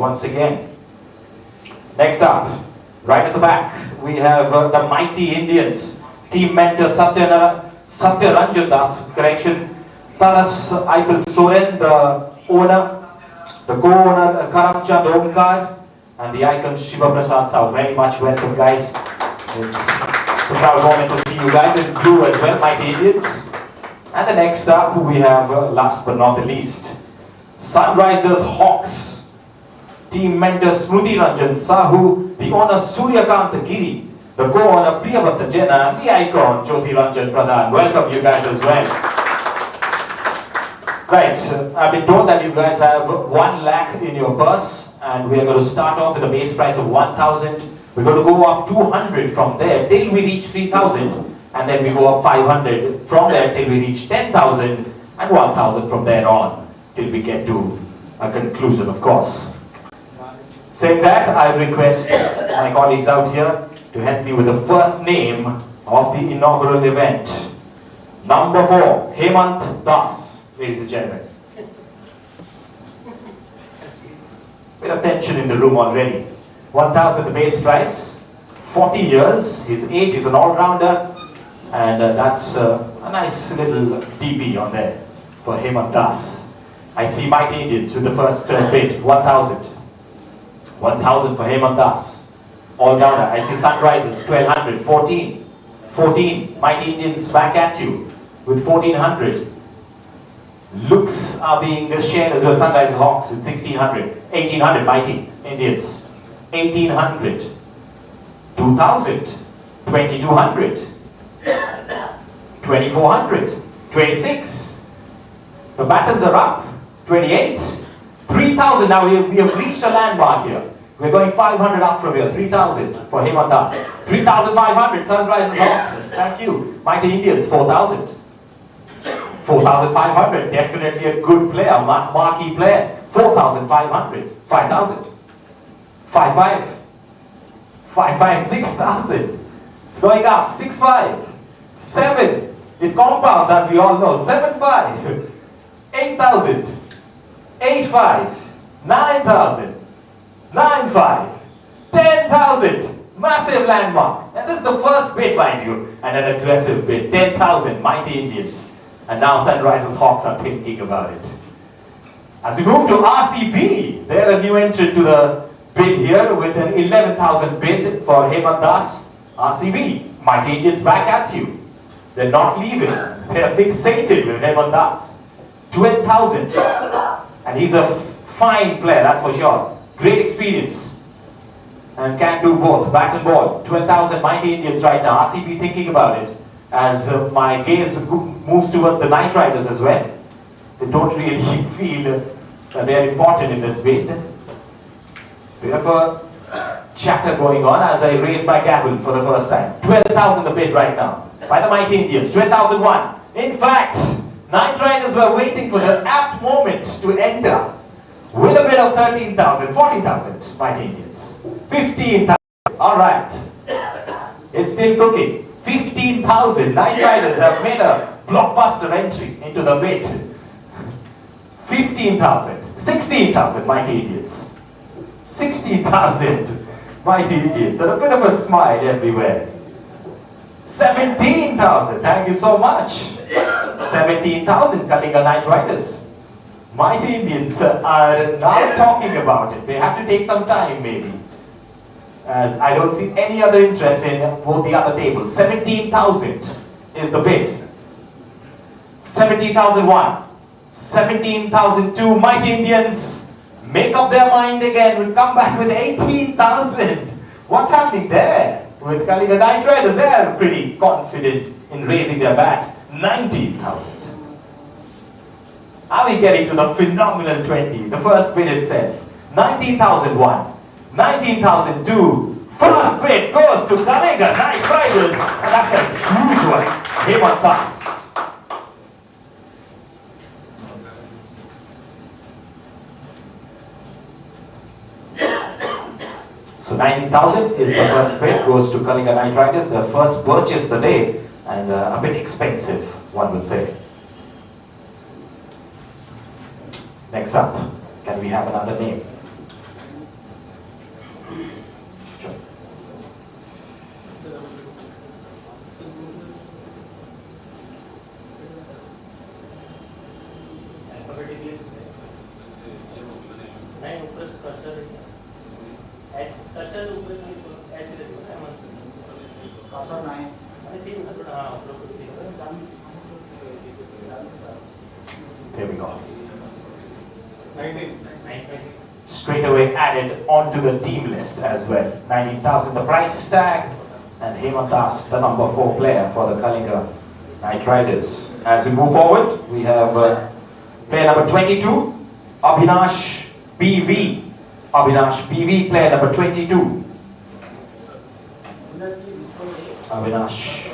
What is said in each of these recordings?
once again. Next up, right at the back, we have the mighty Indians. Team mentor Satyaranjan Das, correction, Taras Aipil Soren, the owner, the co-owner Karamchand Omkar, and the icon Shiva Prasad Sao. Very much welcome, guys. It's a proud moment to see you guys in blue as well, mighty Indians. And the next up, we have, last but not the least, Sunrisers Hawks. Team mentor Smruti Ranjan Sahu, the owner Suryakant Giri, the co-owner Priyavatta Jena, and the icon Jyoti Ranjan Pradhan. Welcome you guys as well. Right, I've been told that you guys have 1 lakh in your purse, and we are going to start off with a base price of 1,000. We're going to go up 200 from there till we reach 3,000, and then we go up 500 from there till we reach 10,000, and 1,000 from there on till we get to a conclusion, of course. Saying that, I request my colleagues out here to help me with the first name of the inaugural event. Number 4, Hemant Das, ladies and gentlemen. Bit of tension in the room already. 1,000 the base price, 40 years, his age is an all-rounder, and that's a nice little DP on there for Hemant Das. I see mighty Indians with the first bid, 1,000. 1,000 for Hemant Das. All-rounder. I see Sunrisers, 1,200, 14. 14. Mighty Indians back at you with 1,400. Looks are being shared as well. Sunrisers Hawks with 1,600. 1,800 Mighty Indians. 1,800. 2,000. 2,200. 2,400. 26. The battens are up. 28. 3,000. Now we have reached a landmark here. We're going 500 up from here. 3,000 for Hemant Das. 3,500 Sunrisers Hawks. Thank you. Mighty Indians, 4,000. 4,500. Definitely a good player, marquee player. 4,500. 5,000. 5,500. 5,500. 6,000. It's going up. 6,500. 7,000. It compounds as we all know. 7,500. 8,000. 8,500. 9,000. 9,500. 10,000. Massive landmark. And this is the first bid, mind you, and an aggressive bid. 10,000 Mighty Indians. And now Sunrisers Hawks are thinking about it. As we move to RCB, they're a new entrant to the bid here with an 11,000 bid for Hemant Das. RCB, Mighty Indians back at you. They're not leaving. They're fixated with Hemant Das. 12,000. And he's a fine player, that's for sure. Great experience. And can do both, bat and ball. 12,000 Mighty Indians right now. RCB thinking about it. As my gaze moves towards the Knight Riders as well. They don't really feel that they are important in this bid. Bit of a chatter going on as I raise my gavel for the first time. 12,000 the bid right now by the Mighty Indians. 12,001. In fact, Knight Riders were waiting for the apt moment to enter with a bid of 13,000, 14,000 Mighty Indians. 15,000. Alright. It's still cooking. 15,000 Knight Riders have made a blockbuster entry into the bid. 15,000. 16,000 Mighty Indians. 16,000 Mighty Indians. And a bit of a smile everywhere. 17,000. Thank you so much. 17,000 Kalinga Knight Riders. Mighty Indians are now talking about it. They have to take some time maybe. As I don't see any other interest in both the other tables. 17,000 is the bid. 17,001. 17,002 Mighty Indians make up their mind again. Will come back with 18,000. What's happening there? With Kalinga Knight Riders, they are pretty confident in raising their bat. 19,000. Are we getting to the phenomenal 20? The first bid itself. 19,001. 19,002. First bid goes to Kalinga Knight Riders. And that's a huge one. Hemant Das. So 19,000 is the first bid, goes to Kalinga Knight Riders, the first purchase of the day, and a bit expensive, one would say. Next up, can we have another name? There we go. Straight away added onto the team list as well. 19,000 the price tag, and Hemantas, the number 4 player for the Kalinga Knight Riders. As we move forward, we have player number 22, Abhinash BV. Abhinash BV, player number 22. Avinash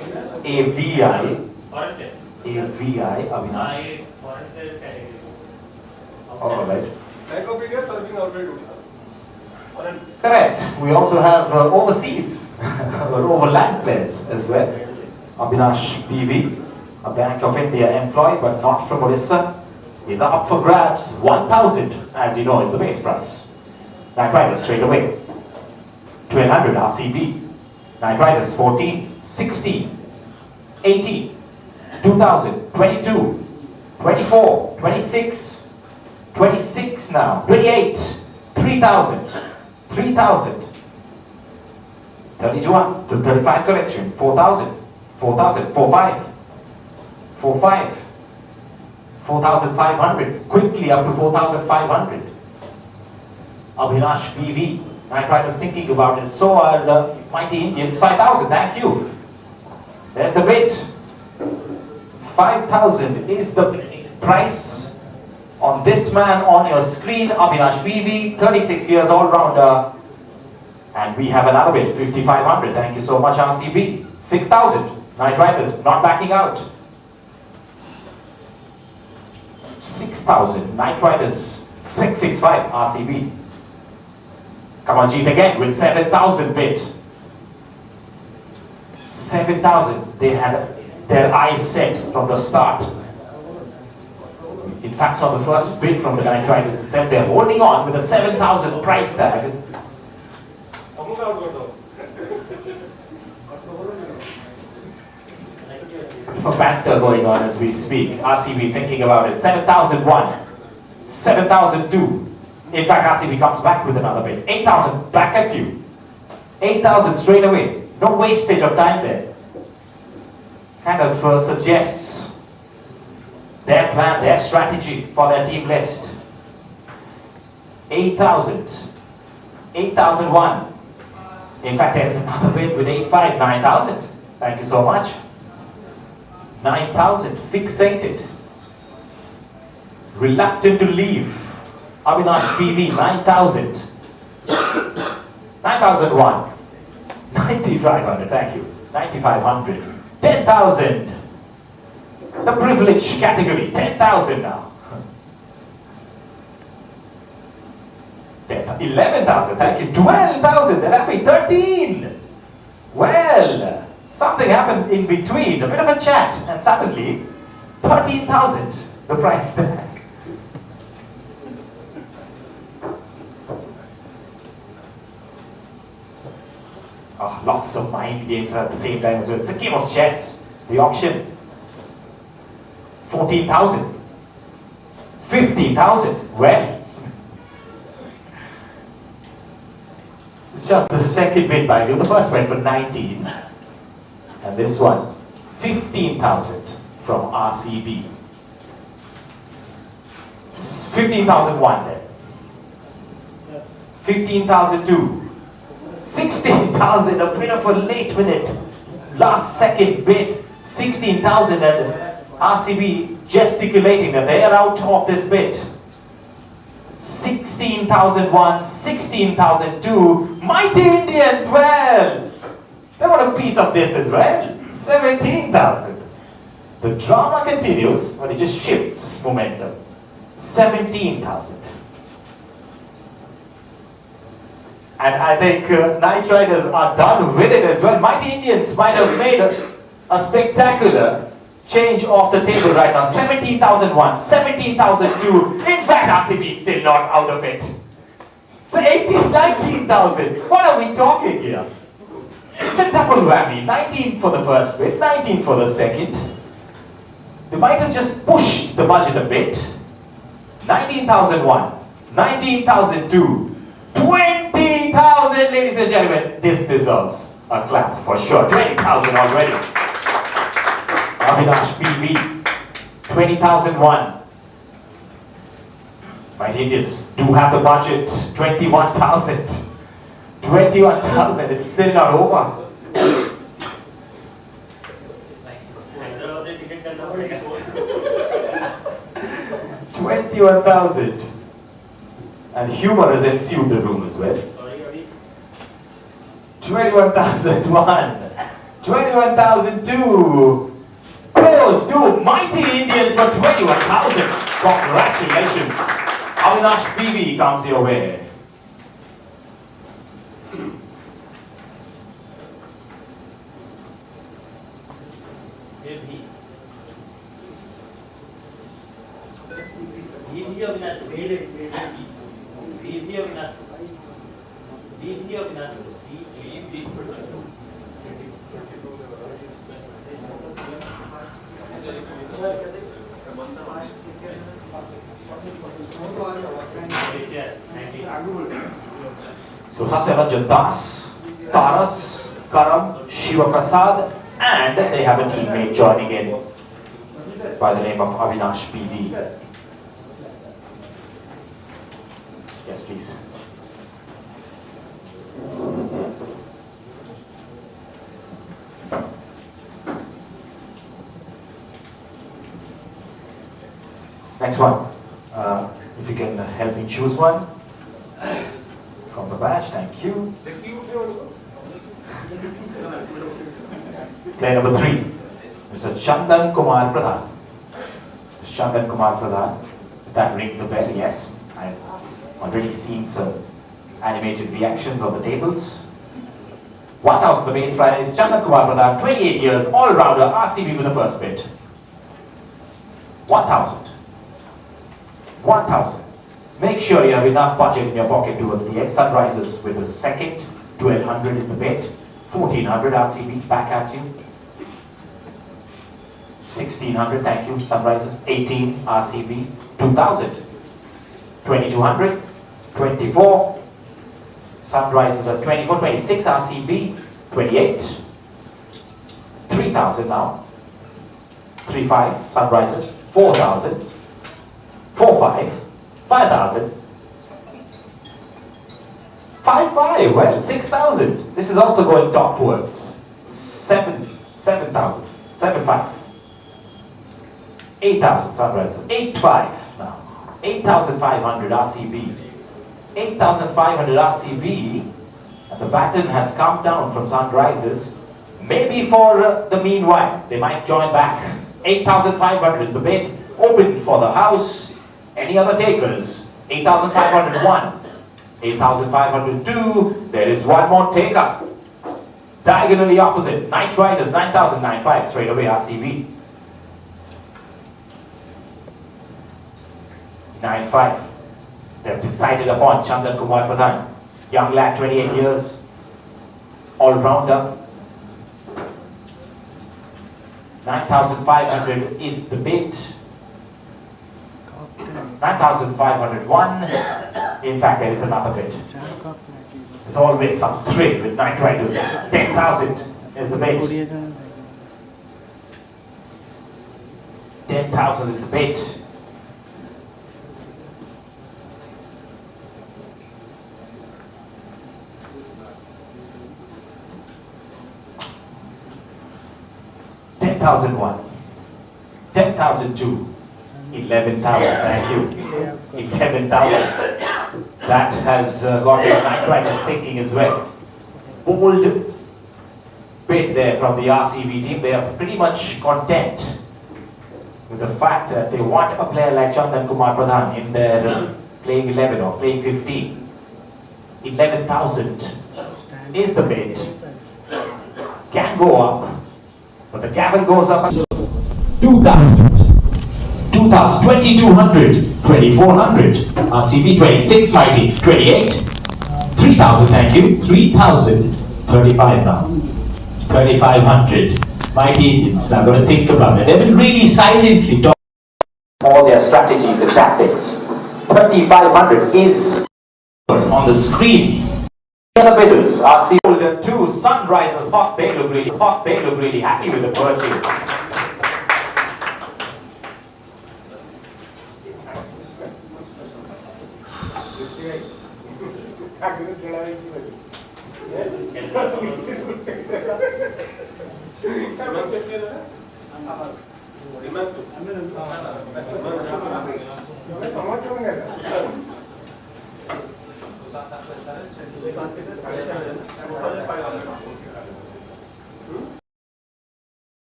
AVI. Avinash. Alright. Correct. We also have overseas or overland players as well. Abhinash PV, a Bank of India employee but not from Odisha, is up for grabs. 1,000, as you know, is the base price. Knight Riders straight away. 1,200 RCB. Knight Riders 14, 16, 18, 2,000, 22, 24, 26, 26 now, 28, 3,000, 3,000, 31 to 35 correction, 4,000, 4,000, 4,500, 4,500, 4,500, quickly up to 4,500. Abhinash BV, Knight Riders thinking about it, so are the Mighty Indians. 5,000, thank you. There's the bid. 5,000 is the price on this man on your screen, Abhinash BV, 36 years all-rounder. And we have another bid, 5,500. Thank you so much, RCB. 6,000, Knight Riders not backing out. 6,000, Knight Riders, 665, RCB. Come on, Jeet again with 7,000 bid. 7,000, they had their eyes set from the start. In fact, on the first bid from the Knight Riders itself, they're holding on with a 7,000 price tag. A banter going on as we speak. RCB thinking about it. 7,001, 7,002. In fact, RCB comes back with another bid. 8,000 back at you. 8,000 straight away. No wastage of time there. Kind of suggests their plan, their strategy for their team list. 8,000. 8,001. In fact, there's another bid with 8,500. 9,000. Thank you so much. 9,000. Fixated. Reluctant to leave. Abhinash PV, 9,000. 9,001. 9,500, thank you. 9,500. 10,000. The privilege category, 10,000 now. 11,000, thank you. 12,000, they're happy. 13. Well, something happened in between, a bit of a chat, and suddenly 13,000, the price tag. Oh, lots of mind games at the same time as well. It's a game of chess. The auction. 14,000. 15,000. Well, it's just the second bid by you. The first went for 19. And this one, 15,000 from RCB. 15,001 then. 15,002. 16,000, a bit of a late minute, last second bid. 16,000 and RCB gesticulating that they are out of this bid. 16,001, 16,002. Mighty Indians, well, they want a piece of this as well. 17,000. The drama continues, but it just shifts momentum. 17,000. And I think Knight Riders are done with it as well. Mighty Indians might have made a spectacular change off the table right now. 17,001, 17,002. In fact, RCB is still not out of it. So 18, 19,000. What are we talking here? It's a double whammy. 19 for the first bit, 19 for the second. They might have just pushed the budget a bit. 19,001, 19,002. 20,000, ladies and gentlemen. This deserves a clap for sure. 20,000 already. Avinash PV. 20,001. Mighty Indians do have the budget. 21,000. 21,000. It's still not over. 21,000. And humor has ensued the room as well. 21,001. 21,002. Goes to Mighty Indians for 21,000. Congratulations. Avinash PV comes your way. So Satyaranjan Das, Taras, Karam, Shiva Prasad, and they have a teammate joining in by the name of Avinash PV. Yes, please. Next one. If you can help me choose one from the batch, thank you. Player number 3, Mr. Chandan Kumar Pradhan. Chandan Kumar Pradhan. That rings a bell, yes. I've already seen some animated reactions on the tables. 1,000 the base prize. Chandan Kumar Pradhan, 28 years, all-rounder, RCB with the first bid. 1,000. 1,000. Make sure you have enough budget in your pocket towards the X Sunrises with the second. 1,200 is the bid. 1,400 RCB back at you. 1,600, thank you, Sunrises. 18 RCB. 2,000. 2,200. 24. Sunrises at 24. 26 RCB. 28. 3,000 now. 3,500 Sunrises. 4,000. 4,500. 5,000. 5,500. Well, 6,000. This is also going topwards. 7,000. 7,500. 8,000 Sunrises. 8,500 now. 8,500 RCB. 8,500 RCB. And the baton has come down from Sunrises. Maybe for the meanwhile, they might join back. 8,500 is the bid. Open for the house. Any other takers? 8,501. 8,502. There is one more taker. Diagonally opposite. Night Riders 9,095. Straight away RCB. 9,500. They've decided upon Chandan Kumar Pradhan. Young lad, 28 years. All-rounder. 9,500 is the bid. 9,501. In fact, there is another bid. There's always some thrill with Night Riders. 10,000 is the bid. 10,000 is the bid. $10,001. 10,002. 11,000, thank you. 11,000. That has got his Night Riders thinking as well. Bold bid there from the RCB team. They are pretty much content with the fact that they want a player like Chandan Kumar Pradhan in their playing 11 or playing 15. 11,000 is the bid. Can go up, but the gavel goes up. 2,000. 2,000, 2,200, 2,400, RCB 26, Mighty, 28, 3,000, thank you, 3,000, 35 now, 3,500, Mighty Indians are going to think about it. They've been really silently talking all their strategies and tactics. 3,500 is on the screen. The other bidders are Golden 2 Sunrisers Fox. They look really happy with the purchase.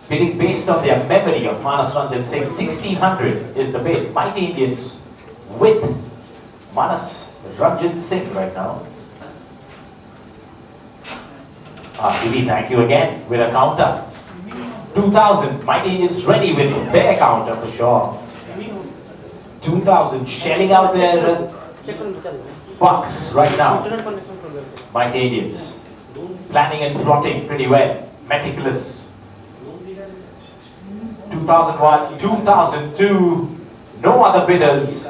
Bidding based on their memory of Manas Ranjan Singh, 1600 is the bid. Mighty Indians with Manas Ranjan Singh right now. RCB, thank you again with a counter. 2000, Mighty Indians ready with their counter for sure. 2000 shelling out their bucks right now. Mighty Indians planning and plotting pretty well, meticulous. 2001, 2002, no other bidders.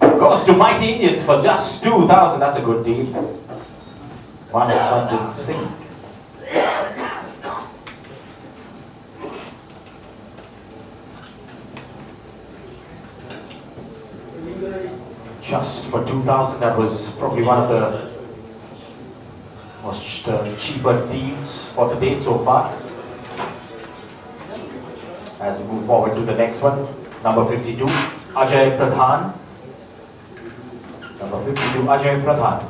Goes to Mighty Indians for just 2,000. That's a good deal. Manas Ranjan Singh. Just for 2,000, that was probably one of the most cheaper deals for the day so far. As we move forward to the next one, number 52, Ajay Pradhan. Number 52, Ajay Pradhan.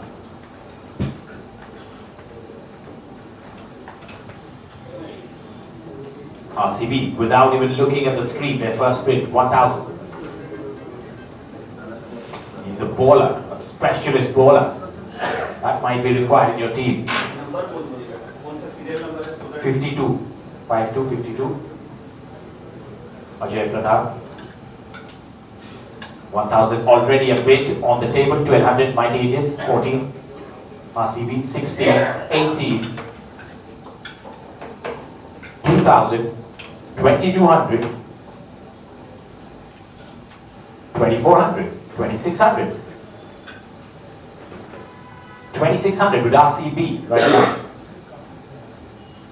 RCB, without even looking at the screen, their first bid, 1,000. He's a bowler, a specialist bowler. That might be required in your team. 52, 52, 52. Ajay Pradhan. 1,000 already a bid on the table. 1,200 Mighty Indians. 14 RCB. 16, 18, 2,000, 2,200, 2,400, 2,600, 2,600 with RCB right now.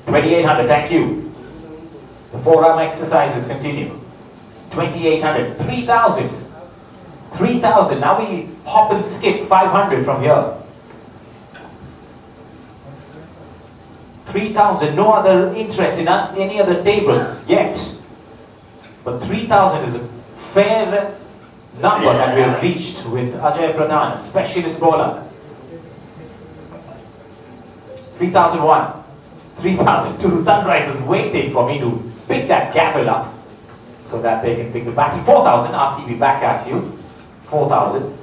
2,800. Thank you. The 4-arm exercises continue. 2,800, 3,000, 3,000. Now we hop and skip 500 from here. 3,000, no other interest in any other tables yet. But 3,000 is a fair number that we have reached with Ajay Pradhan, specialist bowler. 3,001, 3,002. Sunrisers waiting for me to pick that gavel up so that they can pick the batting. 4,000, RCB back at you. 4,000.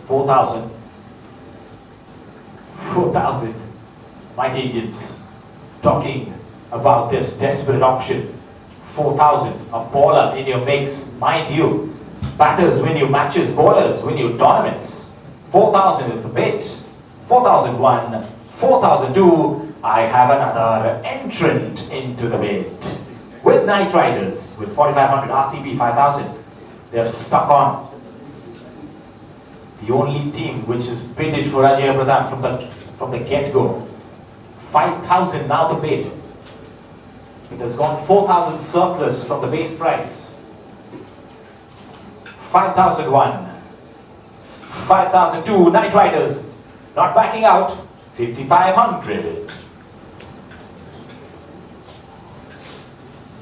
4,000. 4,000. Mighty Indians talking about this desperate option. 4,000. A bowler in your mix. Mind you, batters win you matches, bowlers win you tournaments. 4,000 is the bid. 4,001. 4,002. I have another entrant into the bid. With Knight Riders, with 4,500, RCB 5,000. They're stuck on. The only team which is bidded for Ajay Pradhan from the get-go. 5,000 now the bid. It has gone 4,000 surplus from the base price. 5,001. 5,002. Knight Riders not backing out. 5,500.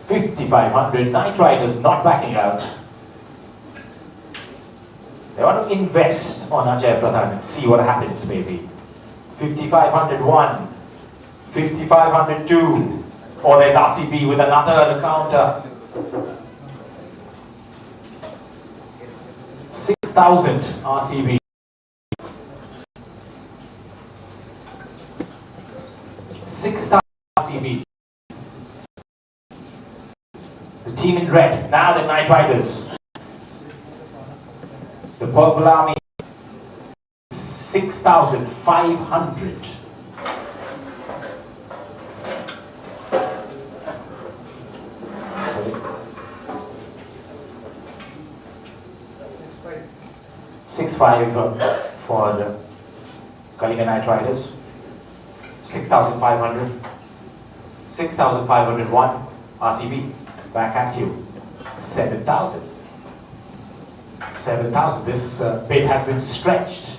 5,500. Knight Riders not backing out. They want to invest on Ajay Pradhan and see what happens, maybe. 5,501. 5,502. Or there's RCB with another counter. 6,000 RCB. 6,000 RCB. The team in red, now the Knight Riders. The Purple Army, 6,500. $6,500 for the Kalinga Knight Riders. 6,500. 6,501 RCB. Back at you. 7,000. 7,000. This bid has been stretched.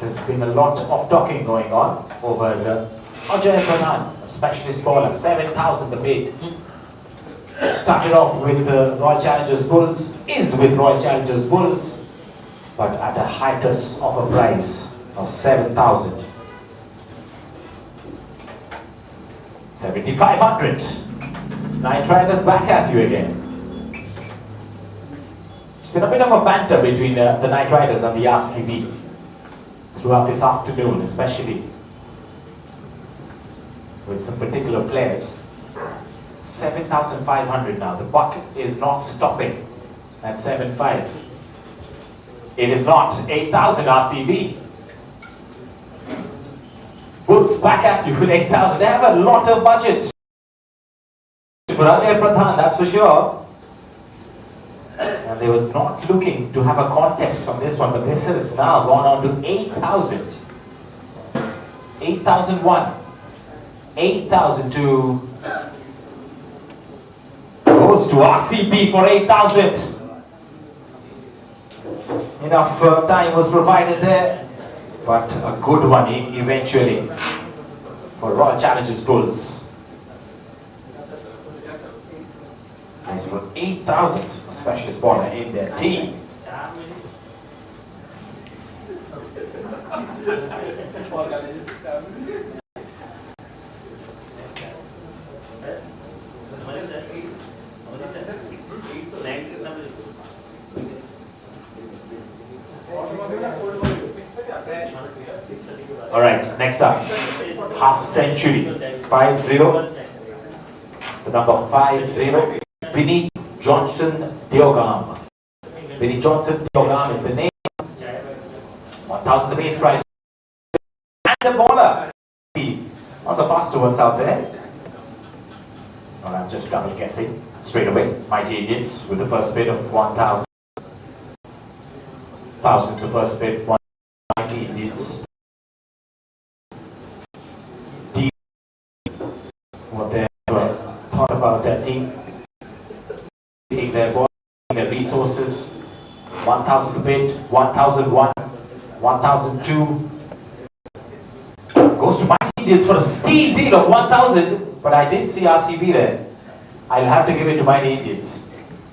There's been a lot of talking going on over the Ajay Pradhan, a specialist bowler. 7,000 the bid. Started off with the Royal Challengers Bulls, is with Royal Challengers Bulls, but at a hiatus of a price of 7,000. 7,500. Knight Riders back at you again. It's been a bit of a banter between the Knight Riders and the RCB throughout this afternoon, especially with some particular players. 7,500 now. The buck is not stopping at 7,500. It is not. 8,000 RCB. Bulls back at you with 8,000. They have a lot of budget for Ajay Pradhan, that's for sure. And they were not looking to have a contest on this one, but this has now gone on to 8,000. 8,001. 8,002. Goes to RCB for 8,000. Enough time was provided there, but a good one eventually for Royal Challengers Bulls. Nice for 8,000, specialist bowler in their team. All right, next up, half century, 5-0. The number 50, Vinny Johnson Diogam. Vinny Johnson Diogam is the name. 1,000 the base price. And the bowler. Not the faster ones out there. Well, I'm just double guessing straight away. Mighty Indians with the first bid of 1,000. 1,000 the first bid. Mighty Indians. What they thought about their team, taking their ball, their resources. 1,000 to bid, 1,001, 1,002. Goes to Mighty Indians for a steal deal of 1,000, but I didn't see RCB there. I'll have to give it to Mighty Indians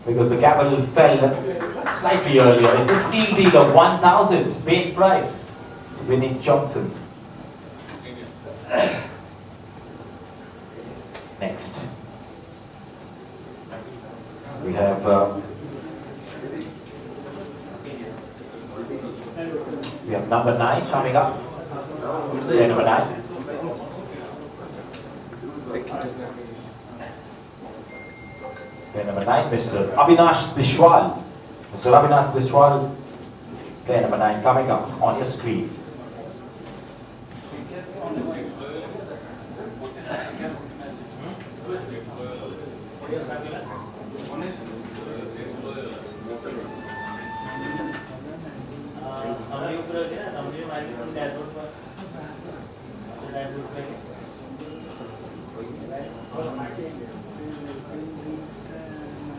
because the gavel fell slightly earlier. It's a steal deal of 1,000 base price. Vinny Johnson. Next, we have number 9 coming up. Player number 9. Player number 9, Mr. Avinash Bishwal. Mr. Avinash Bishwal, player number 9 coming up on your screen.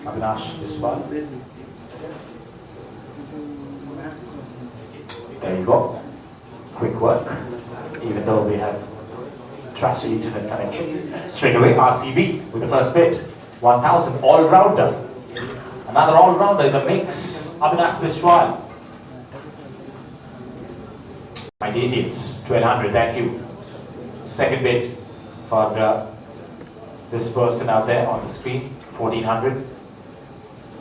Avinash Biswal. There you go. Quick work. Even though we have trashy internet connection. Straight away, RCB with the first bid. 1,000 all-rounder. Another all-rounder in the mix. Avinash Biswal. Mighty Indians, 1,200, thank you. Second bid for this person out there on the screen, 1,400.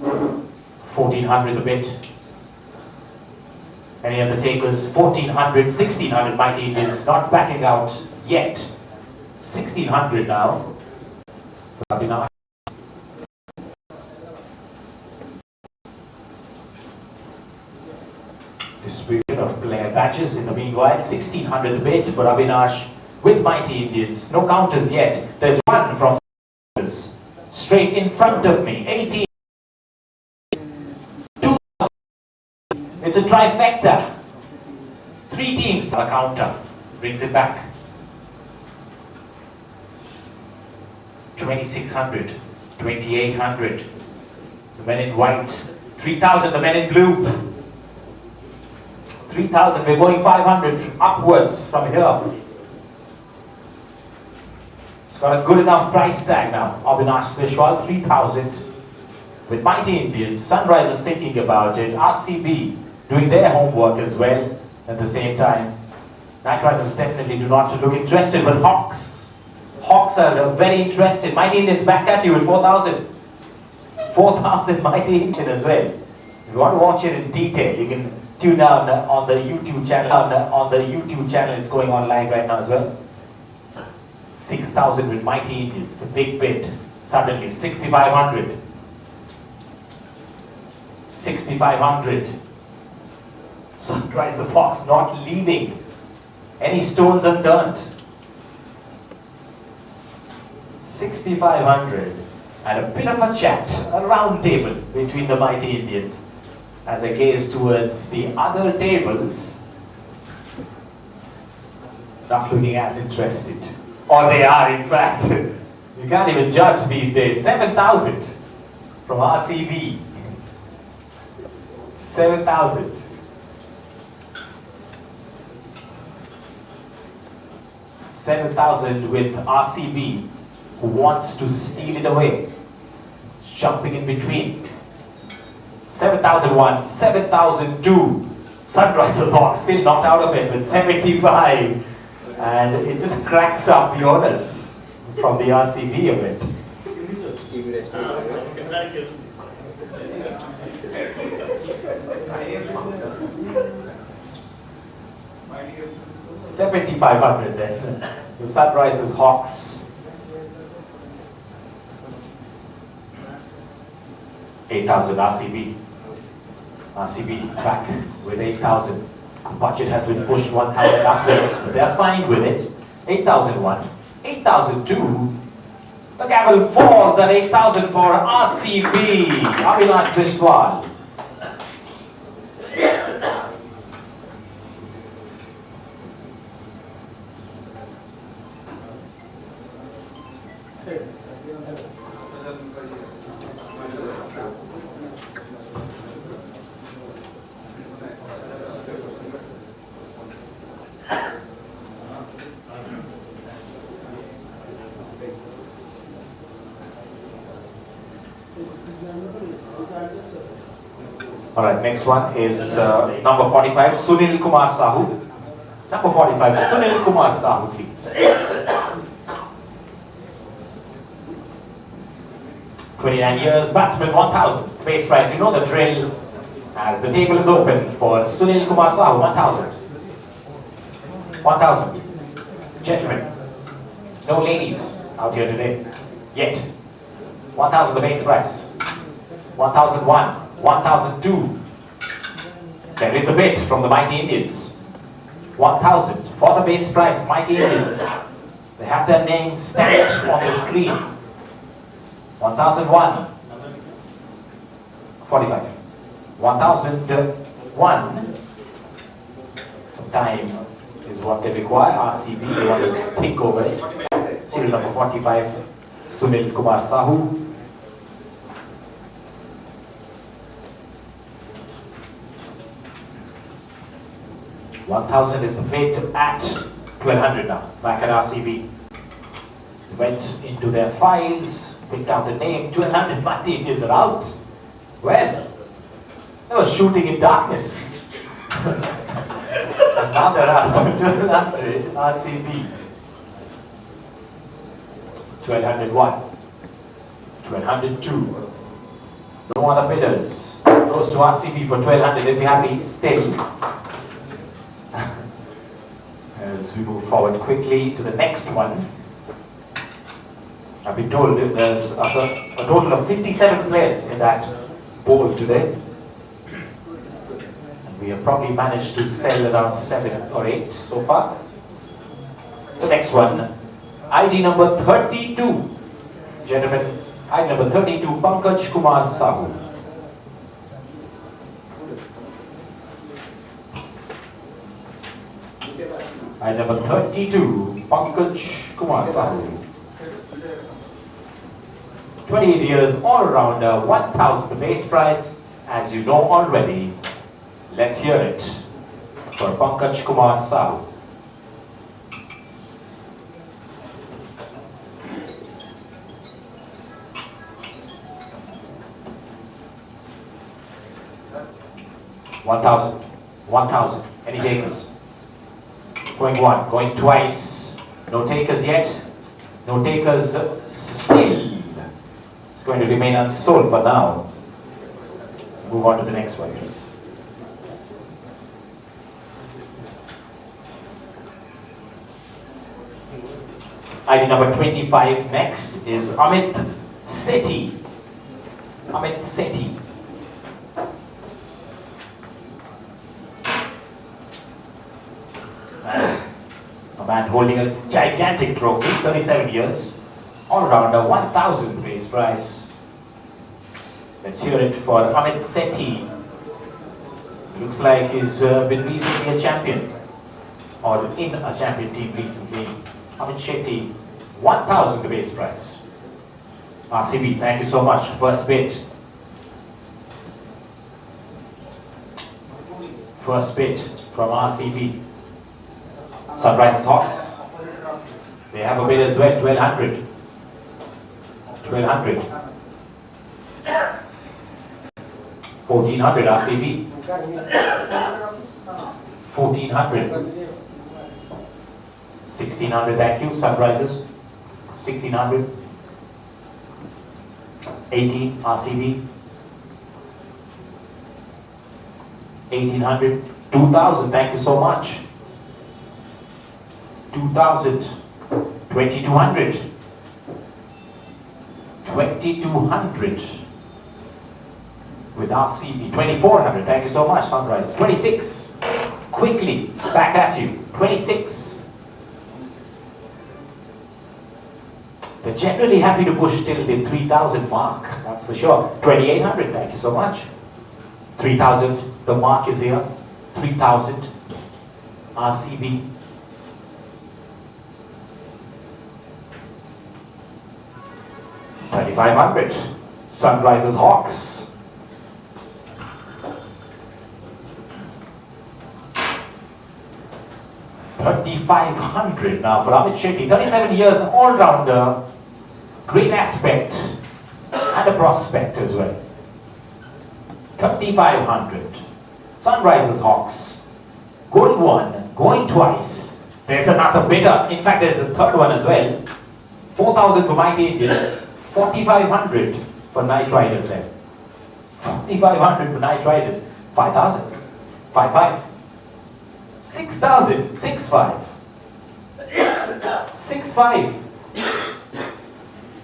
1,400 the bid. Any other takers? 1,400, 1,600 Mighty Indians, not backing out yet. 1600 now. Abhinav. Distribution of player batches in the meanwhile. 1600 bid for Avinash with Mighty Indians. No counters yet. There's one from straight in front of me. 18. 2000. It's a trifecta. 3 teams on a counter. Brings it back. 2600. 2800. The men in white. 3000. The men in blue. 3000. We're going 500 upwards from here. It's got a good enough price tag now. Avinash Vishwal, 3000 with Mighty Indians. Sunrisers thinking about it. RCB doing their homework as well at the same time. Knight Riders definitely do not look interested, but Hawks are very interested. Mighty Indians back at you with 4000. 4000 Mighty Indian as well. If you want to watch it in detail, you can tune down on the YouTube channel. On the YouTube channel, it's going on live right now as well. 6000 with Mighty Indians, a big bid. Suddenly 6500. 6500. Sunrisers Hawks not leaving any stones unturned. 6500. And a bit of a chat, a round table between the Mighty Indians. As I gaze towards the other tables, not looking as interested. Or they are, in fact. You can't even judge these days. 7000 from RCB. 7000. 7,000 with RCB, who wants to steal it away. Jumping in between. 7,001, 7,002. Sunrisers Hawks still knocked out of it with 75. And it just cracks up the honors from the RCB of it. 7,500 then. The Sunrisers Hawks. 8,000 RCB. RCB back with 8,000. Budget has been pushed 1,000 upwards, but they're fine with it. 8,001, 8,002. The gavel falls at 8,000 for RCB. Avinash Vishwal. Alright, next one is number 45, Sunil Kumar Sahu. Number 45, Sunil Kumar Sahu, please. 29 years, batsman 1,000. Base price, you know the drill. As the table is open for Sunil Kumar Sahu, 1,000. 1,000. Gentlemen, no ladies out here today. Yet. 1,000 the base price. 1,001. 1,002. There is a bid from the Mighty Indians. 1,000 for the base price, Mighty Indians. They have their names stamped on the screen. 1,001. 45. 1,001. Some time is what they require. RCB, they want to think over it. Serial number 45, Sunil Kumar Sahu. 1,000 is the bid at 1,200 now. Back at RCB. Went into their files, picked out the name. 1,200 Mighty is out. Well, they were shooting in darkness. And now they're out. 1,200 RCB. 1,201. 1,202. No other bidders. Goes to RCB for 1,200. They'll be happy. Steady. As we move forward quickly to the next one. I've been told there's a total of 57 players in that bowl today. And we have probably managed to sell around 7 or 8 so far. The next one, ID number 32. Gentlemen, ID number 32, Pankaj Kumar Sahu. ID number 32, Pankaj Kumar Sahu. 28 years, all-rounder, 1,000 the base price, as you know already. Let's hear it for Pankaj Kumar Sahu. $1,000. Any takers? Going one, going twice. No takers yet. No takers still. It's going to remain unsold for now. Move on to the next one, please. ID number 25 next is Amit Sethi. Amit Sethi. A man holding a gigantic trophy, 37 years, all-rounder, 1,000 base price. Let's hear it for Amit Sethi. Looks like he's been recently a champion, or in a champion team recently. Amit Sethi, 1,000 base price. RCB, thank you so much. First bid. First bid from RCB. Sunrise Hawks. They have a bid as well, 1,200. 1,200. 1,400 RCB. 1,400. 1,600, thank you, Sunrises. 1,600. 18 RCB. 1,800. 2,000, thank you so much. 2,000, 2,200, 2,200 with RCB, 2,400, thank you so much, Sunrise, 26, quickly, back at you, 26. They're generally happy to push till the 3,000 mark, that's for sure, 2,800, thank you so much, 3,000, the mark is here, 3,000, RCB, 3,500, Sunrises Hawks. 3,500 now for Amit Sethi, 37 years, all-rounder, great aspect and a prospect as well. 3,500, Sunrises Hawks, going one, going twice. There's another bidder, in fact there's a third one as well. 4,000 for Mighty Indians. 4,500 for Night Riders then. 4,500 for Night Riders. 5,000. 5,500. 6,000. 6,500. 6,500.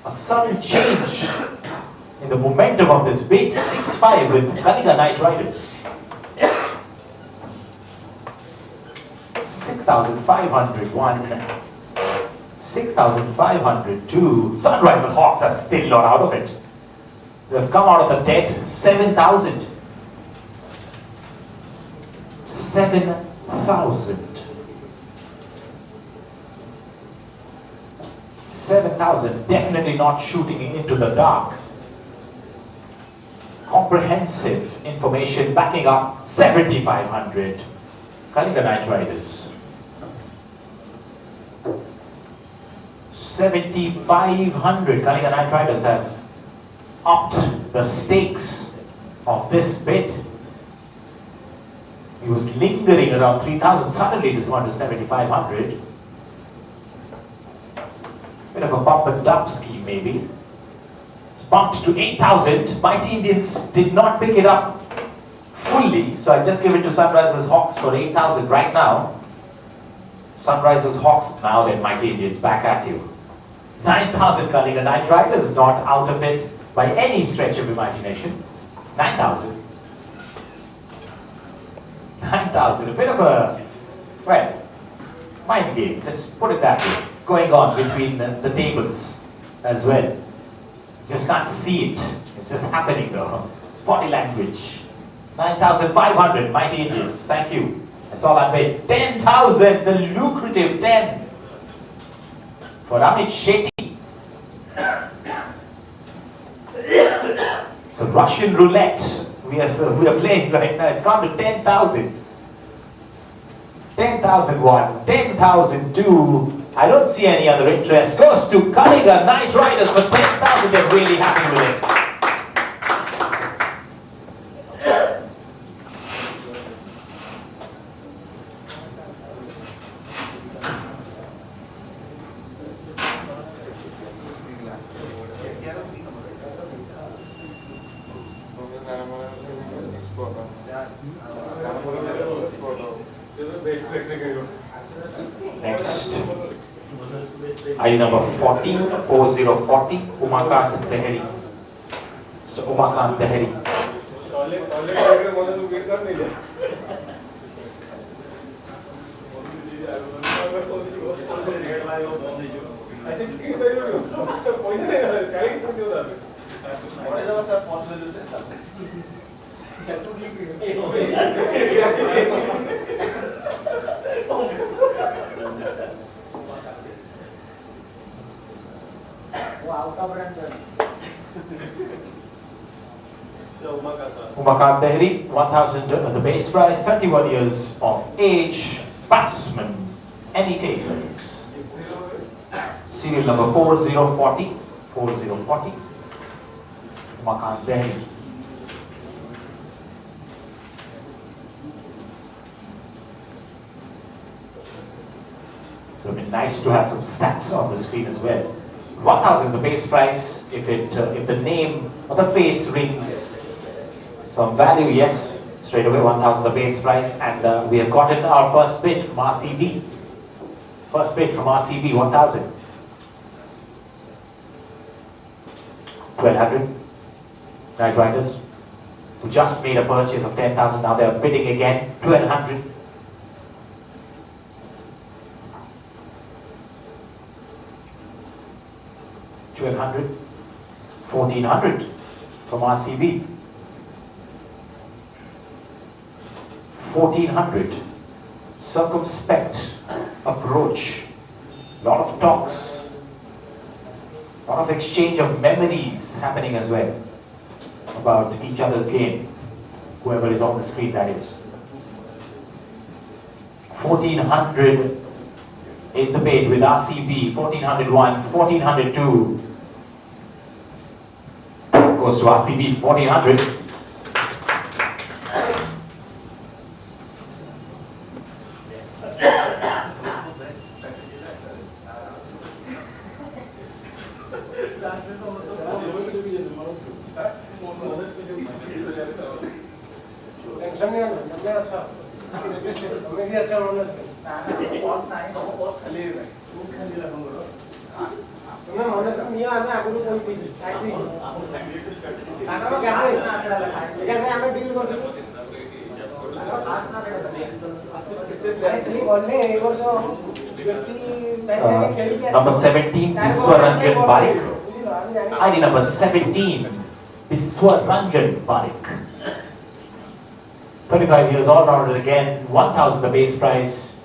A sudden change in the momentum of this bid. 6,500 with Kalinga Night Riders. 6,500. 6,500 2. Sunrises Hawks are still not out of it. They've come out of the dead. 7,000. 7,000. 7,000. Definitely not shooting into the dark. Comprehensive information backing up 7,500. Kalinga Night Riders. 7,500. Kalinga Night Riders have upped the stakes of this bid. He was lingering around 3,000. Suddenly it has gone to 7,500. Bit of a bump and dump scheme maybe. It's bumped to 8,000. Mighty Indians did not pick it up fully, so I just give it to Sunrises Hawks for 8,000 right now. Sunrises Hawks now, then Mighty Indians back at you. 9,000 Kalinga Knight Riders, not out of it by any stretch of imagination. 9,000. 9,000, a bit of a, well, mind game, just put it that way, going on between the tables as well. Just can't see it, it's just happening though. It's body language. 9,500, mighty Indians, thank you. That's all I paid. 10,000, the lucrative 10 for Amit Shetty. So Russian roulette. We are playing right now. It's gone to 10,000. 10,001, 10,002. I don't see any other interest. Goes to Kalinga Knight Riders for 10,000. They're really happy with it. Next, ID number 40, 4040, Umakant Deheri. So Umakant Deheri. Umakant Deheri, 1,000 the base price, 31 years of age, batsman, any takers. Serial number 4040, 4040, Umakant Deheri. It would be nice to have some stats on the screen as well. 1,000 the base price, if the name or the face rings some value, yes, straight away 1,000 the base price, and we have gotten our first bid from RCB. First bid from RCB, 1,000. 1,200. Knight Riders, who just made a purchase of 10,000, now they are bidding again, 1,200. 1,200, 1,400 from RCB, 1,400, circumspect approach, lot of talks, lot of exchange of memories happening as well about each other's game, whoever is on the screen, that is. 1,400 is the bid with RCB, 1,401, 1,402. Goes to RCB, 1,400. Number 17, Viswaranjan Barik. ID number 17, Viswaranjan Barik. 35 years all-rounder again, 1,000 the base price.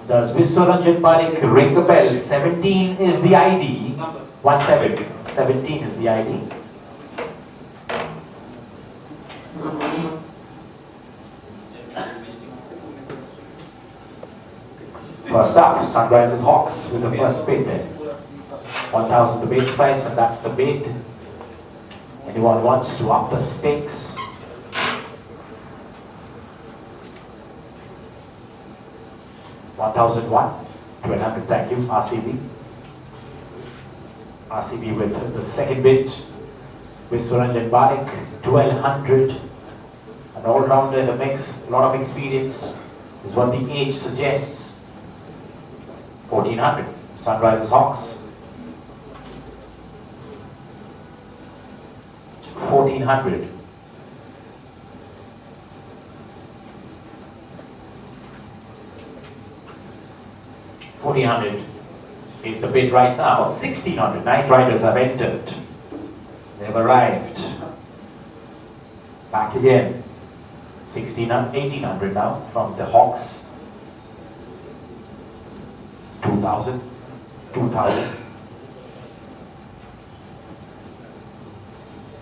Does Viswaranjan Barik ring the bell? 17 is the ID. 17. 17 is the ID. First up, Sunrises Hawks with the first bid there. 1,000 the base price, and that's the bid. Anyone wants to up the stakes? $1,001, 1,200, thank you, RCB. RCB with the second bid. Viswaranjan Barik, 1,200. An all-rounder in the mix, a lot of experience is what the age suggests. 1,400, Sunrises Hawks. 1400. $1,400 is the bid right now. 1600. Night Riders have entered. They've arrived. Back again. 1800 now from the Hawks. 2000. 2000.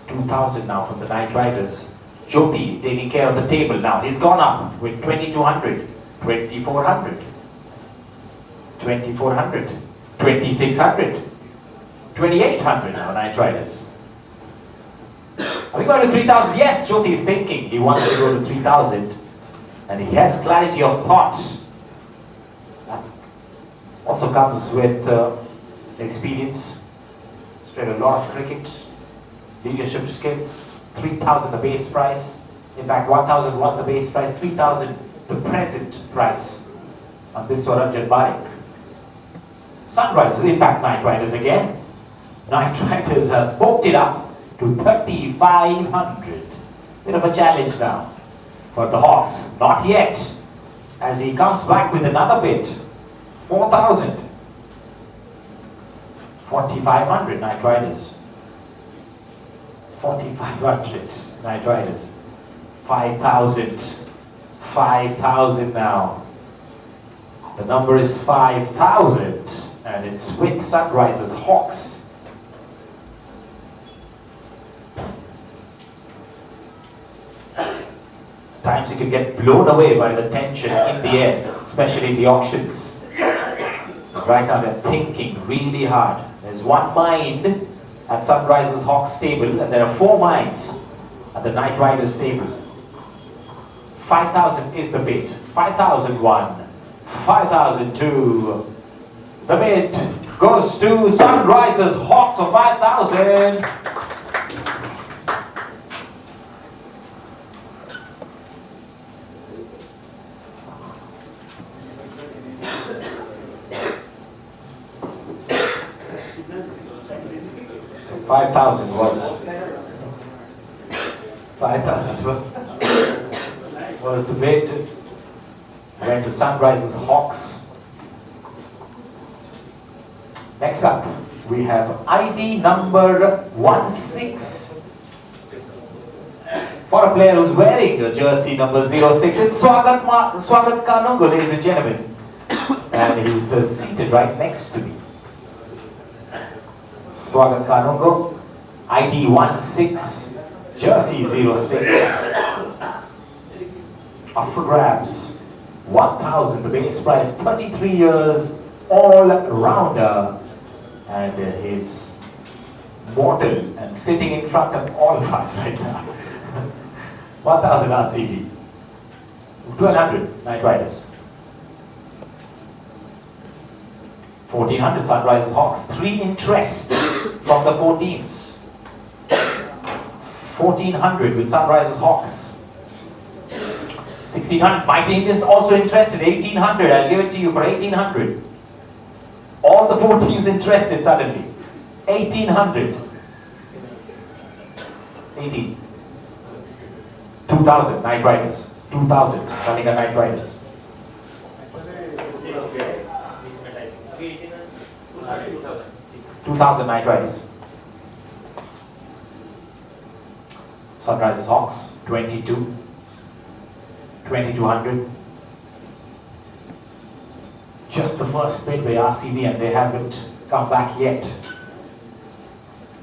2000 now from the Night Riders. Jyoti taking care of the table now. He's gone up with 2200. 2400. 2400. 2600. 2800 now, Night Riders. Are we going to 3000? Yes, Jyoti is thinking he wants to go to 3000 and he has clarity of thought. That also comes with experience. He's played a lot of cricket, leadership skills. 3000 the base price. In fact, 1000 was the base price, 3000 the present price on this Ranjan Barik. Sunrisers, in fact, Night Riders again. Night Riders have booked it up to 3,500. Bit of a challenge now for the Hawks. Not yet, as he comes back with another bid. 4,000. 4,500 Night Riders. 4,500 Night Riders. 5,000. 5,000 now. The number is 5,000 and it's with Sunrisers Hawks. Times you can get blown away by the tension in the air, especially in the auctions. Right now they're thinking really hard. There's one mind at Sunrisers Hawks stable and there are 4 minds at the Night Riders stable. 5,000 is the bid. 5,001. 5,002. The bid goes to Sunrisers Hawks for 5,000. So 5,000 was the bid. Went to Sunrisers Hawks. Next up, we have ID number 16. For a player who's wearing a jersey number 06, it's Swagat Kanungo, ladies and gentlemen. And he's seated right next to me. Swagat Kanungo, ID 16, jersey 06. Up for grabs. 1,000, the base price, 33 years, all-rounder, and he's mortal and sitting in front of all of us right now. 1,000 RCB. 1,200 Night Riders. 1,400 Sunrisers Hawks. 3 interest from the 4 teams. 1,400 with Sunrisers Hawks. 1,600. Mighty Indians also interested. 1,800. I'll give it to you for 1,800. All the 4 teams interested suddenly. 1,800. 18. 2,000 Night Riders. 2,000 Kalinga Night Riders. 2,000 Night Riders. Sunrisers Hawks. 22. 2,200. Just the first bid by RCB and they haven't come back yet.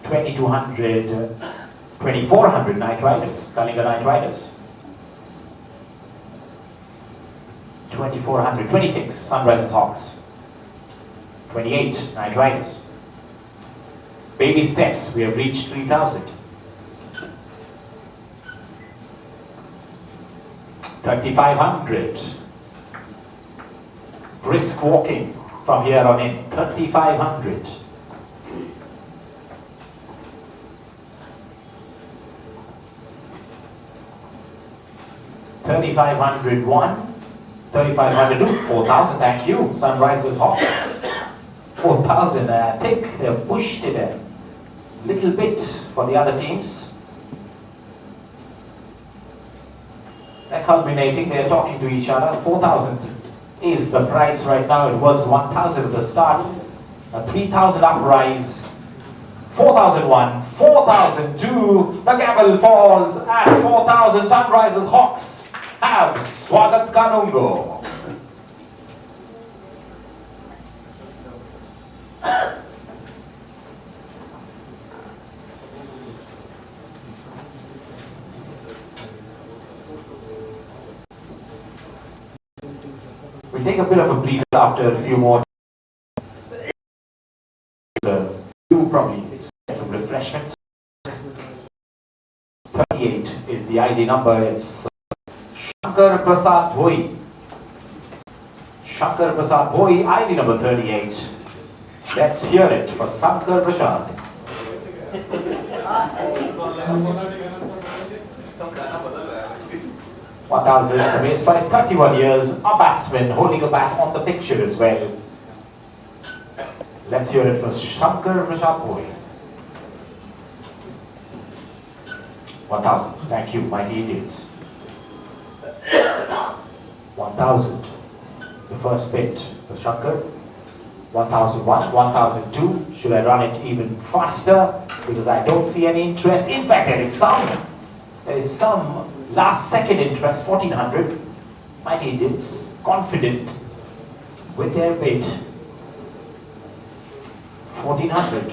2,200, 2,400 Night Riders, Kalinga Night Riders. 2,400, 26 Sunrisers Hawks. 28 Night Riders. Baby steps, we have reached 3,000. 3,500. Brisk walking from here on in. 3,500. 3,501. 3,502. 4,000. Thank you, Sunrisers Hawks. 4,000. I think they have pushed it a little bit for the other teams. culminating. They're talking to each other. 4,000 is the price right now. It was 1,000 at the start. A 3,000 uprise. 4,001, 4,002. The gamble falls at 4,000. Sunrisers Hawks have Swagat Kanungo. We'll take a bit of a breather after a few more. You probably get some refreshments. 38 is the ID number. It's Shankar Prasad Bhoi. Shankar Prasad Bhoi, ID number 38. Let's hear it for Shankar Prasad. 1,000, the base price, 31 years, a batsman holding a bat on the picture as well. Let's hear it for Shankar Prasad Bhoi. 1,000, thank you, mighty Indians. 1,000, the first bid for Shankar. 1,001, 1,002, should I run it even faster? Because I don't see any interest. In fact, there is some last second interest. 1,400, mighty Indians, confident with their bid. 1,400,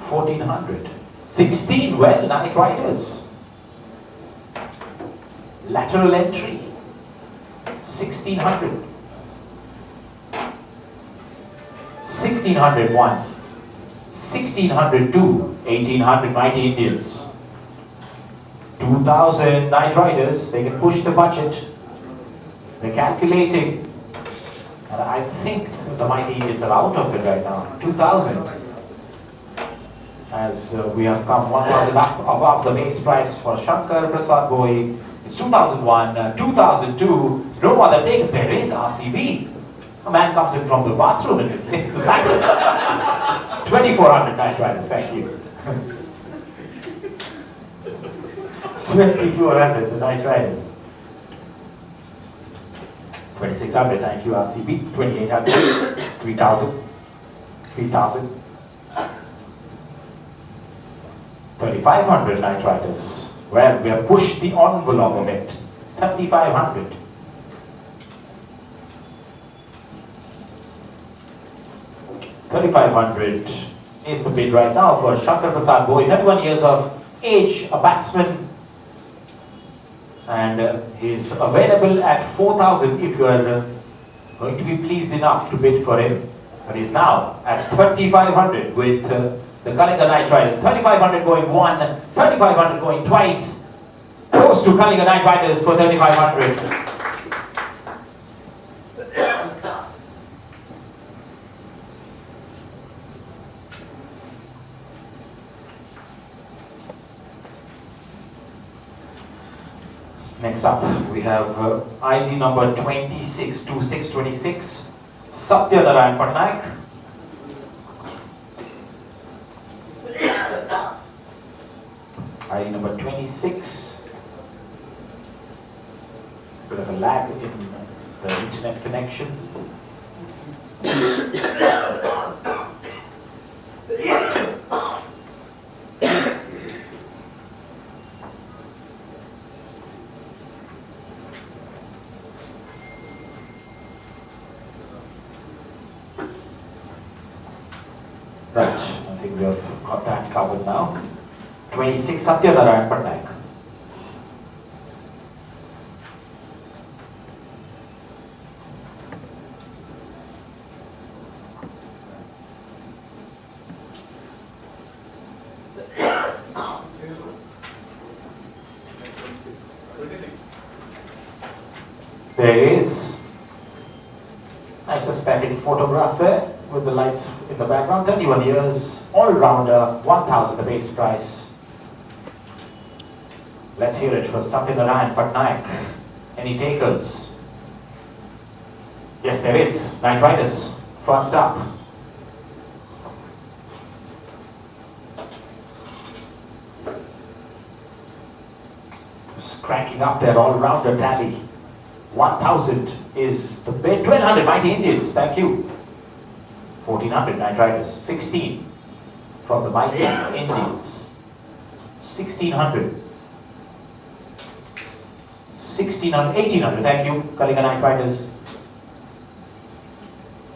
1,400, 16, well, Night Riders. Lateral entry, 1,600. 1,601, 1,602, 1,800 mighty Indians. 2,000 Night Riders, they can push the budget. They're calculating. And I think the mighty Indians are out of it right now. 2,000. As we have come 1,000 up above the base price for Shankar Prasad Bhoi. It's 2,001, 2,002. No other takes. There is RCB. A man comes in from the bathroom and reflects the battle. 2,400 Night Riders, thank you. 2,400, the Night Riders. 2,600, thank you, RCB. 2,800, 3,000, 3,000. 3,500 Night Riders. Well, we have pushed the envelope a bit. 3,500. 3,500 is the bid right now for Shankar Prasad Bhoi, 31 years of age, a batsman, and he's available at 4,000 if you are going to be pleased enough to bid for him. But he's now at 3,500 with the Kalinga Night Riders. 3,500 going one, 3,500 going twice. Close to Kalinga Night Riders for 3,500. Next up, we have ID number 26, 2626, Satya Narayan Patnaik. ID number 26. Bit of a lag in the internet connection. Right, I think we have got that covered now. 26, Satya Narayan Patnaik. There is nice aesthetic photograph there with the lights in the background. 31 years, all-rounder, 1,000 the base price. Let's hear it for Satya Narayan Patnaik. Any takers? Yes, there is. Night Riders, first up. cracking up their all-rounder tally. 1,000 is the bid. 1,200, Mighty Indians, thank you. 1,400, Knight Riders. 16 from the Mighty Indians. 1,600. 1,600, 1,800, thank you, Kalinga Knight Riders.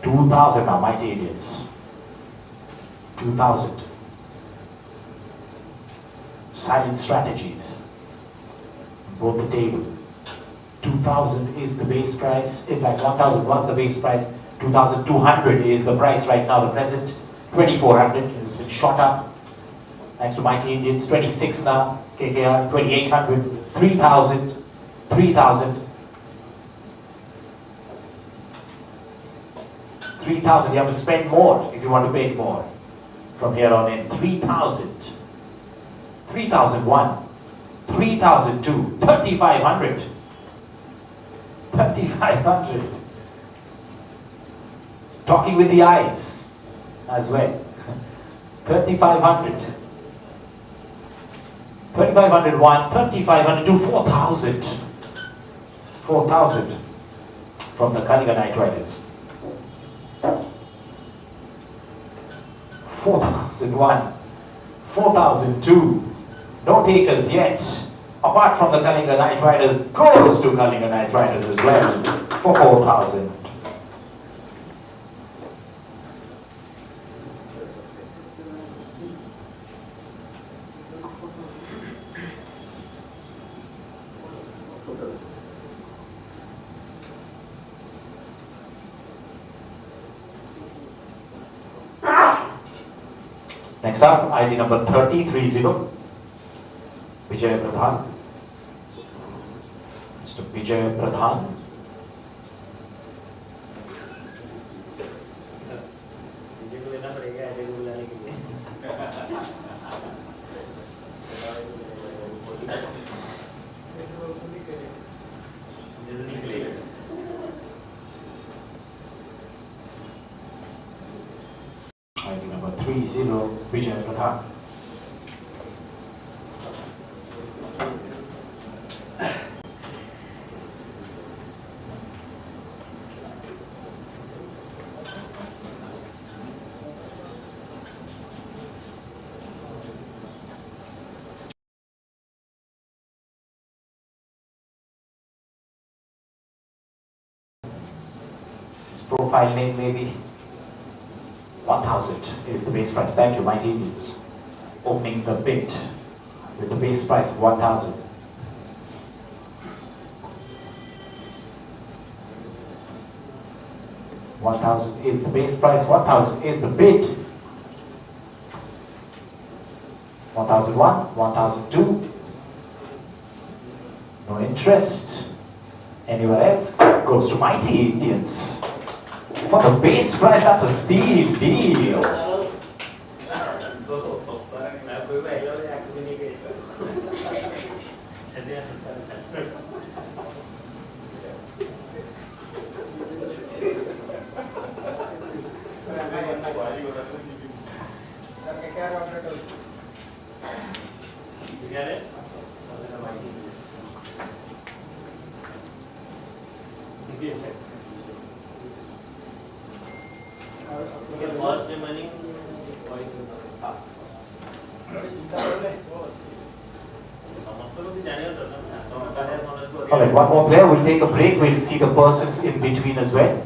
2,000 now, Mighty Indians. 2,000. Silent Strategies. Both the table. 2,000 is the base price. In fact, 1,000 was the base price. 2,200 is the price right now, the present. 2,400 has been shot up. Thanks to Mighty Indians. 26 now. KKR. 2,800. 3,000. 3,000. 3,000. You have to spend more if you want to pay more. From here on in. 3,000. 3,001. 3,002. 3,500. 3,500. Talking with the eyes as well. 3,500. 3,501. 3,502. 4,000. 4,000 from the Kalinga Knight Riders. 4,001. 4,002. No takers yet. Apart from the Kalinga Knight Riders, goes to Kalinga Knight Riders as well for 4,000. Next up, ID number 3030. Vijay Pradhan. Mr. Vijay Pradhan. ID number 30, Vijay Pradhan. Profile name maybe 1,000 is the base price. Thank you, Mighty Indians. Opening the bid with the base price of 1,000. 1,000 is the base price. 1,000 is the bid. 1,001, 1,002. No interest. Anywhere else goes to Mighty Indians. For the base price, that's a steep deal. Alright, one more player. We'll take a break. We'll see the persons in between as well.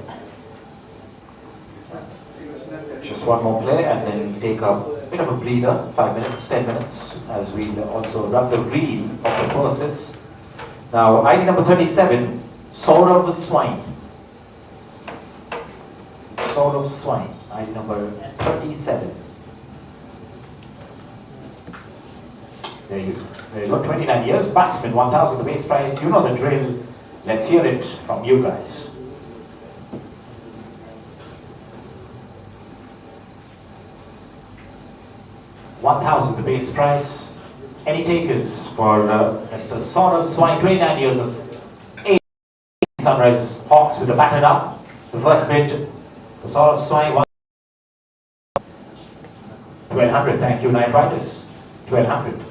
Just one more player and then we'll take a bit of a breather, 5 minutes, 10 minutes, as we'll also run the reel of the purses. Now, ID number 37, Sword of the Swine. Sword of Swine, ID number 37. There you go, 29 years, batsman, 1,000 the base price. You know the drill. Let's hear it from you guys. $1,000 the base price. Any takers for Mr. Sword of Swine, 29 years of age. Sunrise Hawks with the baton up. The first bid, the Sword of Swine, 1,200. Thank you, Knight Riders. 1,200.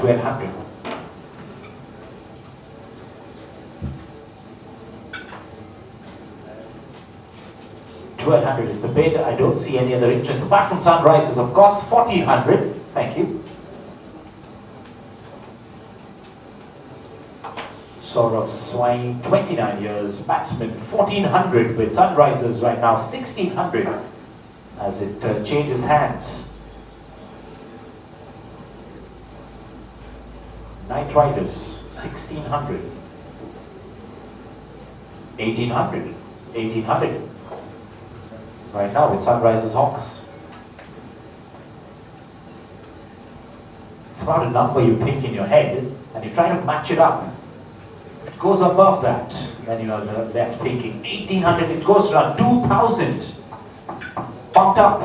1200. $1,200 is the bid. I don't see any other interest apart from Sunrisers, of course. 1400. Thank you. Saurav Swine, 29 years, batsman, 1400 with Sunrisers right now, 1600 as it changes hands. Knight Riders, 1600. 1800. 1800. Right now with Sunrisers Hawks. It's about a number you think in your head and you try to match it up. If it goes above that, then you are left thinking 1800, it goes to 2000. Pumped up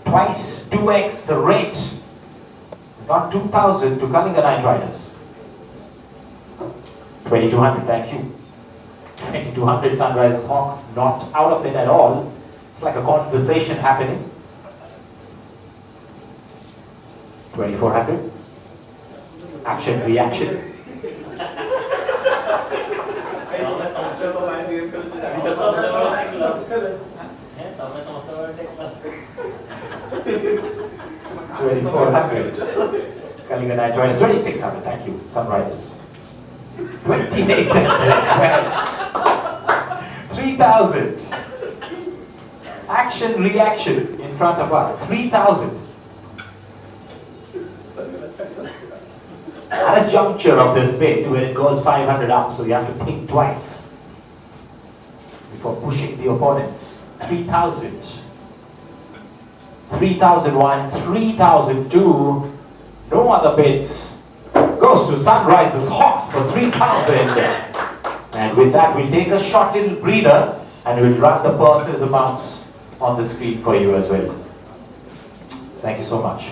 twice, 2x the rate. It's gone 2000 to Kalinga Knight Riders. 2200, thank you. 2200 Sunrisers Hawks, not out of it at all. It's like a conversation happening. 2400. Action, reaction. Kalinga Knight Riders, 2600, thank you, Sunrisers. 2800, 3000. Action, reaction in front of us, 3000. At a juncture of this bid where it goes 500 up, so you have to think twice before pushing the opponents. 3000. 3001, 3002. No other bids. Goes to Sunrisers Hawks for 3000. And with that, we'll take a short little breather and we'll run the purses amounts on the screen for you as well. Thank you so much.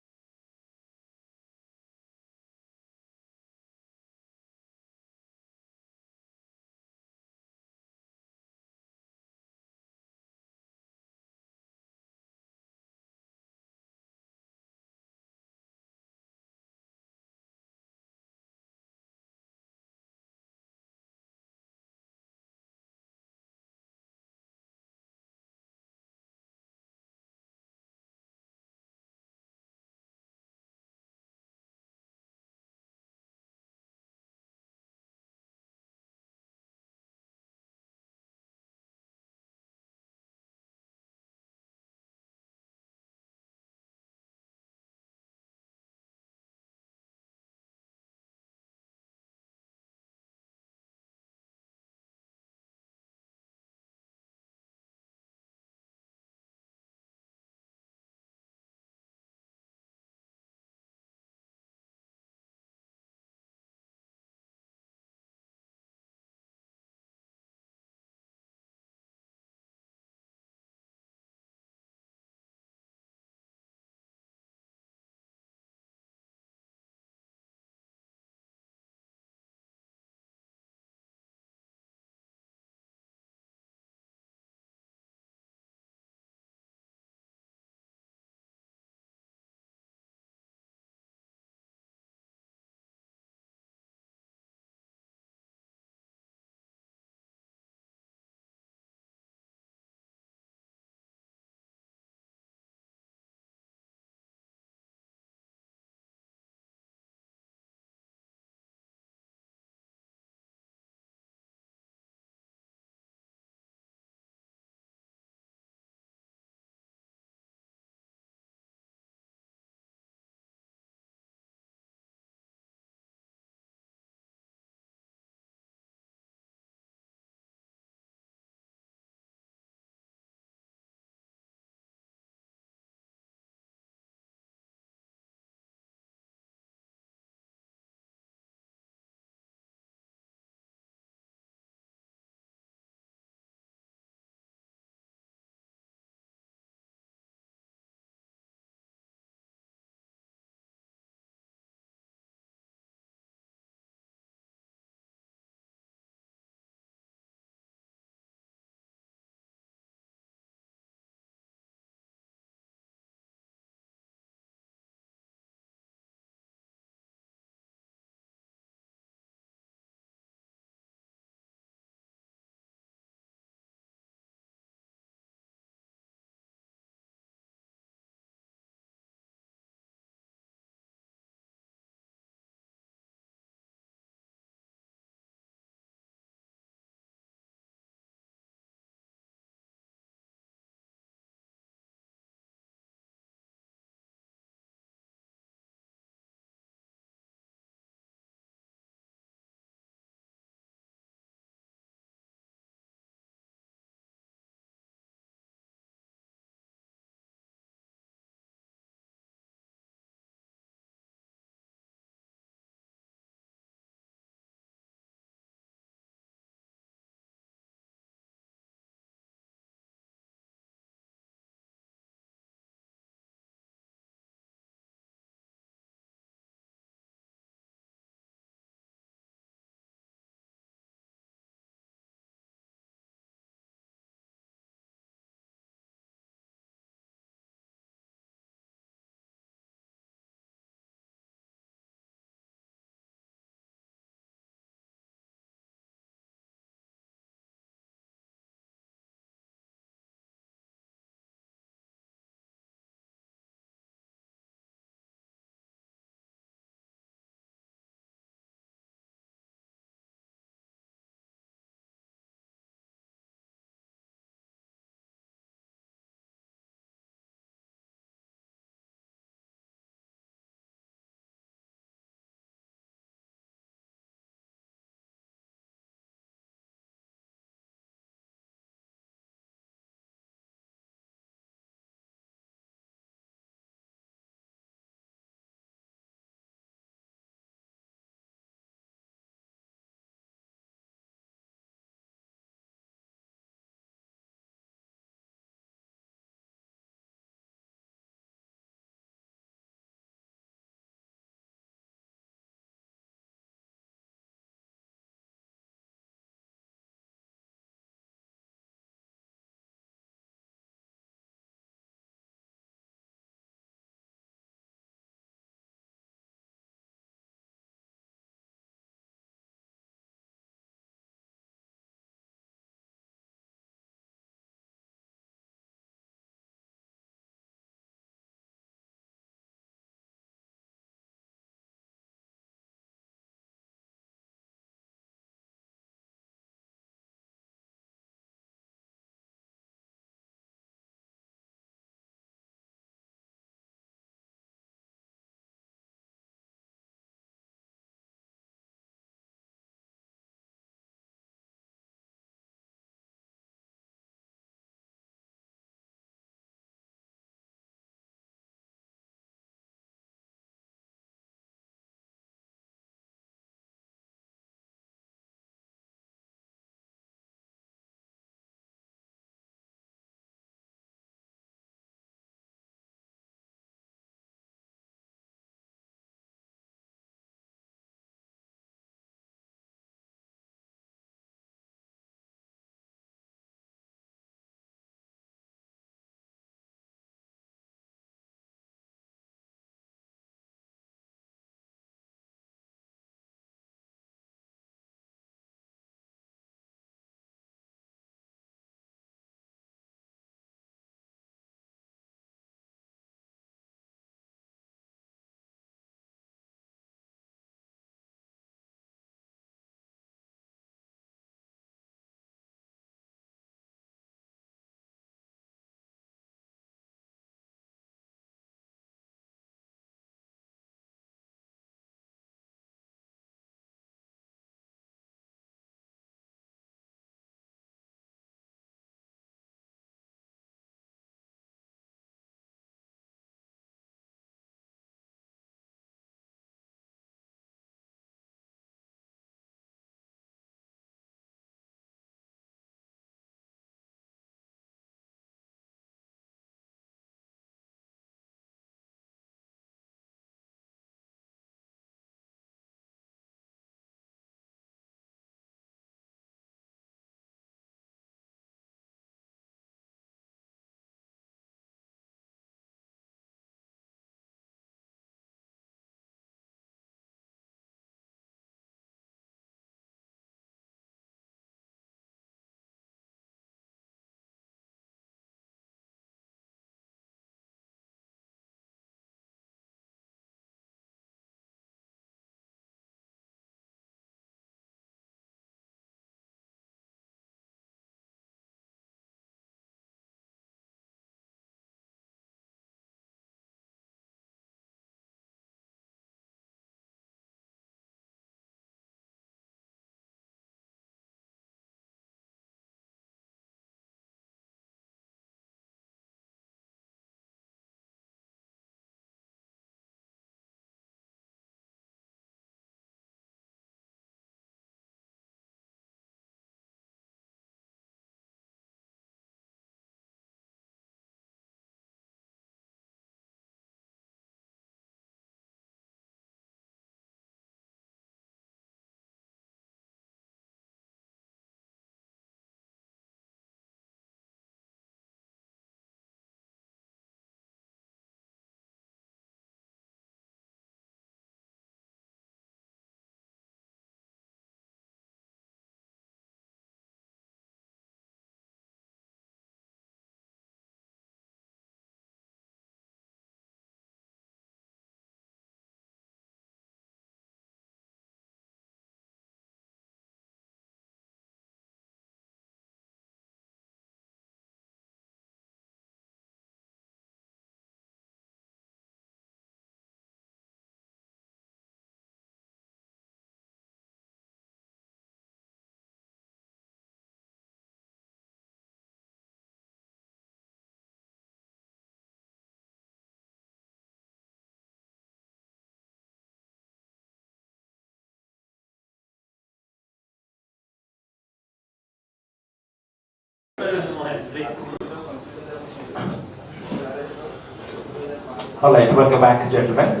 All right, welcome back, gentlemen.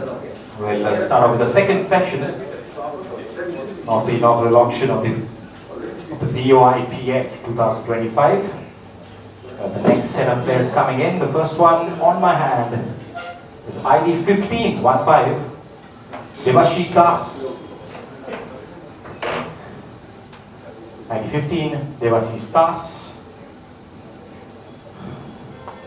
We'll start off with the second session of the inaugural auction of the VOIPX 2025. The next set of players coming in. The first one on my hand is ID 15, 1-5, Devashish Das. ID 15, Devashish Das.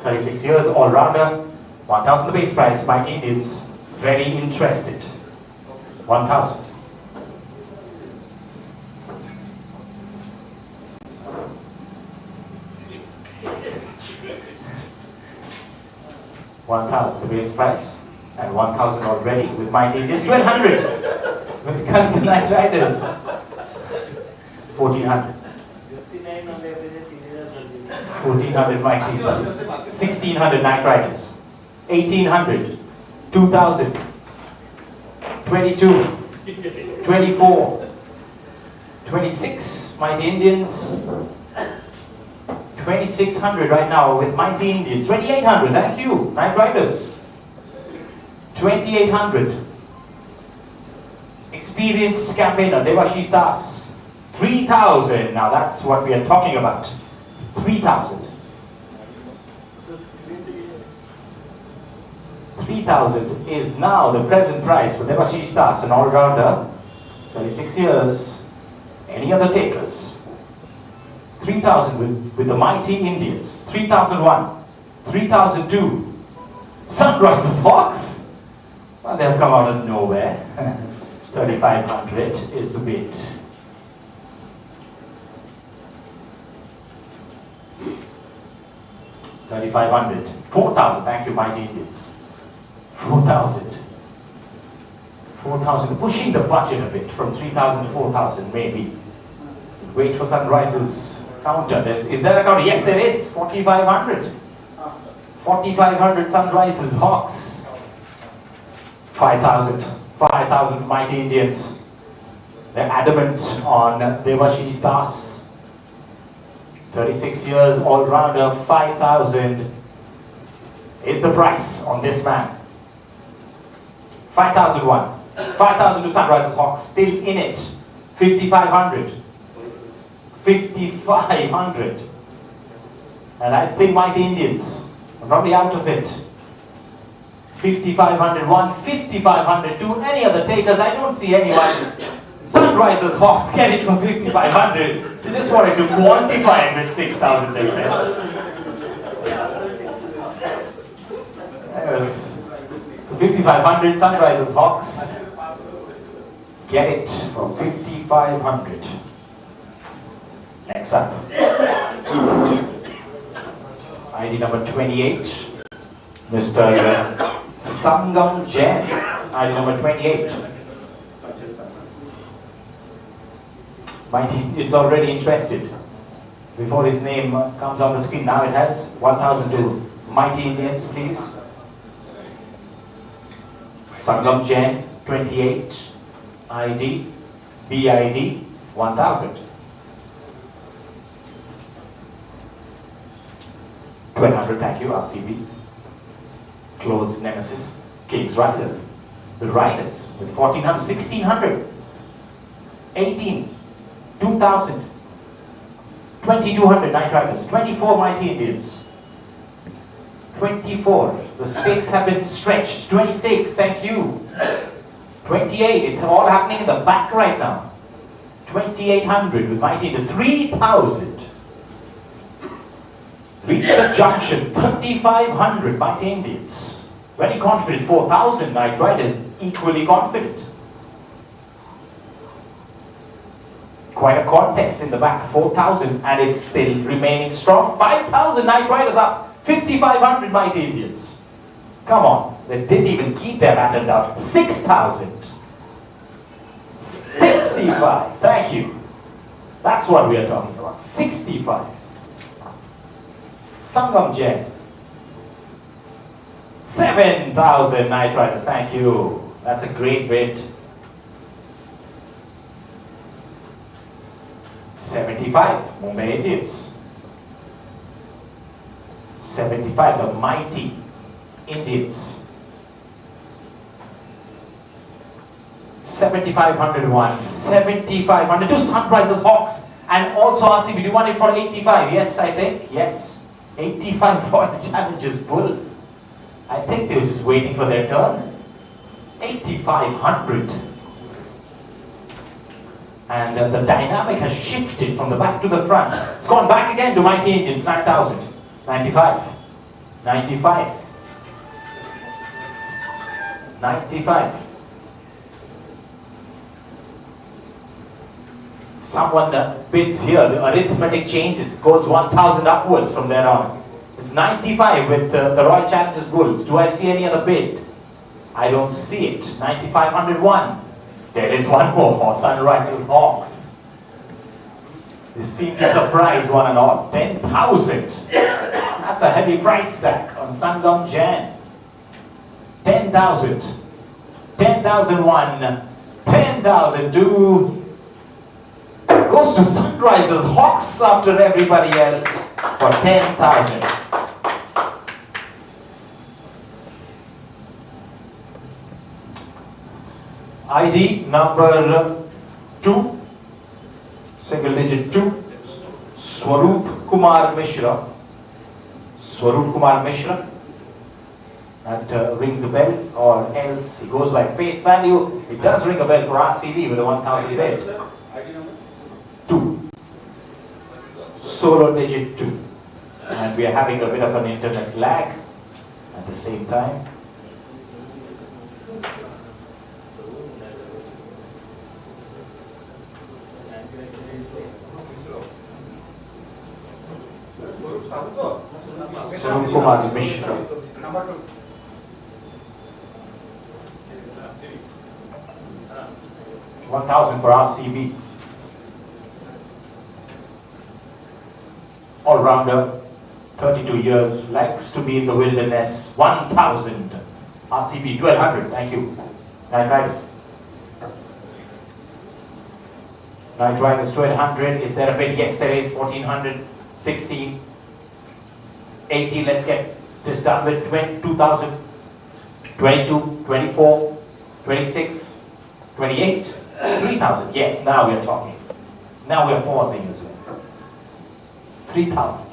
36 years, all-rounder. 1,000 the base price. Mighty Indians, very interested. 1,000. $1,000 the base price, and 1,000 already with Mighty Indians. 1,200 with Kalkan Knight Riders. 1,400. 1,400 Mighty Indians. 1,600 Knight Riders. 1,800. 2,000. 22. 24. 26 Mighty Indians. 2,600 right now with Mighty Indians. 2,800, thank you, Knight Riders. 2,800. Experienced campaigner, Devashish Das. 3,000, now that's what we are talking about. 3,000. 3,000 is now the present price for Devashish Das, an all-rounder. 36 years. Any other takers? 3,000 with the Mighty Indians. 3,001. 3,002. Sunrisers Hawks? Well, they have come out of nowhere. 3,500 is the bid. $3,500. 4,000. Thank you, Mighty Indians. 4,000. 4,000. Pushing the budget a bit from 3,000 to 4,000 maybe. Wait for Sunrisers counter. Is there a counter? Yes, there is. 4,500. 4,500 Sunrisers Hawks. 5,000. 5,000 Mighty Indians. They're adamant on Devashish Das. 36 years, all-rounder. 5,000 is the price on this man. 5,001. 5,002 Sunrisers Hawks. Still in it. 5,500. 5,500. And I think Mighty Indians are probably out of it. 5,500, 5,500, to any other takers. I don't see anyone. Sunrisers Hawks get it from 5,500. They just wanted to quantify it with 6,000 they said. So 5,500 Sunrisers Hawks get it from 5,500. Next up, ID number 28, Mr. Sangam Jain, ID number 28. Mighty, it's already interested. Before his name comes on the screen, now it has 1,002. Mighty Indians, please. Sangam Jain, 28, ID, BID, 1,000. 1,200, thank you, RCB. Close nemesis, King's Rider. The Riders with 1,400, 1,600. 18, 2,000. 2,200 Knight Riders. 24 Mighty Indians. 24, the stakes have been stretched. 26, thank you. 28, it's all happening in the back right now. 2,800 with Mighty Indians. 3,000. Reach the junction, 3,500 Mighty Indians. Very confident. 4,000 Knight Riders, equally confident. Quite a contest in the back, 4,000, and it's still remaining strong. 5,000 Knight Riders up, 5,500 Mighty Indians. Come on, they didn't even keep their pattern down. 6,000. 65, thank you. That's what we are talking about, 65. Sangam Jain. 7,000 Knight Riders, thank you. That's a great bid. 75, Mumbai Indians. 75, the mighty Indians. 7,501, 7,500, two Sunrisers Hawks, and also RCB. Do you want it for 85? Yes, I think. Yes. 85 Royal Challengers Bulls. I think they were just waiting for their turn. 8,500. And the dynamic has shifted from the back to the front. It's gone back again to mighty Indians. 9,000. 95. 95. 95. Someone bids here, the arithmetic changes, it goes 1,000 upwards from there on. It's 95 with the Royal Challengers Bulls. Do I see any other bid? I don't see it. 9,501. There is one more, Sunrisers Hawks. They seem to surprise one and all. 10,000. That's a heavy price tag on Sangam Jan. 10,000. 10,001. 10,002. Goes to Sunrisers Hawks after everybody else for 10,000. ID number 2, single digit 2, Swaroop Kumar Mishra. Swaroop Kumar Mishra. That rings a bell, or else it goes by face value. It does ring a bell for RCB with a 1,000 bid. 2. Solo digit 2. And we are having a bit of an internet lag at the same time. Swaroop Kumar Mishra. 1,000 for RCB. All-rounder, 32 years, likes to be in the wilderness. 1,000. RCB, 1,200. Thank you. Night Riders. Night Riders, 1,200. Is there a bid? Yes, there is. 1,400. 16. 18. Let's get this done with 22,000. 22, 24, 26, 28, 3,000. Yes, now we are talking. Now we are pausing as well. 3,000.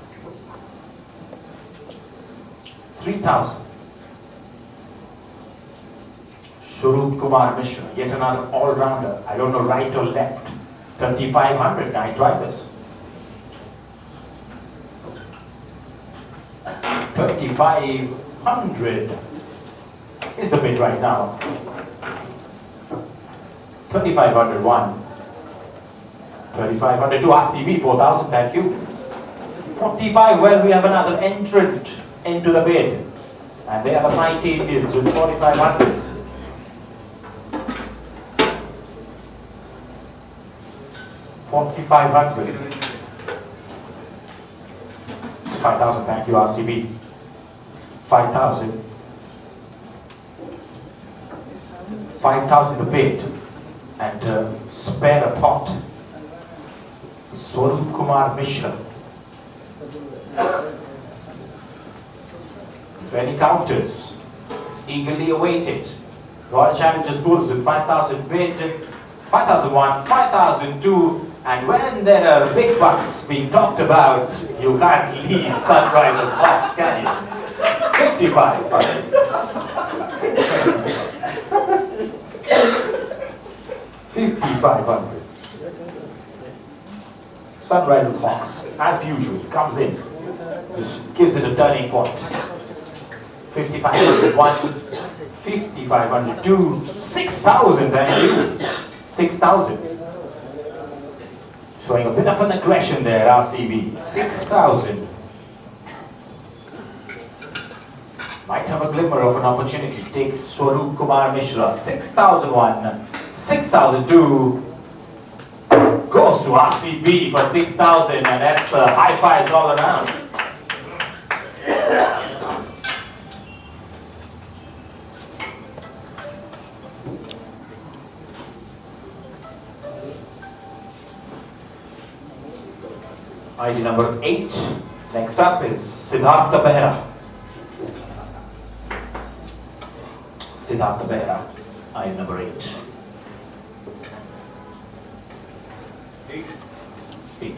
3,000. Swaroop Kumar Mishra, yet another all-rounder. I don't know right or left. 3,500 Night Riders. 3,500 is the bid right now. 3,501. 3,500 to RCB, 4,000, thank you. 45, well, we have another entrant into the bid. And they are the mighty Indians with 4,500. 4,500. 5,000, thank you, RCB. 5,000. 5,000 a bid. And spare a pot. Swaroop Kumar Mishra. 20 counters. Eagerly awaited. Royal Challengers Bulls with 5,000 bid. 5,001, 5,002. And when there are big bucks being talked about, you can't leave Sunrisers Hawks, can you? 55. 5,500. Sunrisers Hawks, as usual, comes in, just gives it a turning point. 5,501, 5,502, 6,000, thank you. 6,000. Showing a bit of an aggression there, RCB. 6,000. Might have a glimmer of an opportunity. Takes Swaroop Kumar Mishra. 6,001. 6,002. Goes to RCB for 6,000. And that's high fives all around. ID number 8, Next up is Siddhartha Behra. Siddhartha Behra, item number 8. 8.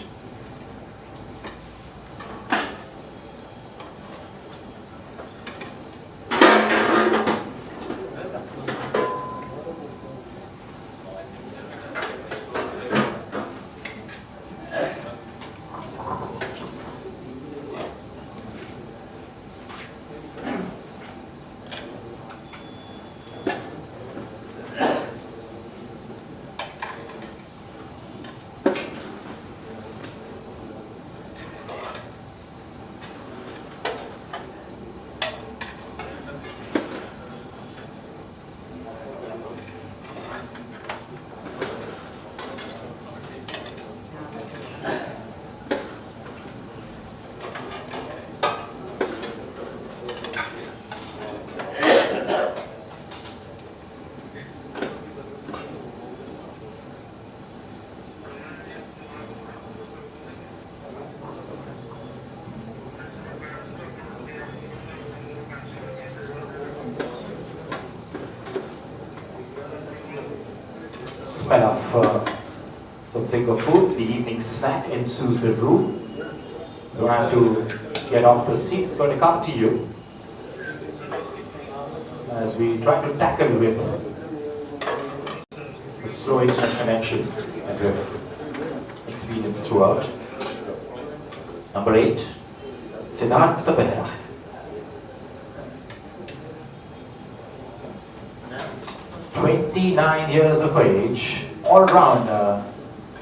Smell of some finger food. The evening snack ensues the room. You have to get off the seat. It's going to come to you as we try to tackle with the slow internet connection that we've experienced throughout. Number 8, Siddhartha Behra. 29 years of age, all-rounder,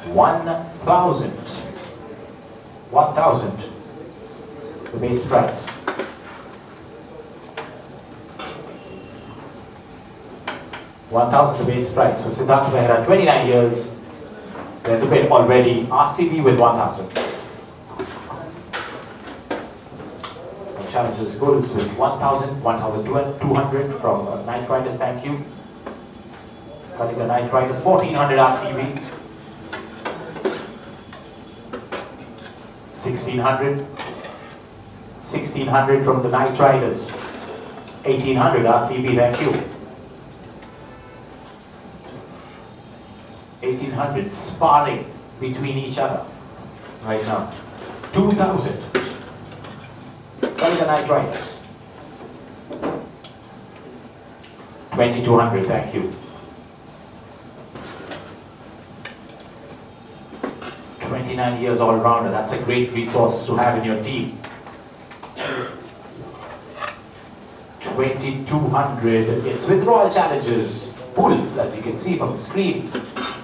1,000. 1,000, the base price. $1,000 the base price for Siddhartha Behra, 29 years. There's a bid already. RCB with 1,000. Challenges Golds with 1,000, 1,200 from Night Riders, thank you. Cutting the Night Riders, 1,400 RCB. 1,600. 1,600 from the Night Riders. 1,800 RCB, thank you. 1,800 sparring between each other right now. 2,000. Cutting the Night Riders. 2,200, thank you. 29 years all-rounder, that's a great resource to have in your team. 2,200, it's with Royal Challengers Bulls, as you can see from the screen.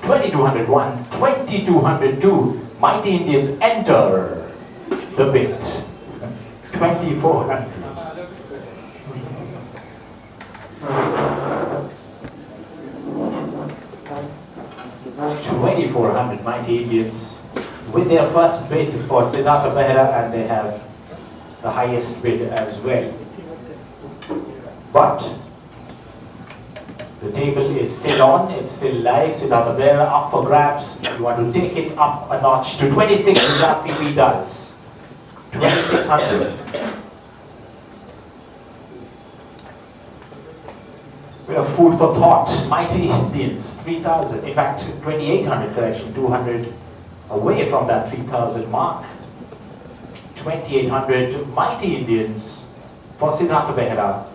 2,201, 2,202, Mighty Indians enter the bid. 2,400. 2,400 Mighty Indians with their first bid for Siddhartha Behra, and they have the highest bid as well. But the table is still on, it's still live. Siddhartha Behra up for grabs. You want to take it up a notch to 26, as RCB does. 2,600. Bit of food for thought. Mighty Indians, 3,000. In fact, 2,800 correction, 200 away from that 3,000 mark. 2,800 Mighty Indians for Siddhartha Behra.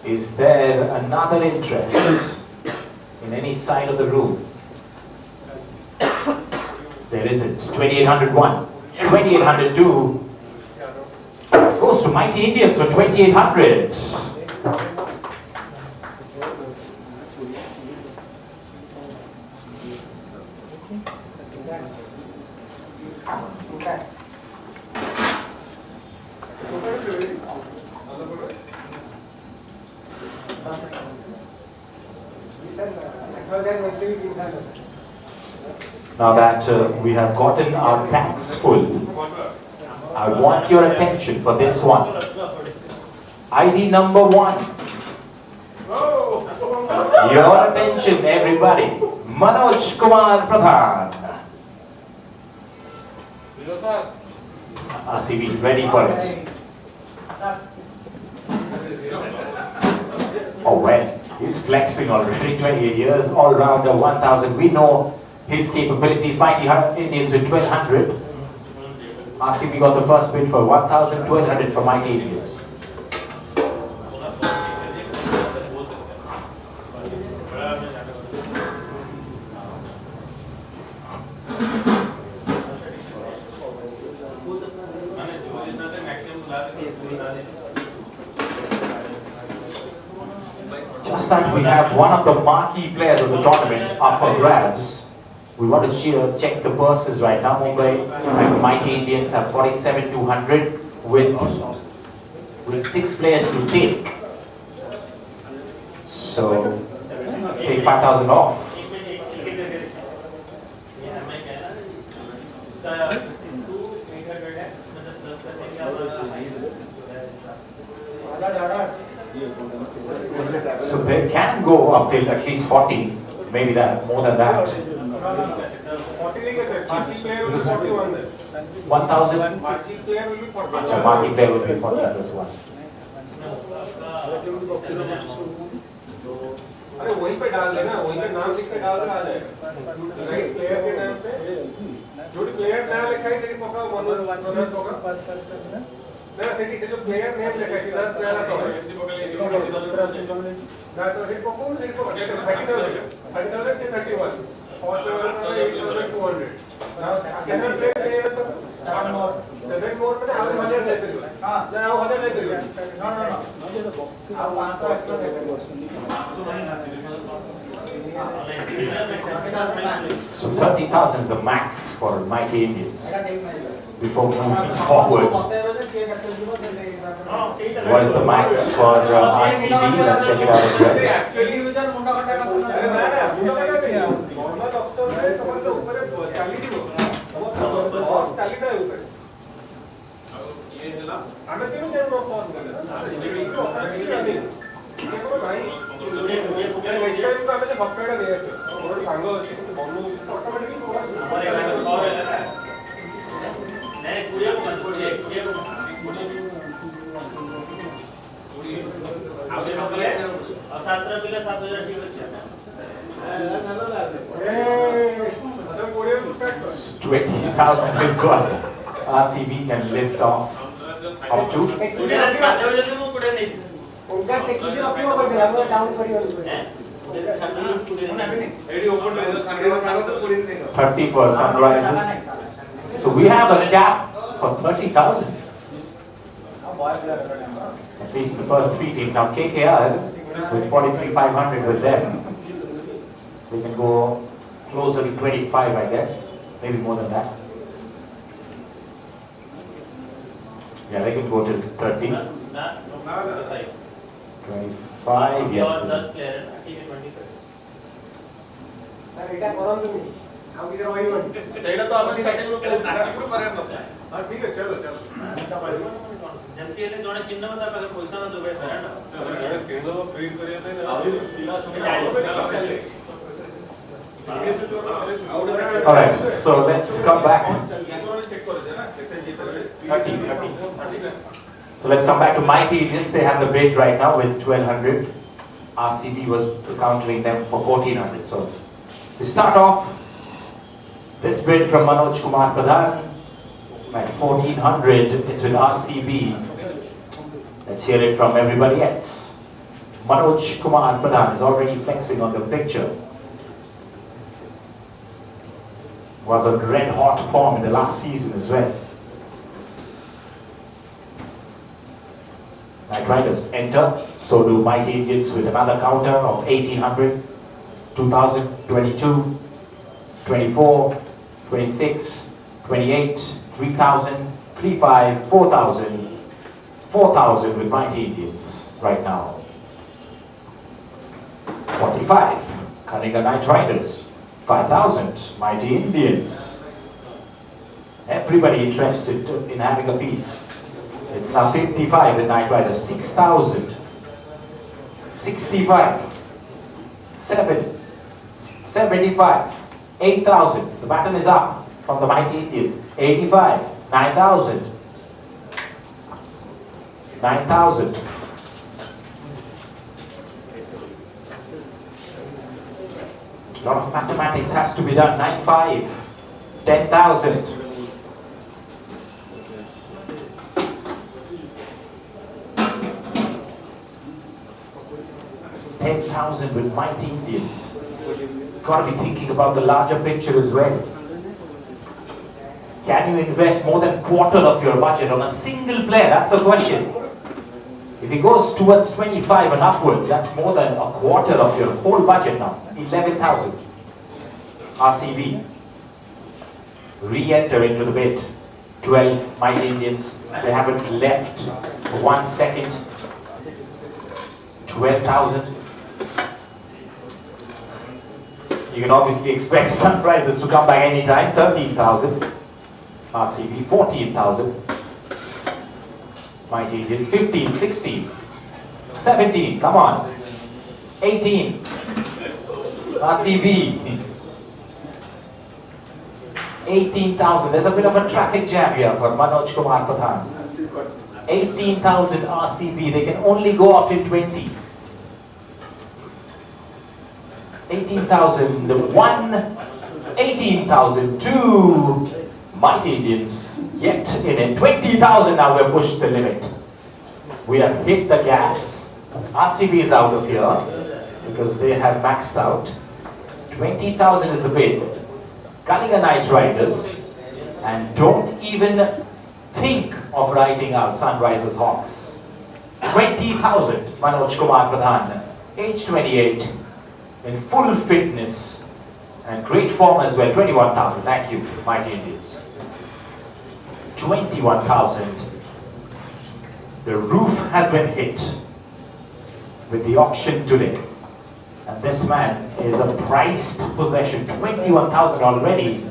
Is there another interest in any side of the room? There isn't. 2,801. 2,802 goes to Mighty Indians for 2,800. Now that we have gotten our tanks full, I want your attention for this one. ID number 1. Your attention, everybody. Manoj Kumar Pradhan. RCB ready for it. Oh well, he's flexing already. 28 years, all-rounder, 1,000. We know his capabilities. Mighty Indians with 1,200. RCB got the first bid for 1,000, 1,200 for Mighty Indians. Just like we have one of the marquee players of the tournament up for grabs. We want to check the purses right now. Mumbai and the Mighty Indians have 47,200 with 6 players to take. So take 5,000 off. So they can go up till at least 40, maybe that, more than that. 1,000? Marquee player will be 40 plus 1. अरे वहीं पे डाल देना, वहीं पे नाम लिख के डाल दे आ जाएगा। राइट प्लेयर के नाम पे जो भी प्लेयर नाम लिखा है सिर्फ पका मनोज होगा। ना सिटी से जो प्लेयर नेम लिखा है सीधा प्लेयर का होगा। ना तो सिर्फ पका 30,000 से 31 फर्स्ट लेवल में 8,200 now can I play players 7 more में आप 1,000 लेते हो हां ना 1,000 लेते हो no आप 500 एक्स्ट्रा लेते हो So 30,000 is the max for Mighty Indians. Before moving forward, what is the max for RCB? Let's check it out as well. So 20,000 is what RCB can lift off up to. $30 for Sunrisers. So we have a cap for 30,000. At least the first 3 teams. Now KKR with 43,500 with them. We can go closer to 25, I guess. Maybe more than that. Yeah, they can go to 30. 25, yes. Alright, so let's come back. 30. So let's come back to Mighty Indians. They have the bid right now with 1,200. RCB was countering them for 1,400. So to start off, this bid from Manoj Kumar Pradhan at 1,400. It's with RCB. Let's hear it from everybody else. Manoj Kumar Pradhan is already flexing on the picture. Was on red hot form in the last season as well. Knight Riders enter, so do Mighty Indians with another counter of 1,800, 2,000, 22, 24, 26, 28, 3,000, 3,500, 4,000, 4,000 with Mighty Indians right now. 45, Kalinga Knight Riders. 5,000, Mighty Indians. Everybody interested in having a piece. It's now 55 with Knight Riders. 6,000, 65, 7, 75, 8,000. The baton is up from the Mighty Indians. 85, 9,000. 9,000. A lot of mathematics has to be done. 9,500. 10,000. 10,000 with mighty Indians. Got to be thinking about the larger picture as well. Can you invest more than a quarter of your budget on a single player? That's the question. If he goes towards 25 and upwards, that's more than a quarter of your whole budget now. 11,000. RCB. Re-enter into the bid. 12 mighty Indians. They haven't left for 1 second. 12,000. You can obviously expect Sunrisers to come back anytime. 13,000. RCB. 14,000. Mighty Indians. 15, 16, 17. Come on. 18. RCB. 18,000. There's a bit of a traffic jam here for Manoj Kumar Pradhan. 18,000 RCB. They can only go up till 20. 18,001. 18,002. Mighty Indians yet in it. 20,000 now. We've pushed the limit. We have hit the gas. RCB is out of here because they have maxed out. 20,000 is the bid. Kalinga Knight Riders, and don't even think of writing out Sunrisers Hawks. 20,000 Manoj Kumar Pradhan, age 28, in full fitness and great form as well. 21,000. Thank you, Mighty Indians. 21,000. The roof has been hit with the auction today. And this man is a prized possession. 21,000 already.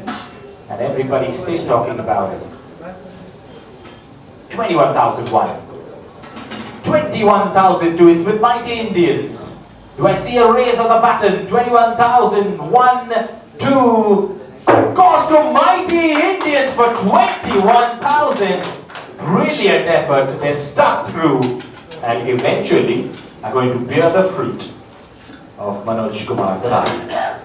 And everybody's still talking about it. 21,001. 21,002. It's with Mighty Indians. Do I see a raise on the button? 21,000. 1, 2. Goes to Mighty Indians for 21,000. Brilliant effort. They stuck through and eventually are going to bear the fruit of Manoj Kumar Pradhan.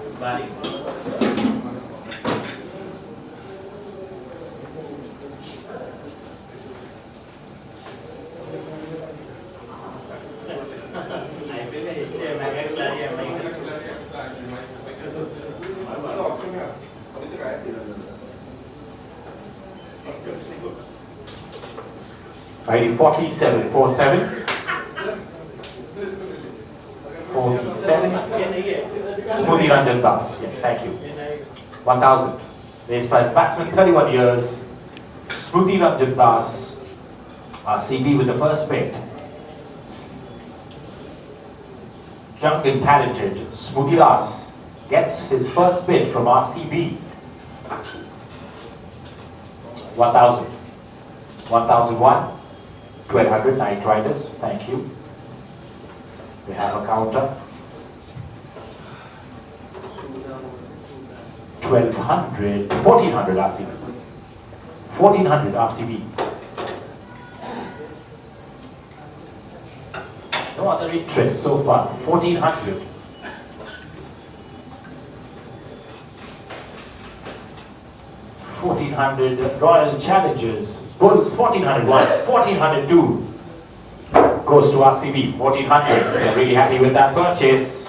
ID 47, 47. 47. Smoothie Ranjan Das. Yes, thank you. 1,000. Race price batsman, 31 years. Smoothie Ranjan Das. RCB with the first bid. Young and talented. Smoothie Das gets his first bid from RCB. 1,000. 1,001. 1,200 Night Riders. Thank you. We have a counter. 1,200, 1,400 RCB. 1,400 RCB. No other interest so far. 1,400. 1,400 Royal Challengers. Bulls. 1,401. 1,402. Goes to RCB, 1,400. They're really happy with that purchase.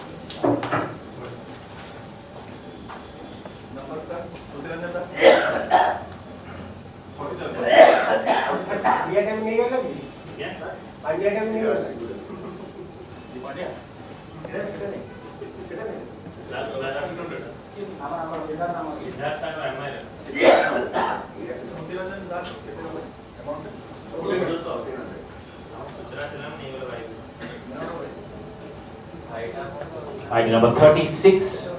ID number 36,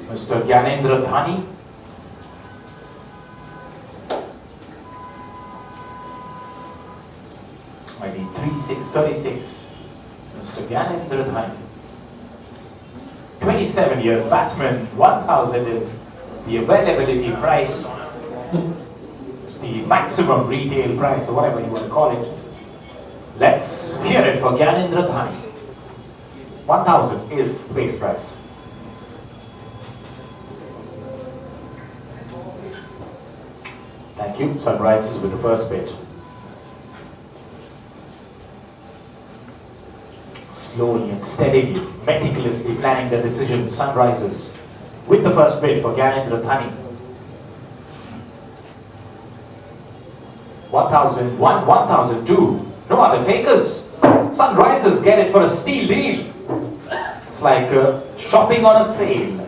Mr. Gyanendra Dhani. ID 3636, Mr. Gyanendra Dhani. 27 years, batsman. 1,000 is the availability price. It's the maximum retail price, or whatever you want to call it. Let's hear it for Gyanendra Dhani. 1,000 is the base price. Thank you. Sunrises with the first bid. Slowly and steadily, meticulously planning the decision. Sunrises with the first bid for Gyanendra Dhani. 1,001, 1,002. No other takers. Sunrises get it for a steal deal. It's like shopping on a sale.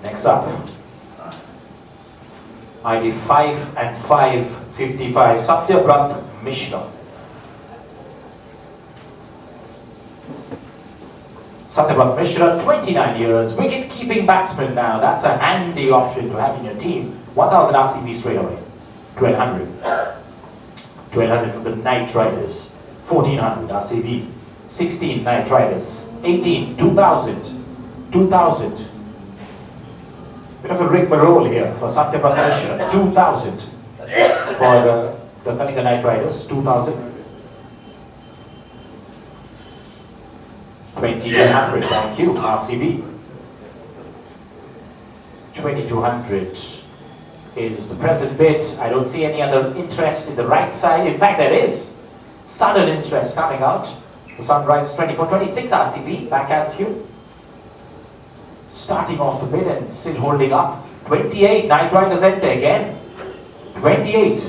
Next up, ID 5 and 555, Satyabrat Mishra. Satyabrat Mishra, 29 years, wicket-keeping batsman now. That's a handy option to have in your team. 1,000 RCB straight away. 1,200. 1,200 for the Knight Riders. 1,400 RCB. 16 Knight Riders. 18, 2,000. 2,000. Bit of a rigmarole here for Satyabrat Mishra. 2,000 for the Kalinga Knight Riders. 2,000. 2,200, thank you, RCB. 2,200 is the present bid. I don't see any other interest in the right side. In fact, there is sudden interest coming out. The Sunrise 24, 26 RCB, backhands you. Starting off the bid and still holding up. 28, Knight Riders enter again. 28.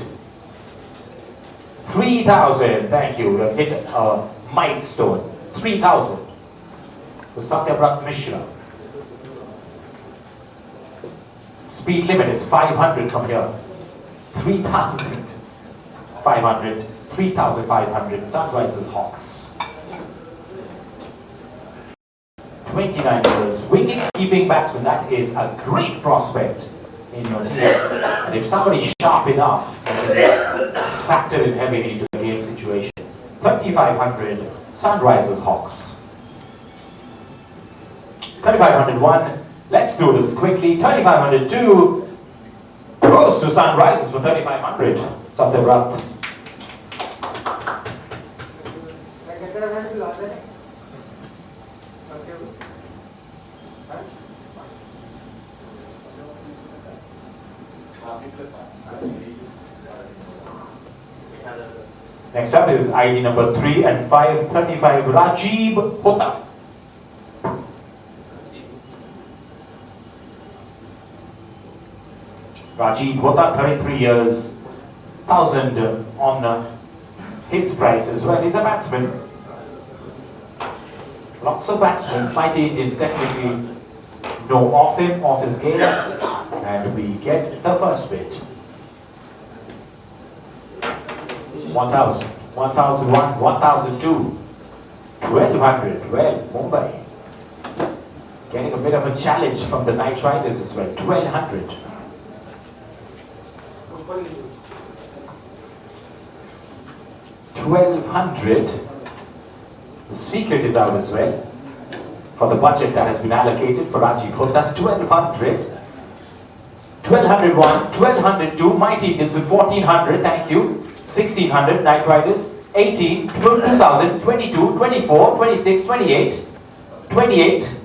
3,000, thank you. We've hit a milestone. 3,000. For Satyabrat Mishra. Speed limit is 500 from here. 3,000. 500. 3,500. Sunrises Hawks. 29 years. Wicket-keeping batsman. That is a great prospect in your team. And if somebody's sharp enough, factor in heavily into the game situation. 3,500. Sunrises Hawks. 3,501. Let's do this quickly. 3,502 goes to Sunrises for 3,500. Satyabrat. Next up is ID number 3 and 5, 35, Rajiv Hota. Rajiv Hota, 33 years, 1,000 on his price as well. He's a batsman. Lots of batsmen. Mighty Indians definitely know of him, of his game, and we get the first bid. 1,000, 1,001, 1,002, 1,200. Well, Mumbai getting a bit of a challenge from the Knight Riders as well. 1,200. 1,200. The secret is out as well for the budget that has been allocated for Rajiv Hota. 1,200. 1,201, 1,202. Mighty Indians with 1,400. Thank you. 1,600. Knight Riders. 18, 2,000, 22, 24, 26, 28. 28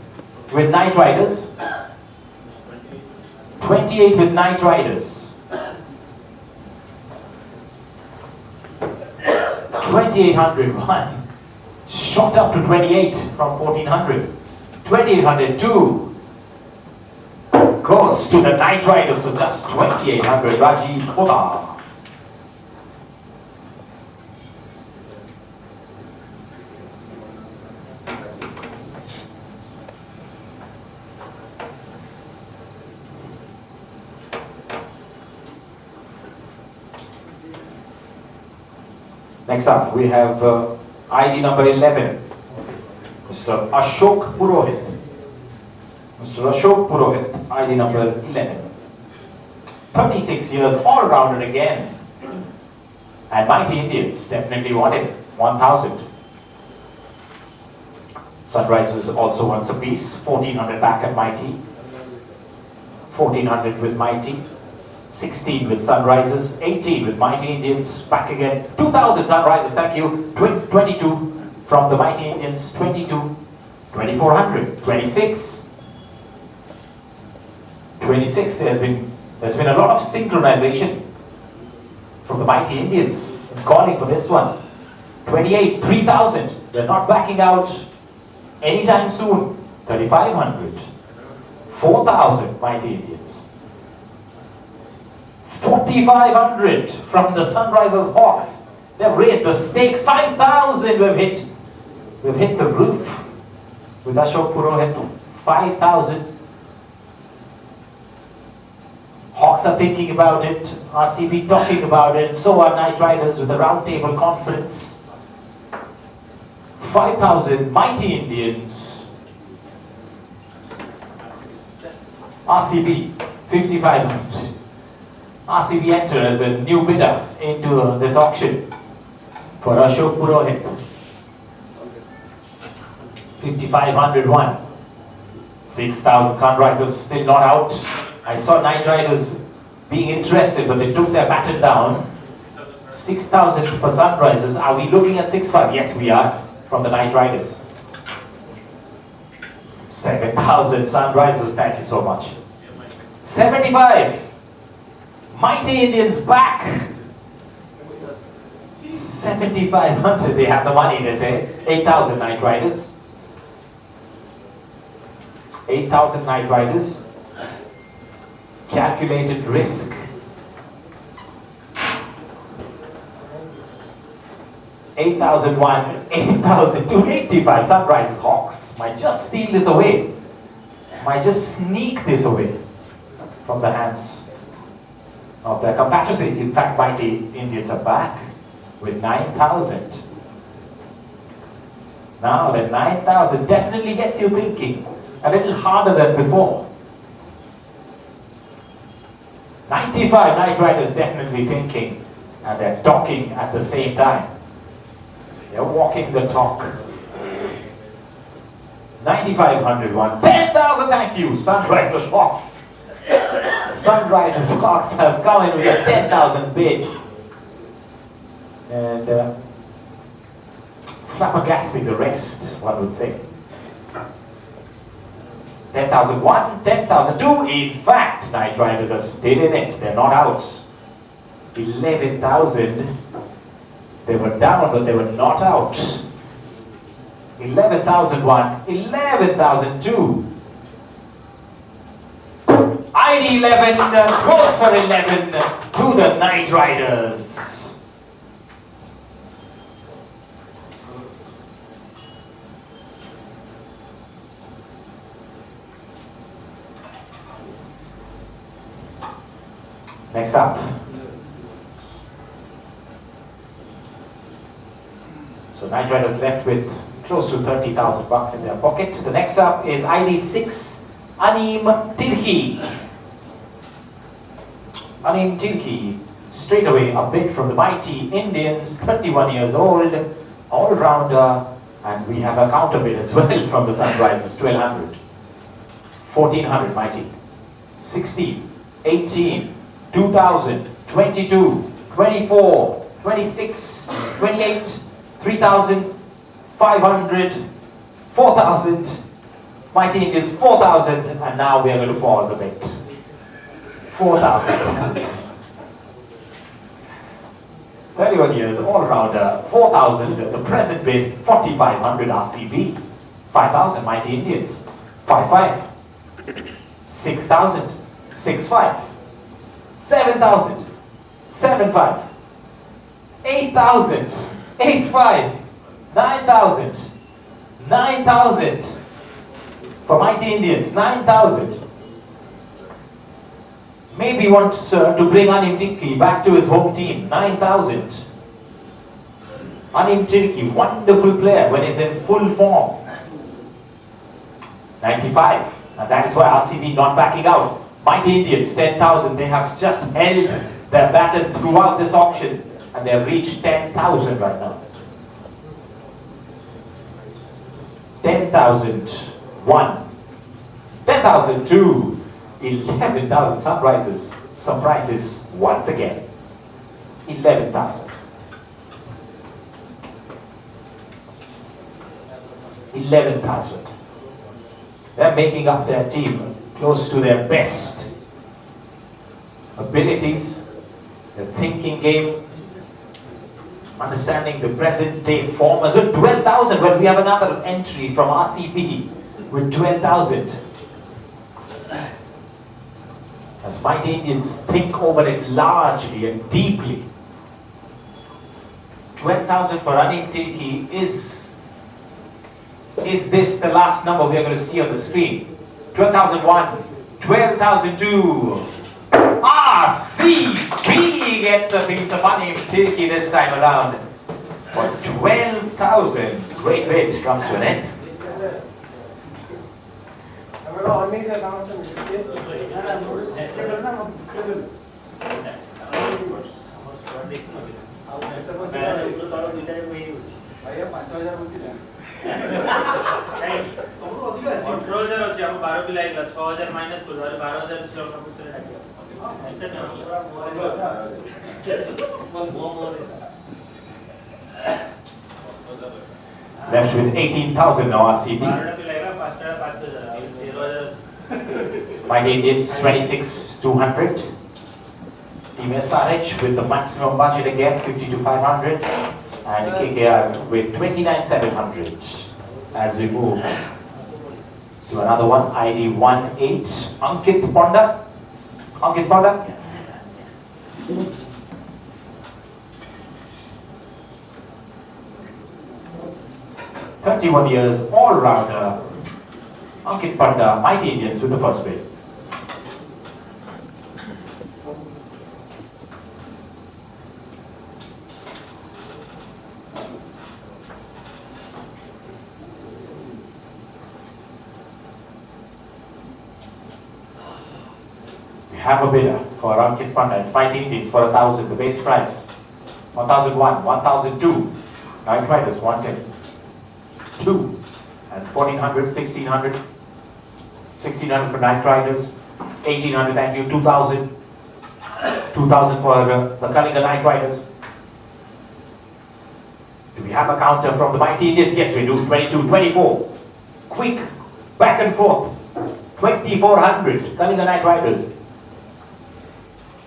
with Knight Riders. 28 with Knight Riders. 2,801. Shot up to 28 from 1,400. 2,802 goes to the Knight Riders for just 2,800. Rajiv Hota. Next up, we have ID number 11, Mr. Ashok Purohit. Mr. Ashok Purohit, ID number 11. 36 years, all-rounder again. And Mighty Indians definitely won it, 1,000. Sunrisers also wants a piece, 1,400 back at Mighty. 1,400 with Mighty. 16 with Sunrisers, 18 with Mighty Indians, back again. 2,000 Sunrisers, thank you. 22 from the Mighty Indians, 22. 2,400, 26. 26, there's been a lot of synchronization from the Mighty Indians in calling for this one. 28, 3,000. They're not backing out anytime soon. 3,500. 4,000 Mighty Indians. 4,500 from the Sunrisers Hawks. They've raised the stakes. 5,000 we've hit the roof with Ashok Purohit. 5,000. Hawks are thinking about it, RCB talking about it, and so are Knight Riders with the roundtable conference. 5,000 Mighty Indians. RCB 5,500. RCB enter as a new bidder into this auction for Ashok Purohit. 5,501. 6,000 Sunrisers still not out. I saw Knight Riders being interested, but they took their baton down. 6,000 for Sunrisers. Are we looking at 6,500? Yes, we are, from the Knight Riders. 7,000 Sunrisers, thank you so much. 75. Mighty Indians back. 7,500, they have the money, they say. 8,000 Knight Riders. 8,000 Knight Riders. Calculated risk. 8,001, 8,285. Sunrisers Hawks might just steal this away. Might just sneak this away from the hands of their compatriots. In fact, Mighty Indians are back with 9,000. Now the 9,000 definitely gets you thinking a little harder than before. 95 Knight Riders definitely thinking, and they're talking at the same time. They're walking the talk. 9,500 won. 10,000, thank you, Sunrisers Hawks. Sunrisers Hawks have come in with a 10,000 bid. And flabbergasting the rest, one would say. 10,001, 10,002. In fact, Knight Riders are still in it. They're not out. 11,000. They were down, but they were not out. 11,001, 11,002. ID 11 goes for 11 to the Knight Riders. Next up. So Knight Riders left with close to 30,000 bucks in their pocket. The next up is ID 6, Anim Tilki. Anim Tilki, straight away a bid from the Mighty Indians, 31 years old, all-rounder, and we have a counter bid as well from the Sunrisers, 1,200. 1,400 Mighty. 16, 18, 2,000, 22, 24, 26, 28, 3,500, 4,000, Mighty Indians 4,000, and now we are going to pause a bit. 4,000. 31 years, all-rounder, 4,000, the present bid, 4,500 RCB, 5,000 Mighty Indians, 5,500, 6,000, 6,500, 7,000, 7,500, 8,000, 8,500, 9,000, 9,000 for Mighty Indians, 9,000. Maybe wants to bring Anim Tilki back to his home team, 9,000. Anim Tilki, wonderful player when he's in full form. 95, and that is why RCB not backing out. Mighty Indians, 10,000, they have just held their baton throughout this auction. and they have reached 10,000 right now. 10,001, 10,002, 11,000 sunrises, surprises once again. 11,000. 11,000. They're making up their team close to their best abilities, the thinking game, understanding the present day form as well. 12,000 when we have another entry from RCB with 12,000. As Mighty Indians think over it largely and deeply. 12,000 for running Tilki is this the last number we are going to see on the screen? 12,001, 12,002. RCB gets a piece of money Tilki this time around. For 12,000, great bid comes to an end. Left with 18,000 now RCB. Mighty Indians 26,200. Team SRH with the maximum budget again 52,500, and KKR with 29,700. As we move to another one, ID 18, Ankit Ponda. Ankit Ponda. "31 years, all-rounder, Ankit Panda, Mighty Indians with the first bid." We have a bidder for Ankit Panda. It's Mighty Indians for 1,000, the base price. 1,001, 1,002. Night Riders wanted 2, and 1,400, 1,600. 1,600 for Night Riders, 1,800, thank you, 2,000. 2,000 for the Kalinga Night Riders. Do we have a counter from the Mighty Indians? Yes, we do. 22, 24. Quick, back and forth. 2,400, Kalinga Night Riders.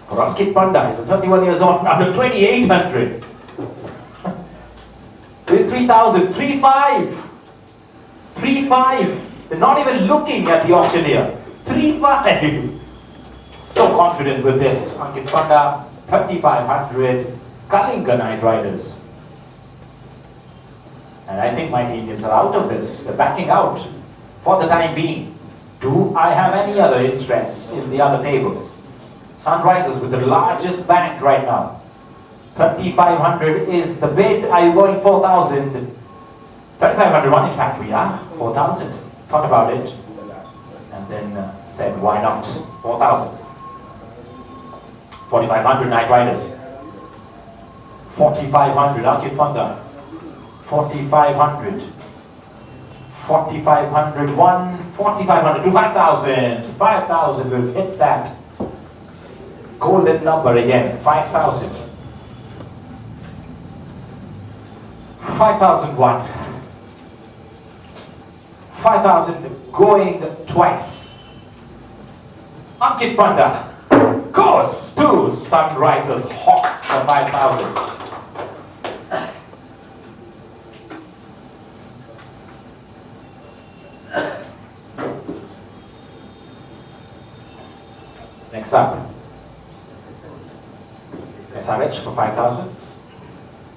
For Ankit Panda, he's 31 years old, under 2,800. There's 3,000, 3,500. 3,500. They're not even looking at the auctioneer. 3,500. So confident with this. Ankit Panda, 3,500. Kalinga Night Riders. And I think Mighty Indians are out of this. They're backing out for the time being. Do I have any other interest in the other tables? Sunrisers with the largest bank right now. 3,500 is the bid. Are you going 4,000? 3,501, in fact we are. 4,000. Thought about it. And then said, why not? 4,000. 4,500 Night Riders. 4,500 Ankit Panda. 4,500. 4,500 1. 4,500 to 5,000. 5,000. We've hit that golden number again. 5,000. 5,001. 5,000 going twice. Ankit Panda goes to Sunrisers Hawks for 5,000. Next up, SRH for 5,000.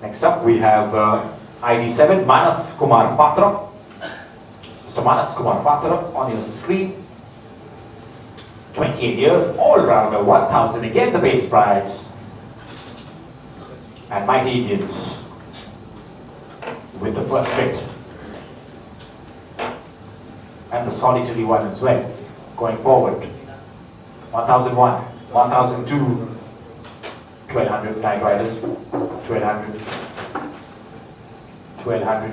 Next up we have ID 7, Manas Kumar Patra. So Manas Kumar Patra on your screen. 28 years, all-rounder, 1,000, again the base price. And Mighty Indians with the first bid. And the solitary one as well, going forward. 1,001, 1,002, 1,200 Night Riders. 1200. 1200.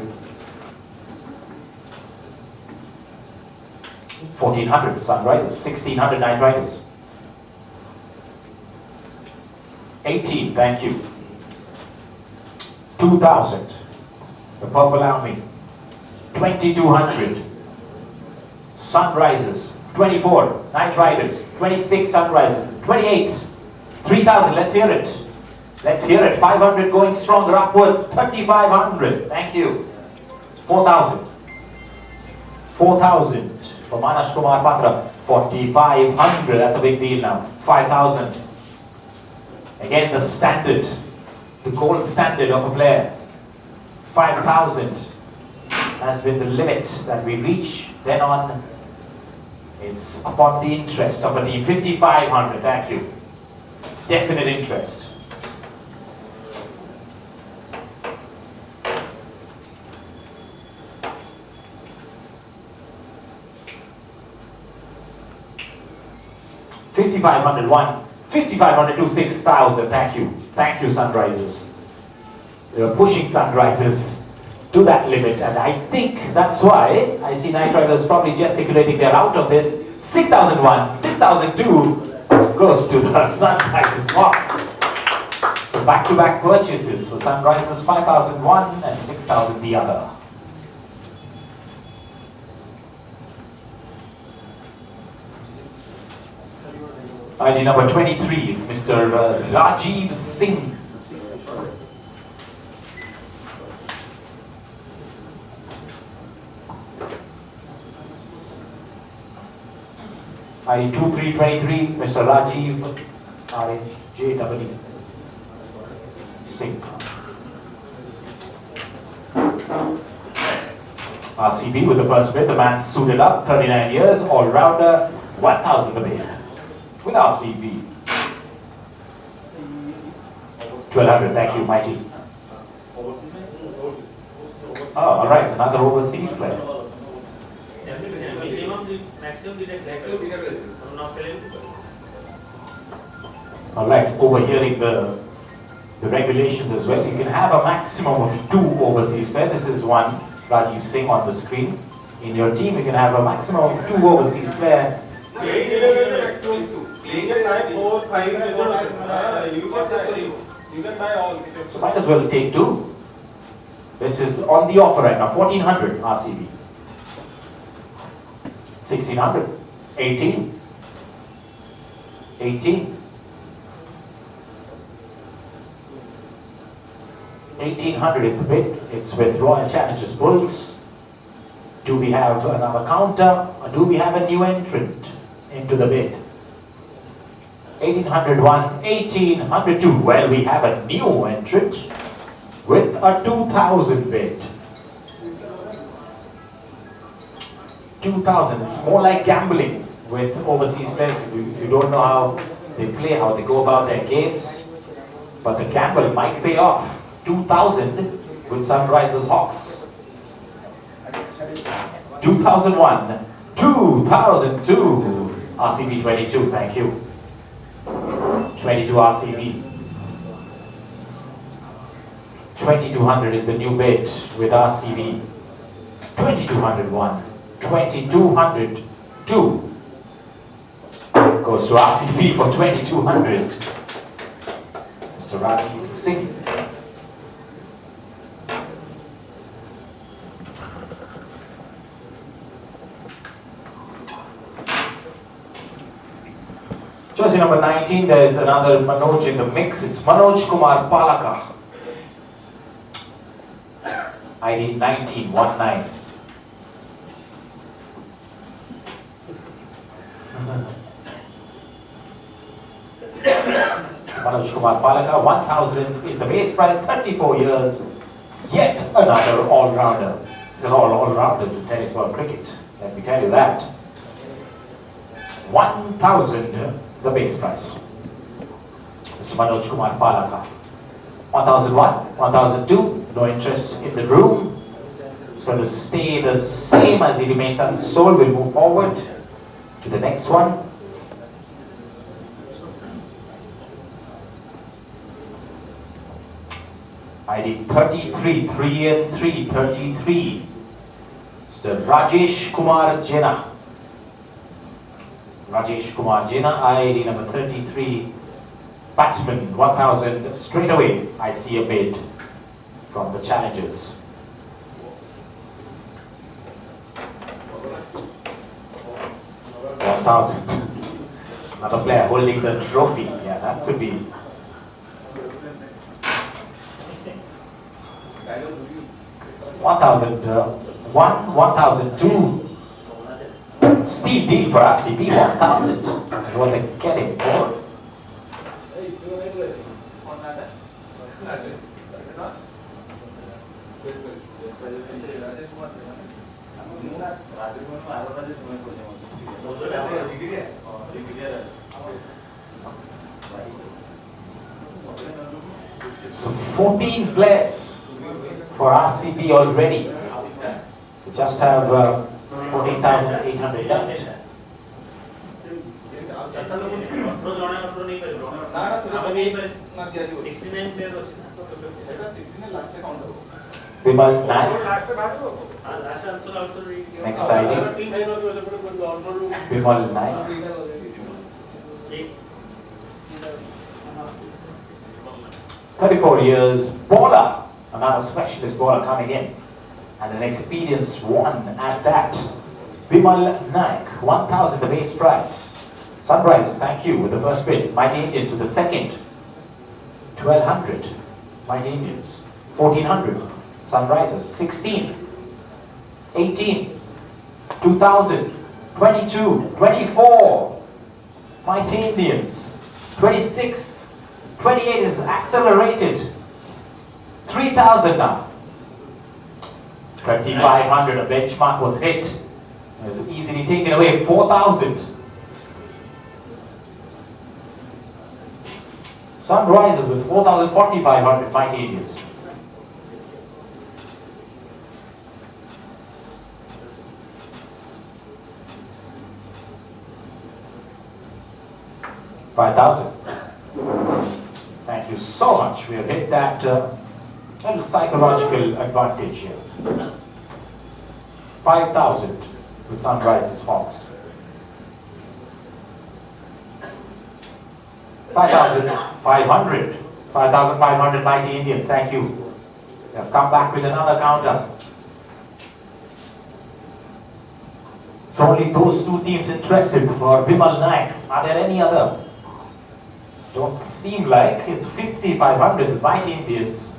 1400, Sunrisers. 1600, Night Riders. 18, thank you. 2000, the Purple Army. 2200, Sunrisers. 24, Night Riders. 26, Sunrisers. 28, 3000, let's hear it. Let's hear it. 500 going stronger upwards. 3500, thank you. 4000. 4000 for Manas Kumar Patra. 4500, that's a big deal now. 5000. Again, the standard, the gold standard of a player. 5,000 has been the limit that we reach. Then on, it's upon the interest of a team. 5,500, thank you. Definite interest. $5,501, 5,500 to 6,000. Thank you. Thank you, Sunrisers. You're pushing Sunrisers to that limit, and I think that's why I see Night Riders probably gesticulating they're out of this. 6,001, 6,002 goes to the Sunrisers box. So back-to-back purchases for Sunrisers, 5,001 and 6,000 the other. ID number 23, Mr. Rajiv Singh. ID 2323, Mr. Rajiv RHJW Singh. RCB with the first bid, the man suited up, 39 years, all-rounder, 1,000 the bid. With RCB. 1,200, thank you, Mighty. Oh, alright, another overseas player. Alright, overhearing the regulations as well. You can have a maximum of 2 overseas players. This is one, Rajiv Singh on the screen. In your team, you can have a maximum of 2 overseas players. You can buy 4, 5, you can buy all. So might as well take 2. This is on the offer right now, 1,400 RCB. 1,600, 18, 18, 1,800 is the bid. It's with Royal Challengers Bulls. Do we have another counter, or do we have a new entrant into the bid? 1,801, 1,802. Well, we have a new entrant with a 2,000 bid. 2,000. It's more like gambling with overseas players. If you don't know how they play, how they go about their games, but the gamble might pay off. 2,000 with Sunrisers Hawks. 2001, 2002. RCB 22. Thank you. 22 RCB. 2,200 is the new bid with RCB. 2,201. 2,202 goes to RCB for 2,200. Mr. Rajiv Singh. Jersey number 19, there is another Manoj in the mix. It's Manoj Kumar Palaka. ID 1919. Manoj Kumar Palaka, 1,000 is the base price, 34 years. Yet another all-rounder. These are all all-rounders in tennis ball cricket. Let me tell you that. 1,000 the base price. Mr. Manoj Kumar Palaka. 1,001, 1,002, no interest in the room. It's going to stay the same as he remains unsold. We'll move forward to the next one. ID 33, 3 and 3, 33. Mr. Rajesh Kumar Jena. Rajesh Kumar Jena, ID number 33. Batsman, 1,000 straight away. I see a bid from the challengers. Another player holding the trophy. Yeah, that could be. $1,002. Steep deal for RCB, 1,000 is what they're getting for. So 14 players for RCB already. We just have 14,800 left. Bimal Naik. Next ID. Bimal Naik. 34 years, bowler. Another specialist bowler coming in. And an experienced one at that. Bimal Naik, 1,000 the base price. Sunrisers, thank you with the first bid. Mighty Indians with the second. 1,200. Mighty Indians. 1,400. Sunrisers. 16. 18. 2,000. 22. 24. Mighty Indians. 26. 28 is accelerated. 3,000 now. 3,500, a benchmark was hit. It was easily taken away. 4,000. Sunrisers with 4,500, Mighty Indians. $5,000. Thank you so much. We have hit that little psychological advantage here. 5,000 with Sunrisers Hawks. 5,500. 5,500 Mighty Indians. Thank you. They have come back with another counter. So only those two teams interested for Bimal Naik. Are there any other? Don't seem like. It's 5,500 Mighty Indians.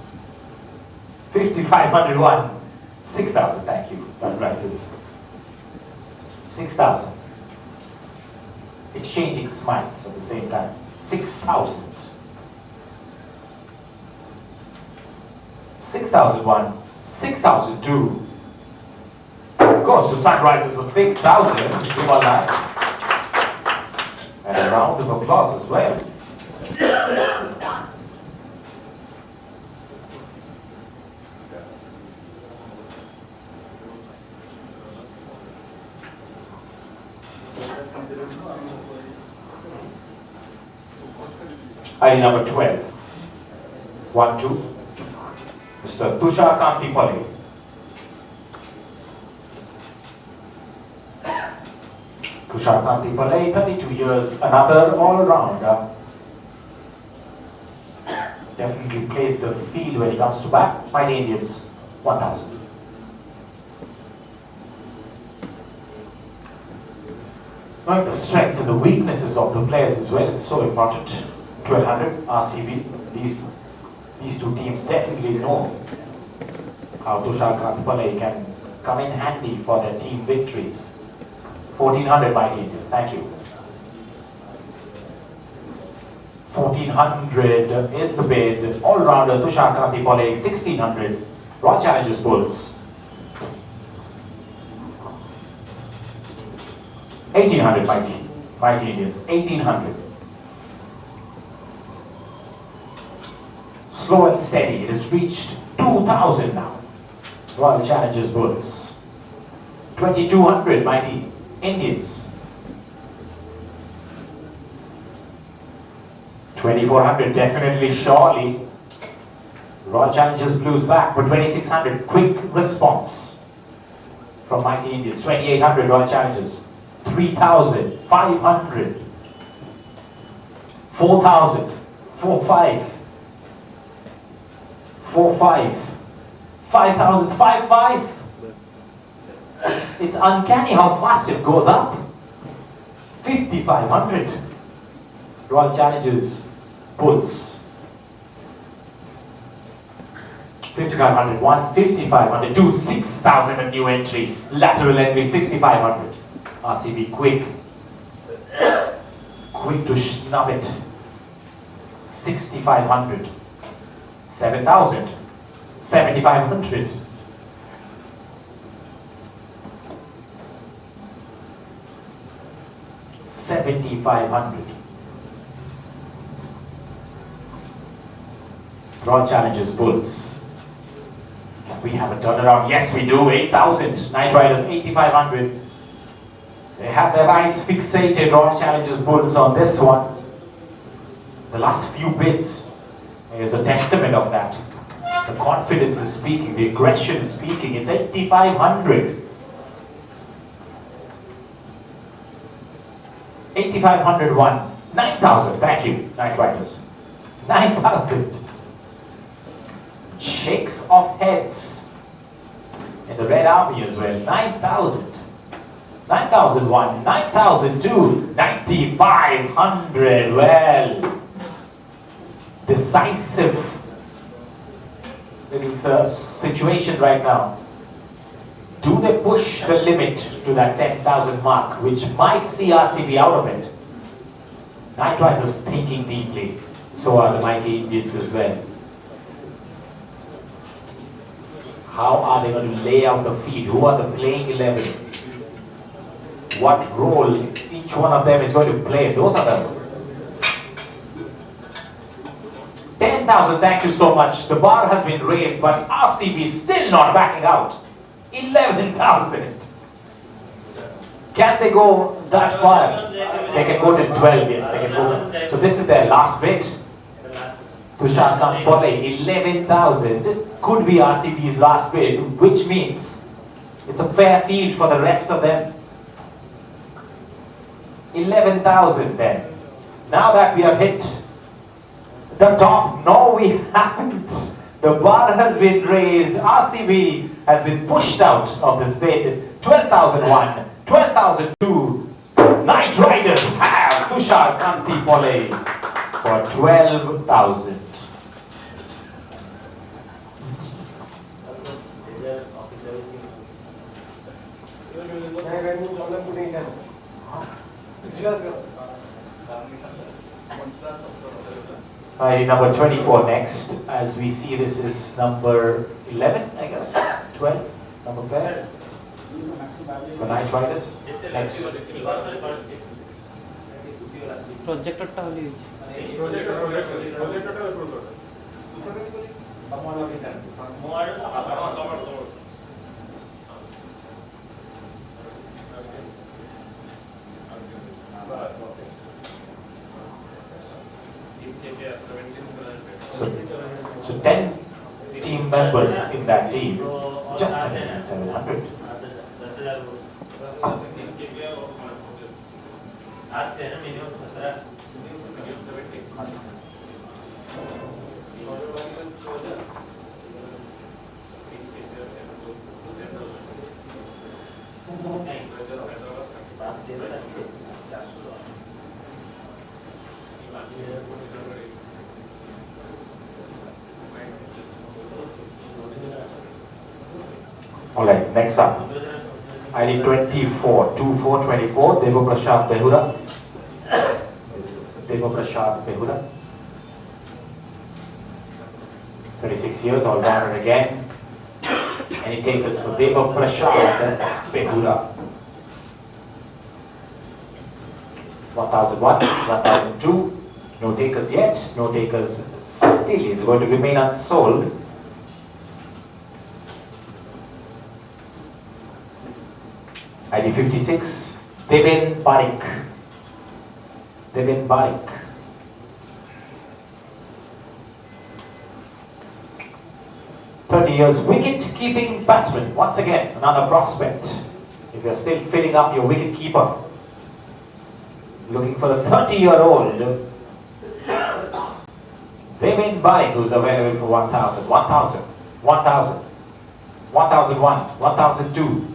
5,501. 6,000. Thank you, Sunrisers. 6,000. Exchanging smiles at the same time. 6,000. 6,001. 6,002. Goes to Sunrisers for 6,000. And a round of applause as well. ID number 12. 1-2. Mr. Tushar Kantipalli. Tushar Kantipalli, 32 years, another all-rounder. Definitely plays the field when he comes to bat. Mighty Indians, 1,000. Knowing the strengths and the weaknesses of the players as well, it's so important. 1,200 RCB. These two teams definitely know how Tushar Kantipalli can come in handy for their team victories. 1,400 Mighty Indians. Thank you. 1,400 is the bid. All-rounder Tushar Kantipalli, 1,600. Royal Challengers Bulls. 1,800 Mighty Indians. 1,800. Slow and steady. It has reached 2,000 now. Royal Challengers Bulls. 2,200 Mighty Indians. 2,400 definitely, surely. Royal Challengers Blues back for 2600. Quick response from Mighty Indians. 2800 Royal Challengers. 3500. 4000. 45. 45. 5000. 55. It's uncanny how fast it goes up. 5500. Royal Challengers Bulls. 5500, 1, 5500, 2, 6000 a new entry, lateral entry, 6500. RCB quick to snub it. 6500, 7000, 7500. 7500. Royal Challengers Bulls. We have a turnaround. Yes, we do. 8,000. Knight Riders 8,500. They have their eyes fixated. Royal Challengers Bulls on this one. The last few bids is a testament of that. The confidence is speaking. The aggression is speaking. It's 8,500. 8,501. 9,000. Thank you, Knight Riders. 9,000. Shakes of heads in the Red Army as well. 9,000. 9,001. 9,002. 9,500. Well, decisive little situation right now. Do they push the limit to that 10,000 mark, which might see RCB out of it? Knight Riders thinking deeply. So are the Mighty Indians as well. How are they going to lay out the field? Who are the playing 11? What role each one of them is going to play? Those are the 10,000. Thank you so much. The bar has been raised, but RCB is still not backing out. 11,000. Can they go that far? They can go to 12. Yes, they can go. So this is their last bid. Tushar Kampole, 11,000 could be RCB's last bid, which means it's a fair field for the rest of them. 11,000 then. Now that we have hit the top, no, we haven't. The bar has been raised. RCB has been pushed out of this bid. 12,001, 12,002. Knight Riders have Tushar Kantipole for 12,000. Number 24 next. As we see, this is number 11, I guess. 12, number pair. For Knight Riders. Next. Projector So 10 team members in that team, just 17,700. Alright, next up. ID 24, 2424, Devo Prashad Behura. Devo Prashad Behura. 36 years, all rounder again. Any takers for Devo Prashad Behura. 1001, 1002. No takers yet. No takers still is going to remain unsold. ID 56, Devin Barik. Devin Barik. 30 years wicket-keeping batsman. Once again, another prospect. If you're still filling up your wicket-keeper, looking for the 30-year-old Devin Barik, who's available for 1,000, 1,000, 1,000, 1,001, 1,002.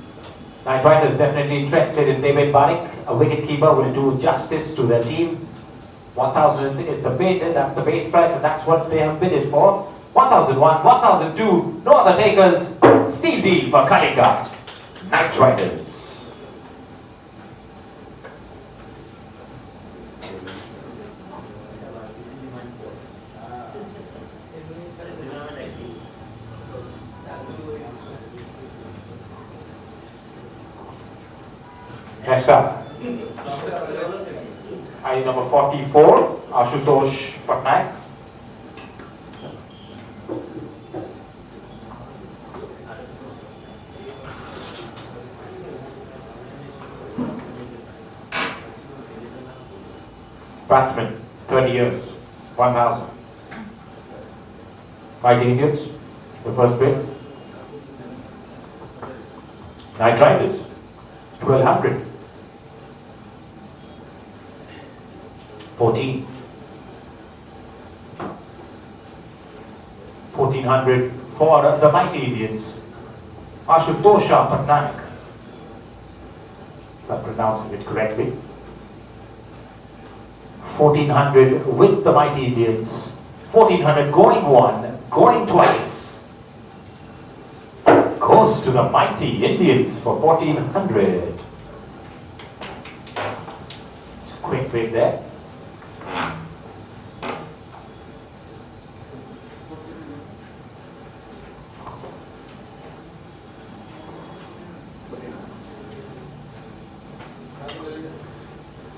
Knight Riders definitely interested in Devin Barik. A wicket-keeper will do justice to their team. 1,000 is the bid, and that's the base price, and that's what they have bidded for. 1,001, 1,002, no other takers. Steel deal for Kalinga Knight Riders. Next up, ID number 44, Ashutosh Patnaik. Batsman, 30 years, 1,000. Mighty Indians, the first bid. Knight Riders, 1,200. 14. 1,400 for the Mighty Indians. Ashutosha Patnaik. If I'm pronouncing it correctly. 1,400 with the Mighty Indians. 1,400 going one, going twice. Goes to the Mighty Indians for 1,400. It's a quick bid there.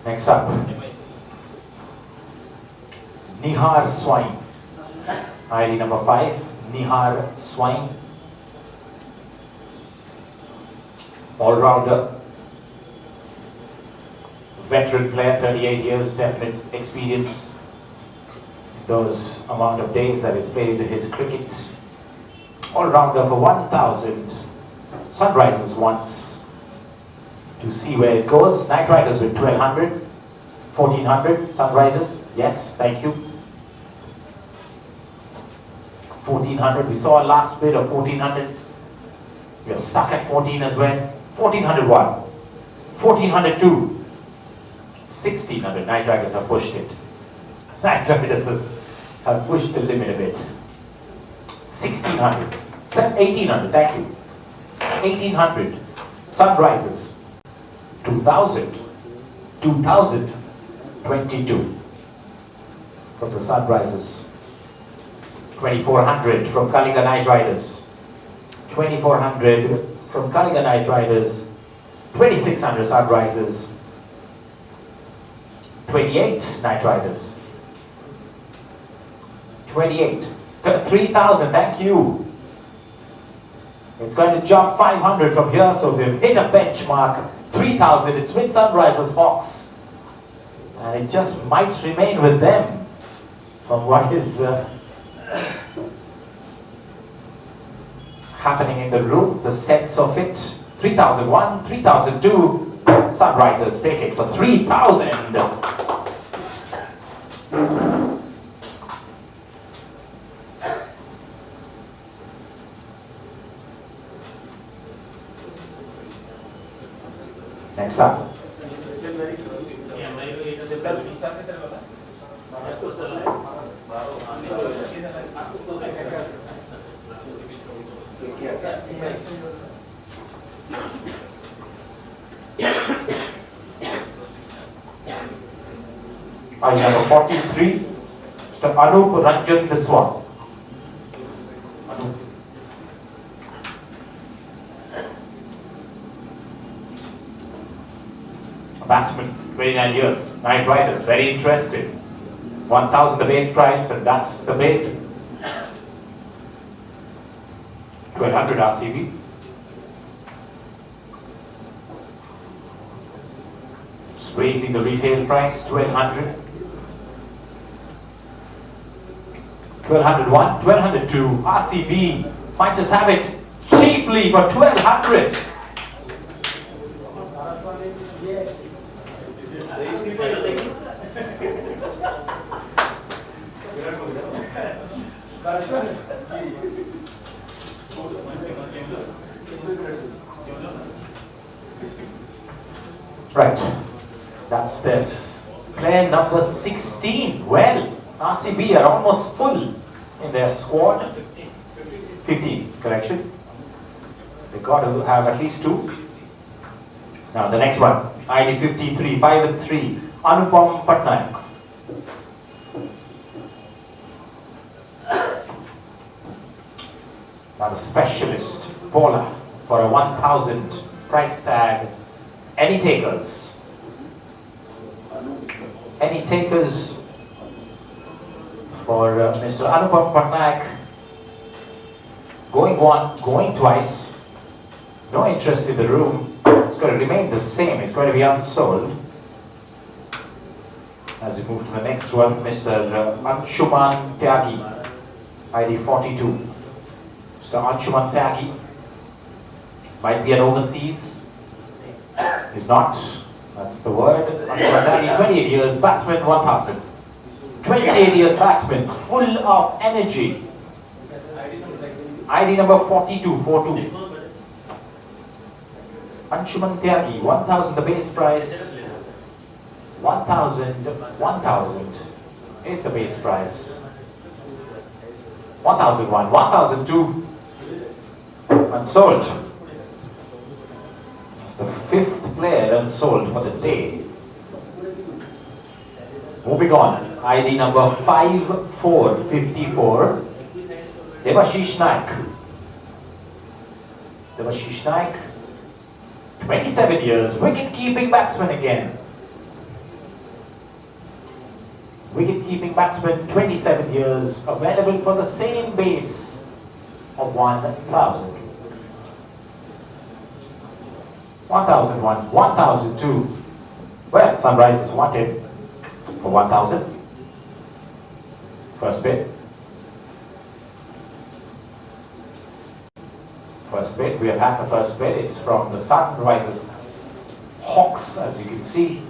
Next up, Nihar Swain, ID number 5, Nihar Swain, all-rounder, veteran player, 38 years, definite experience, those amount of days that he's played his cricket, all-rounder for 1,000, Sunrisers once. To see where it goes. Knight Riders with 1,200, 1,400, Sunrisers, yes, thank you. 1,400, we saw a last bid of 1,400. We're stuck at 14 as well. 1,401, 1,402, 1,600, Knight Riders have pushed it. Knight Riders have pushed the limit a bit. 1,600, 1,800, thank you. 1,800, Sunrisers. 2,000, 2,022 from the Sunrisers. 2,400 from Kalinga Knight Riders. 2,400 from Kalinga Knight Riders. 2,600 Sunrisers. 28 Knight Riders. 28, 3,000, thank you. It's going to jump 500 from here, so we've hit a benchmark. 3,000, it's with Sunrisers Hawks, and it just might remain with them from what is happening in the room, the sense of it. 3,001, 3,002, Sunrisers take it for 3,000. Next up. I have a 43, Mr. Anup Ranjan Biswa. A batsman, 29 years, Knight Riders, very interested. 1,000 the base price, and that's the bid. 1,200 RCB. Just raising the retail price, 1,200. 1,201, 1,202 RCB Might just have it cheaply for 1200. Right, that's this. Player number 16. Well, RCB are almost full in their squad. 15, correction. They got to have at least 2. Now the next one, ID 53, 5 and 3, Anupam Patnaik. Now the specialist bowler for a 1000 price tag. Any takers? Any takers for Mr. Anupam Patnaik? Going one, going twice. No interest in the room. It's going to remain the same. It's going to be unsold. As we move to the next one, Mr. Anshuman Tyagi, ID 42. Mr. Anshuman Tyagi might be an overseas. Is not. That's the word. Anshuman Tyagi, 28 years, batsman 1000. 28 years batsman, full of energy. ID number 42, 42. Anshuman Tyagi, 1000 the base price. 1000 is the base price. 1001, 1002 unsold. It's the 5th player unsold for the day. Moving on, ID number 5454, Devashish Naik. Devashish Naik, 27 years, wicket-keeping batsman again. Wicket-keeping batsman, 27 years, available for the same base of 1000. 1001, 1002. Well, Sunrisers wanted for 1000. First bid. First bid, we have had the first bid. It's from the Sunrisers Hawks, as you can see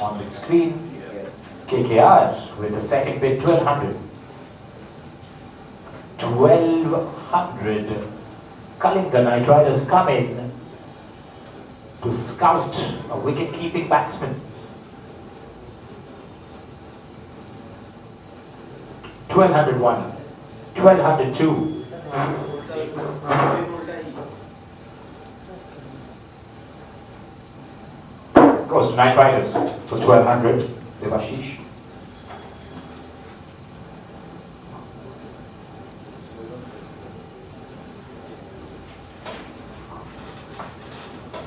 on the screen. KKR with the second bid, 1200. 1200. Kalinga Knight Riders come in to scout a wicket-keeping batsman. 1201. 1202. Goes to Knight Riders for 1200. Devashish.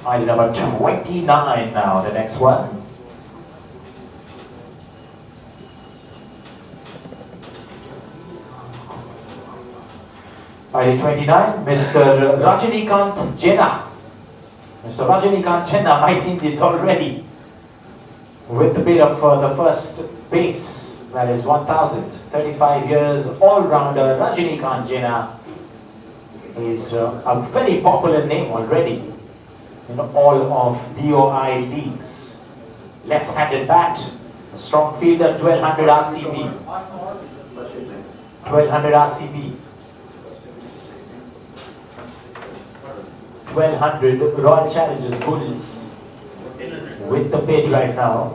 ID number 29 now, the next one. ID 29, Mr. Rajinikanth Jena. Mr. Rajinikanth Jena, might Indians already. With the bid of the first base, that is 1000. 35 years, all-rounder Rajinikanth Jena is a very popular name already in all of BOI leagues. Left-handed bat, a strong fielder, 1200 RCB. 1200 RCB. 1200 Royal Challengers Bulls with the bid right now.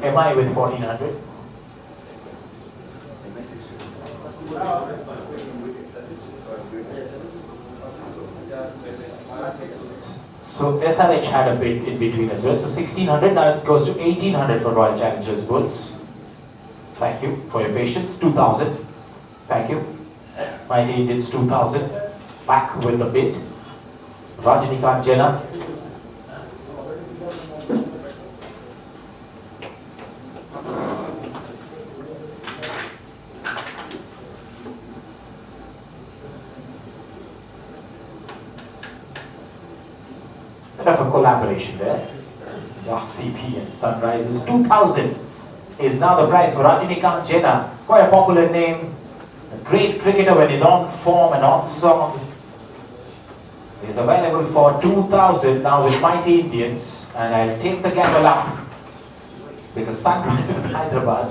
MI with 1400. So SRH had a bid in between as well. So 1600, now it goes to 1800 for Royal Challengers Bulls. Thank you for your patience. 2000. Thank you. Mighty Indians 2000. Back with the bid. Rajinikanth Jena. Bit of a collaboration there. The RCP and Sunrisers 2000. is now the price for Rajinikanth Jena, quite a popular name, a great cricketer when he's on form and on song. He's available for 2,000 now with Mighty Indians, and I'll take the gamble up because Sunrisers Hyderabad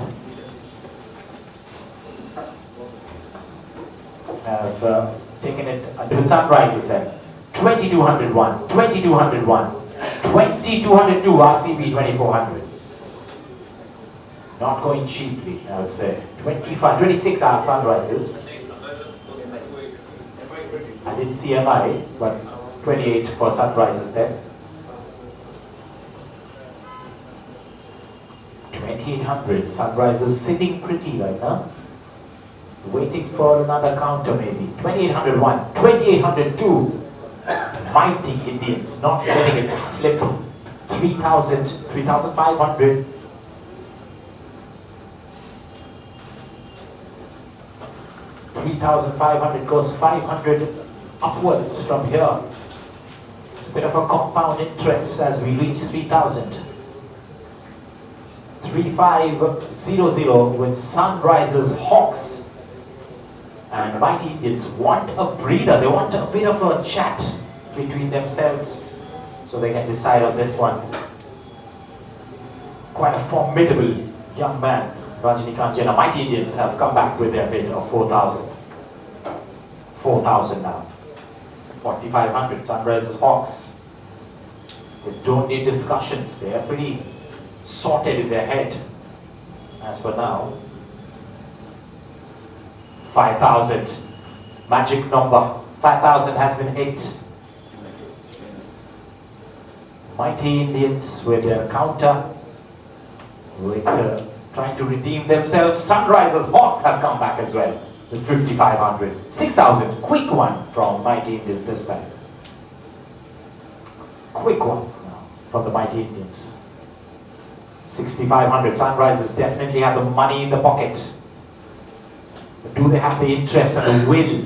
have taken it with Sunrisers then. 2,201, 2,201, 2,202 RCB 2,400. Not going cheaply, I would say. 25, 26 are Sunrisers. I didn't see MI, but 28 for Sunrisers then. 2,800, Sunrisers sitting pretty right now. Waiting for another counter maybe. 2,801, 2,802. Mighty Indians, not letting it slip. 3,000, 3,500. 3,500 goes 500 upwards from here. It's a bit of a compound interest as we reach 3,000. 3,500 with Sunrisers Hawks. And Mighty Indians want a breather. They want a bit of a chat between themselves so they can decide on this one. Quite a formidable young man, Rajinikanth Jena. Mighty Indians have come back with their bid of 4,000. 4,000 now. 4,500 Sunrisers Hawks. They don't need discussions. They are pretty sorted in their head as for now. 5,000. Magic number. 5,000 has been hit. Mighty Indians with their counter. With trying to redeem themselves. Sunrisers Hawks have come back as well with 5,500. 6,000. Quick one from Mighty Indians this time. Quick one now from the Mighty Indians. 6,500. Sunrisers definitely have the money in the pocket. But do they have the interest and the will?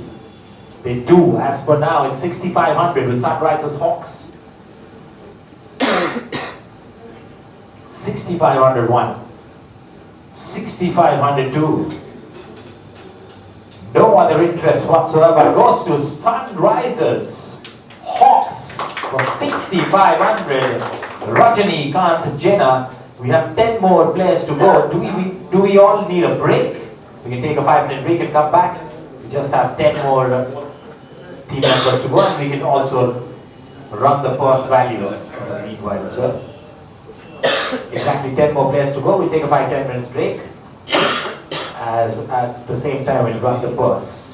They do. As for now, it's 6,500 with Sunrisers Hawks. 6,501. 6,502. No other interest whatsoever goes to Sunrisers Hawks for 6,500. Rajinikanth Jena. We have 10 more players to go. Do we all need a break? We can take a 5-minute break and come back. We just have 10 more team members to go, and we can also run the purse values meanwhile as well. Exactly 10 more players to go. We take a 5-10 minutes break. As at the same time we'll run the purse.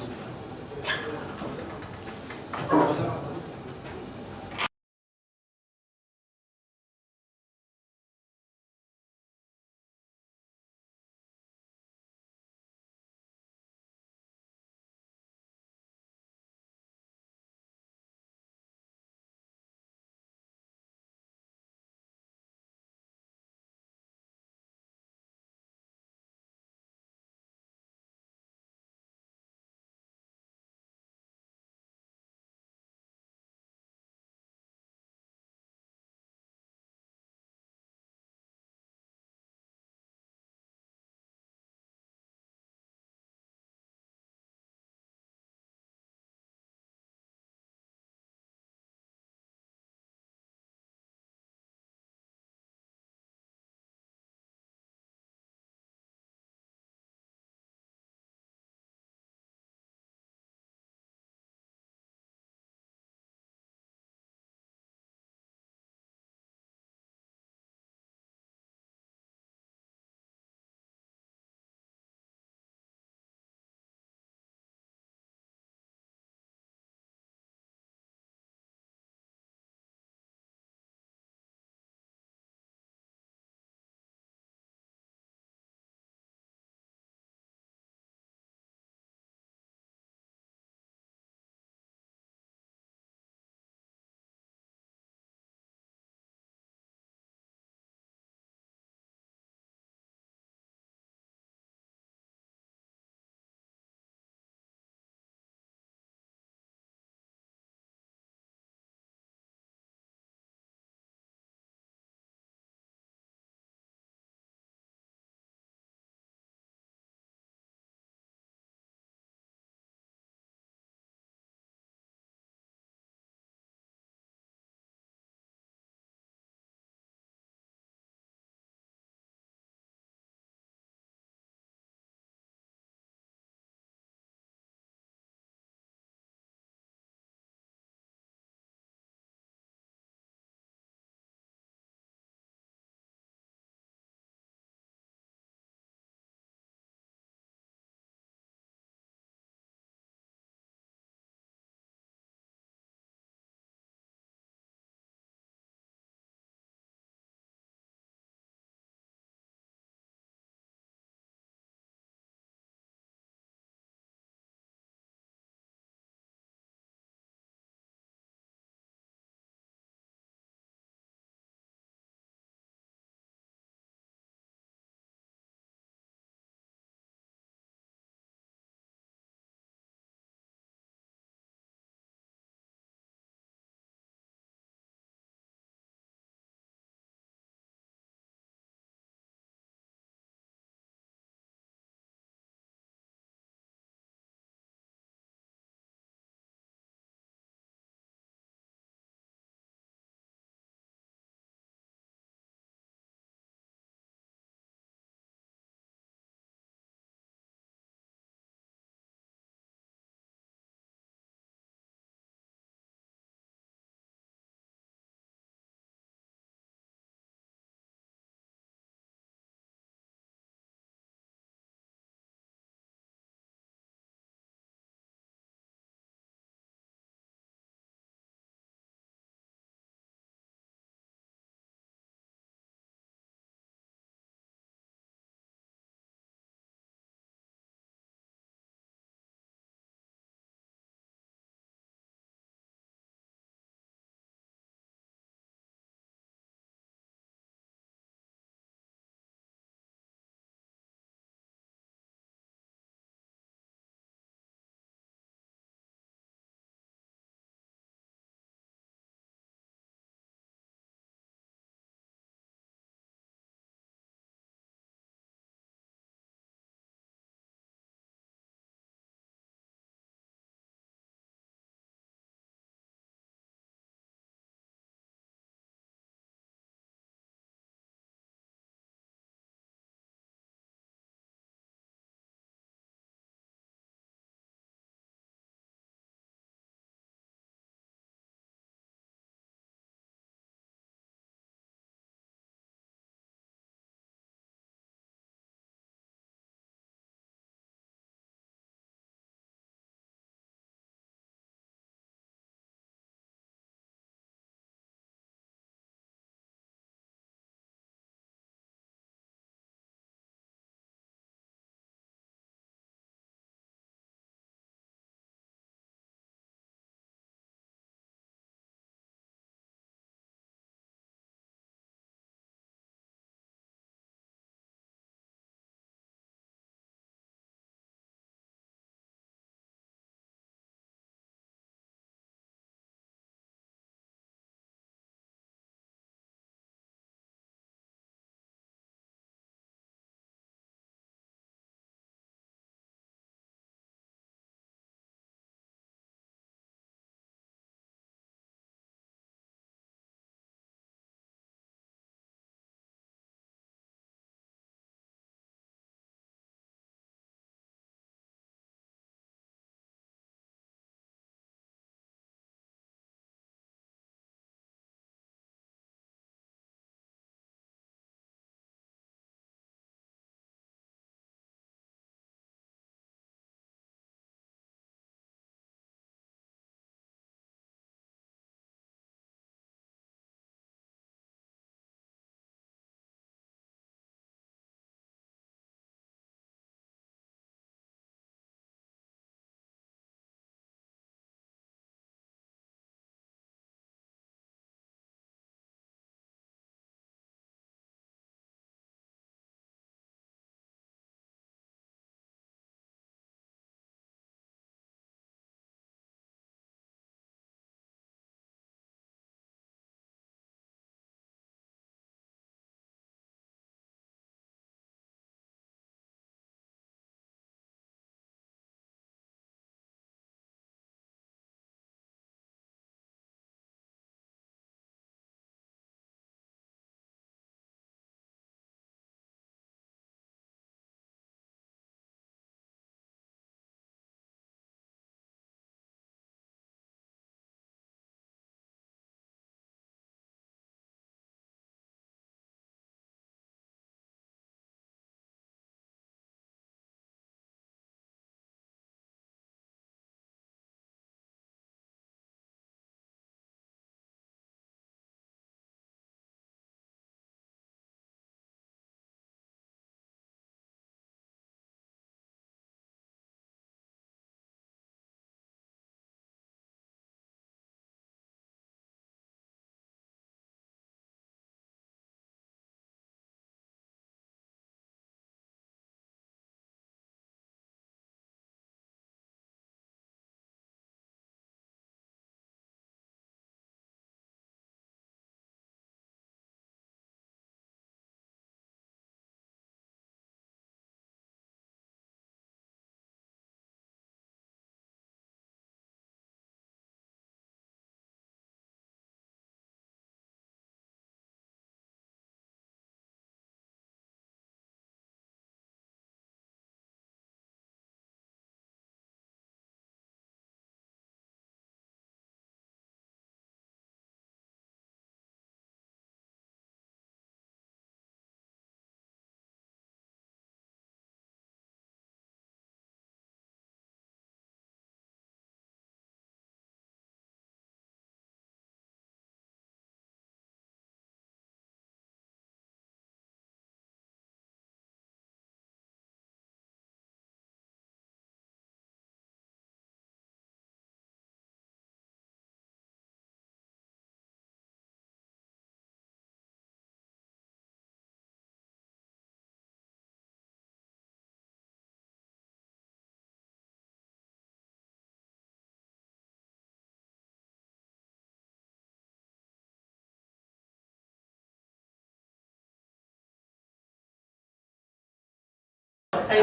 First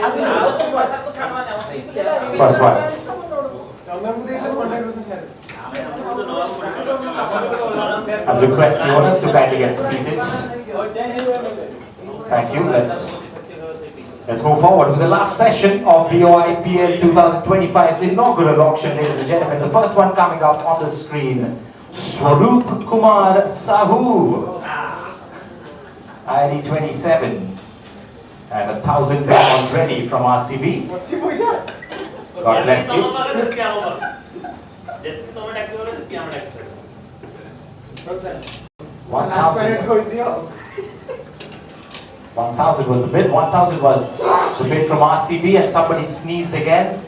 one. I'll request the owners to kindly get seated. Thank you. Let's move forward with the last session of the OIPL 2025's inaugural auction, ladies and gentlemen. The first one coming up on the screen, Swaroop Kumar Sahu, ID 27, and 1,000 pound ready from RCB. God bless you. 1,000 was the bid. 1,000 was the bid from RCB, and somebody sneezed again.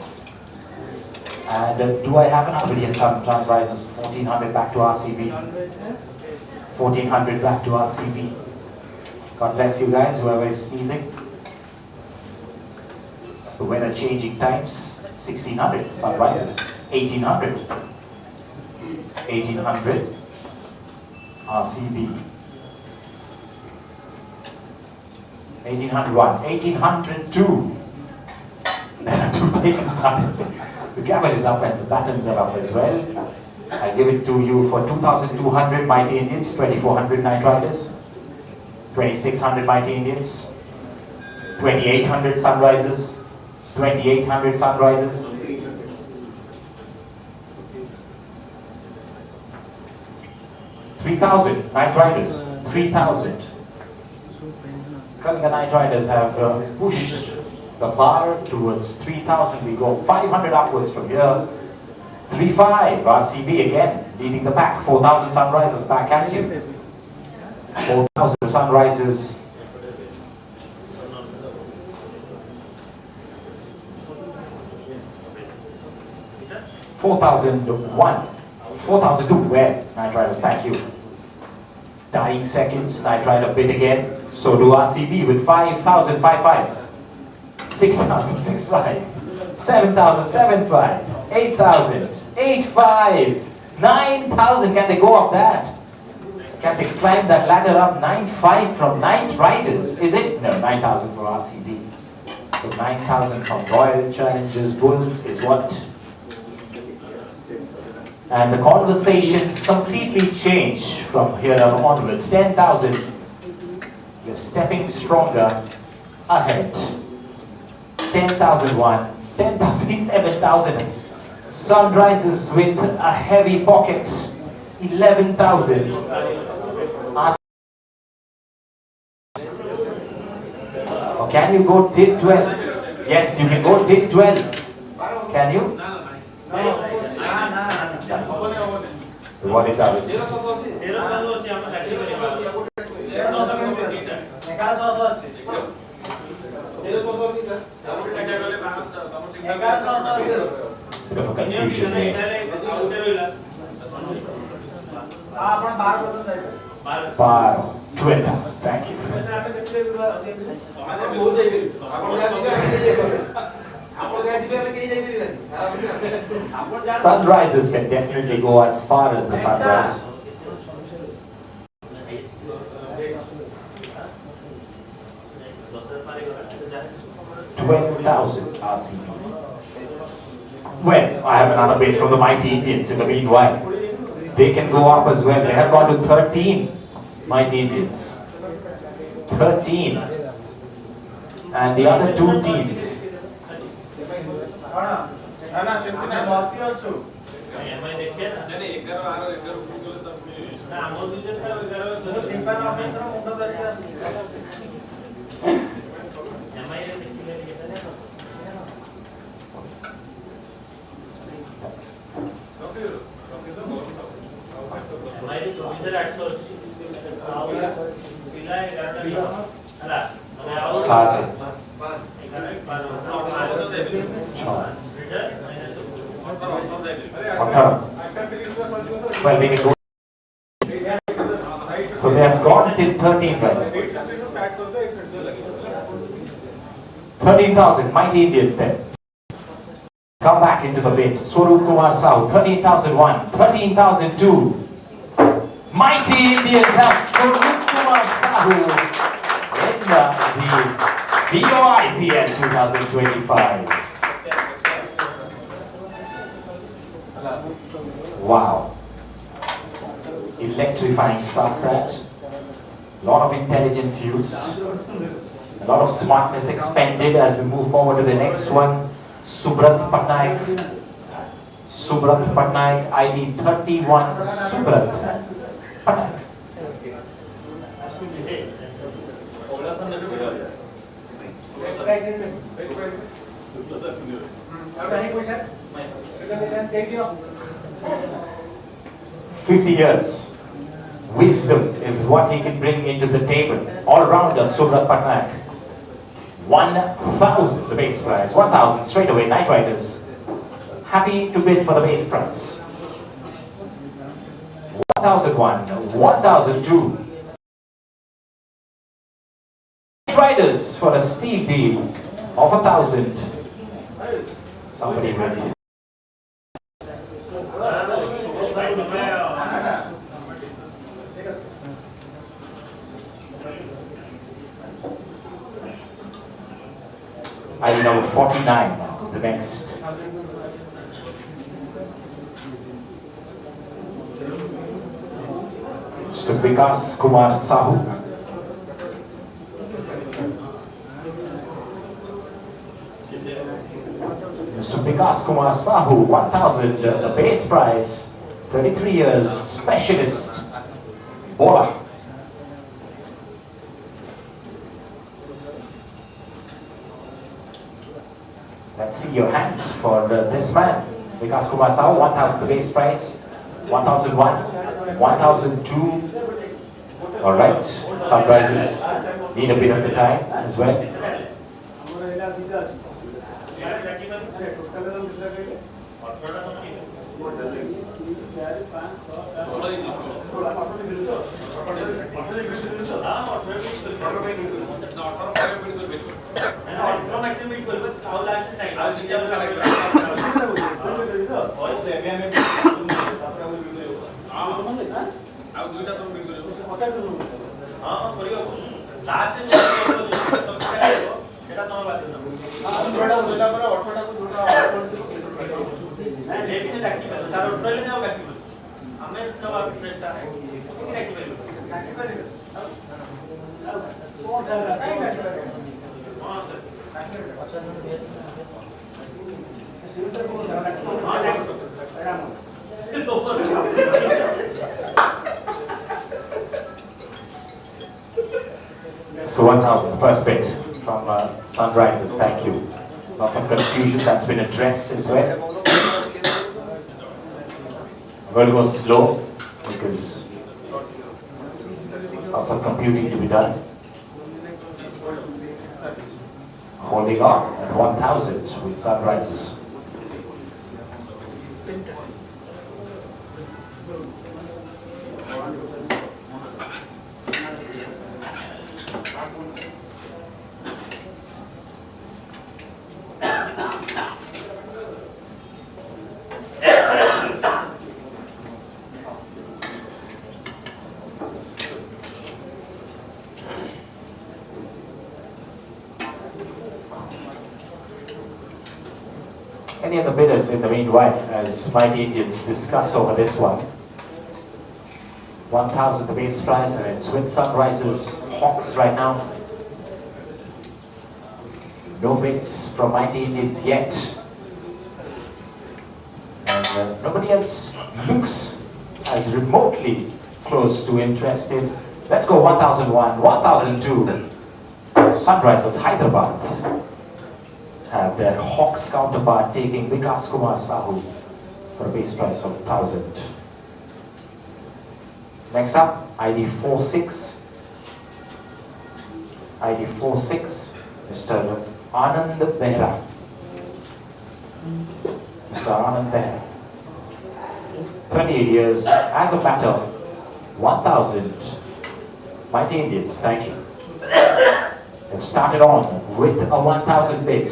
And do I have another? Yes, some rises. 1,400 back to RCB. 1,400 back to RCB. God bless you guys, whoever is sneezing. That's the weather changing times. 1,600 sunrises. 1,800. 1,800. RCB. 1,801. 1,802. There are two takers up. The gavel is up and the battens are up as well. I give it to you for 2,200 Mighty Indians, 2,400 Night Riders, 2,600 Mighty Indians, 2,800 Sunrises, 2,800 Sunrises, 3,000 Night Riders, 3,000. Kalinga Night Riders have pushed the bar towards 3,000. We go 500 upwards from here. 3,500 RCB again leading the pack. 4,000 Sunrises back at you. 4,000 Sunrises. 4,001. 4,002. Where? Night Riders, thank you. Dying seconds. Night Rider bid again. So do RCB with 5,055. 6,065, 7,075, 8,000, 8,500, 9,000. Can they go up that? Can they climb that ladder up? 9,500 from Night Riders. Is it? No, 9,000 for RCB. So 9,000 from Royal Challengers Bulls is what? And the conversations completely change from here onwards. 10,000. You're stepping stronger ahead. 10,001, 10,000, 11,000. Sunrises with a heavy pocket. 11,000. Or can you go till 12? Yes, you can go till 12. Can you? What is ours? Bit of a confusion there. Bar 12,000. Thank you. Sunrises can definitely go as far as the sunrise. $12,000 RCB. Well, I have another bid from the Mighty Indians in the meanwhile. They can go up as well. They have gone to 13 Mighty Indians. 13. And the other two teams. Well, we can go. So they have gone till 13. 13,000 Mighty Indians then. Come back into the bid. Swaroop Kumar Sahu, 13,001, 13,002. Mighty Indians have Swaroop Kumar Sahu in the BOIPL 2025. Wow. Electrifying stuff, right? A lot of intelligence used. A lot of smartness expended as we move forward to the next one. Subrat Patnaik. Subrat Patnaik, ID 31. Subrat Patnaik. Thank you. 50 years. Wisdom is what he can bring into the table. All-rounder Subrat Patnaik. 1,000 the base price. 1,000 straight away. Night Riders happy to bid for the base price. 1,001, 1,002. Night Riders for a steep deal of 1,000. Somebody ready. ID number 49, the next. Mr. Vikas Kumar Sahu. Mr. Vikas Kumar Sahu, 1,000, the base price, 23 years, specialist bowler. Let's see your hands for this man. Vikas Kumar Sahu, 1,000 the base price, 1,001, 1,002. Alright, Sunrises need a bit of the time as well. So 1,000, the first bid from Sunrises, thank you. Lots of confusion that's been addressed as well. I'm going to go slow because lots of computing to be done. Holding on at 1,000 with Sunrises. Any other bidders in the meanwhile as Mighty Indians discuss over this one? 1,000 the base price, and it's with Sunrises Hawks right now. No bids from Mighty Indians yet. And nobody else looks as remotely close to interested. Let's go 1,001, 1,002. Sunrises Hyderabad have their Hawks counterpart taking Vikas Kumar Sahu for a base price of 1,000. Next up, ID 46. ID 46, Mr. Anand Behra. Mr. Anand Behra. 28 years as a batter, 1,000. Mighty Indians, thank you. They've started on with a 1,000 bid.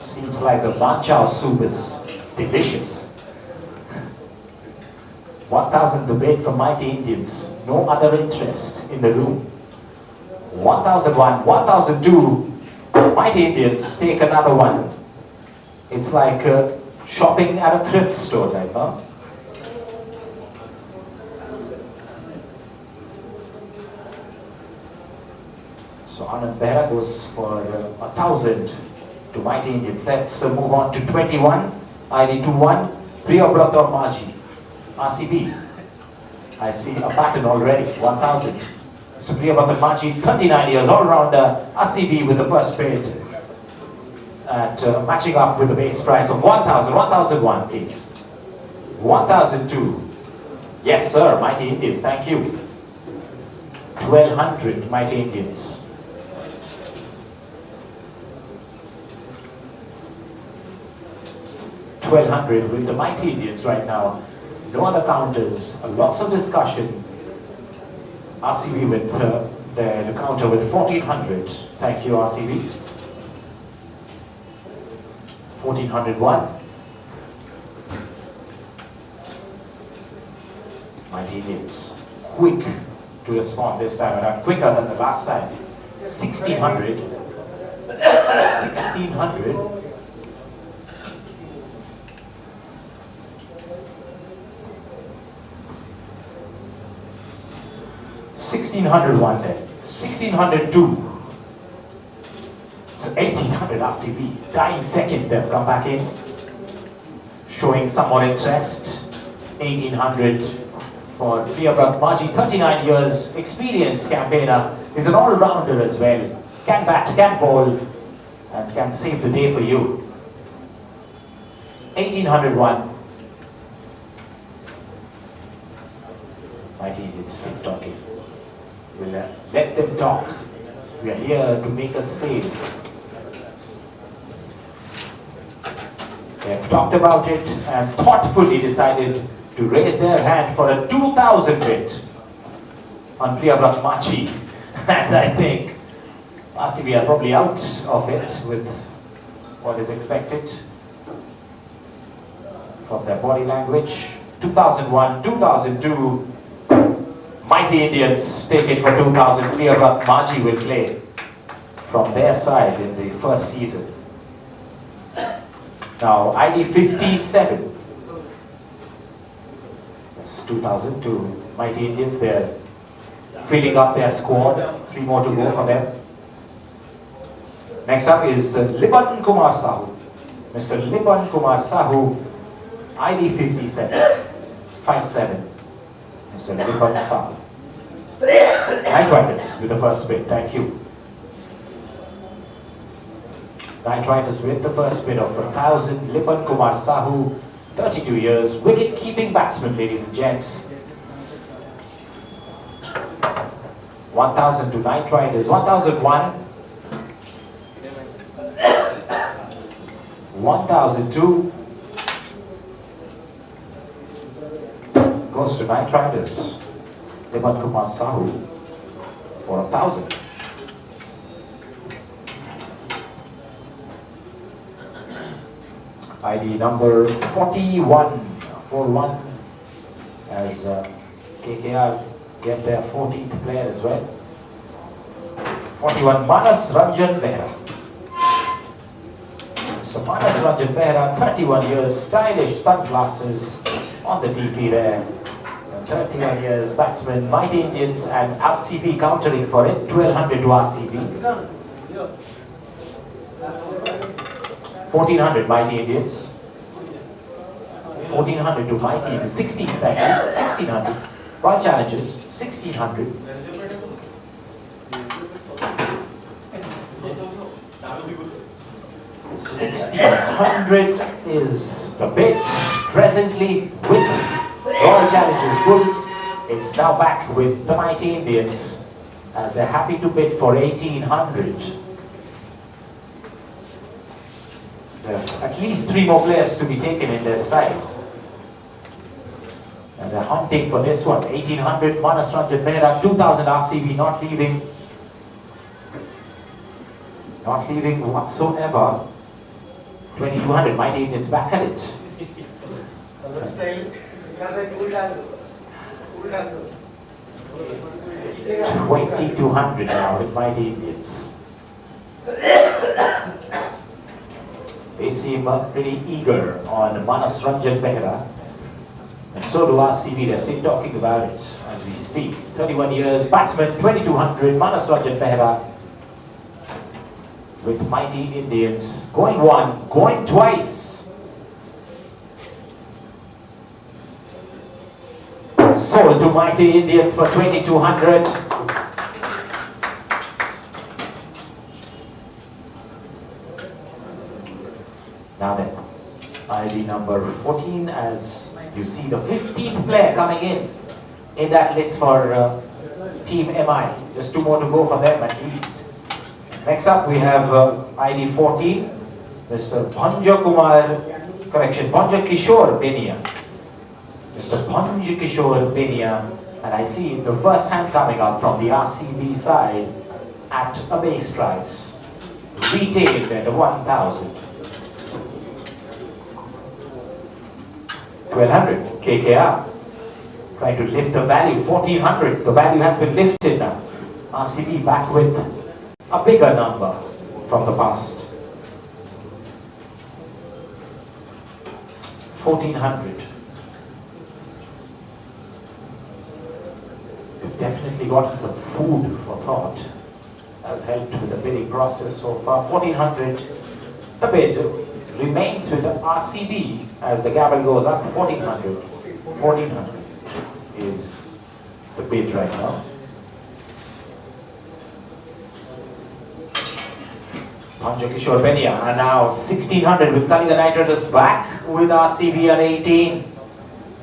Seems like the lanchao soup is delicious. 1,000 the bid from Mighty Indians. No other interest in the room. 1,001, 1,002. Mighty Indians take another one. It's like shopping at a thrift store type, huh? So Anand Behra goes for 1,000 to Mighty Indians. Let's move on to 21, ID 21, Priyabrata Maji, RCB. I see a pattern already, 1,000. So Priyabrata Maji, 39 years, all-rounder, RCB with the first bid. And matching up with the base price of 1,000, 1,001 please. 1,002. Yes sir, Mighty Indians, thank you. 1,200 Mighty Indians. 1,200 with the Mighty Indians right now. No other counters, lots of discussion. RCB with the counter with 1,400. Thank you RCB. 1,401. Mighty Indians. Quick to respond this time around, quicker than the last time. 1,600. 1,600. 1,601 then. 1,602. So 1,800 RCB. Dying seconds they've come back in. Showing some more interest. 1,800 for Priyabrata Maji. 39 years experienced campaigner. Is an all-rounder as well. Can bat, can bowl, and can save the day for you. 1,801. Mighty Indians keep talking. We'll let them talk. We are here to make a sale. They have talked about it and thoughtfully decided to raise their hand for a 2,000 bid on Priyabrata Maji. And I think RCB are probably out of it with what is expected from their body language. 2001, 2002. Mighty Indians take it for 2,000. Priyabrata Maji will play from their side in the first season. Now ID 57. That's 2,000 to Mighty Indians. They're filling up their squad. 3 more to go for them. Next up is Liban Kumar Sahu. Mr. Liban Kumar Sahu, ID 57. 57. Mr. Liban Sahu. Night Riders with the first bid. Thank you. Night Riders with the first bid of 1,000. Liban Kumar Sahu, 32 years, wicket-keeping batsman, ladies and gents. 1,000 to Night Riders. 1,001. 1,002. Goes to Night Riders. Liban Kumar Sahu for 1,000. ID number 41. 41 as KKR get their 14th player as well. 41 Manas Ranjan Behra. So Manas Ranjan Behra, 31 years, stylish sunglasses on the DP there. 31 years, batsman, Mighty Indians and RCB countering for it. 1,200 to RCB. 1,400 Mighty Indians. 1,400 to Mighty Indians. 16, thank you. 1,600. Right challenges. 1,600. 1,600 is the bid presently with Royal Challengers Bulls. It's now back with the Mighty Indians as they're happy to bid for 1,800. There are at least 3 more players to be taken in their side. And they're hunting for this one. 1,800 Manas Ranjan Behra, 2,000 RCB, not leaving whatsoever. 2200, Mighty Indians back at it. 2200 now with Mighty Indians. They seem pretty eager on Manas Ranjan Behra. And so do RCB, they're still talking about it as we speak. 31 years, batsman 2200, Manas Ranjan Behra. With Mighty Indians going one, going twice. Sold to Mighty Indians for 2200. Now then, ID number 14, as you see the 15th player coming in that list for Team MI. Just two more to go for them at least. Next up we have ID 14, Mr. Bhanja Kishore Benia. Mr. Bhanja Kishore Benia, and I see the first hand coming up from the RCB side at a base price, retailed at 1,000. 1200 KKR, trying to lift the value, 1400, the value has been lifted now. RCB back with a bigger number from the past. 1400. We've definitely gotten some food for thought. Has helped with the bidding process so far. 1400. The bid remains with the RCB as the gavel goes up. 1400. 1400 is the bid right now. Bhanja Kishore Benia, and now 1600 with Kalinga Knight Riders back with RCB at 18.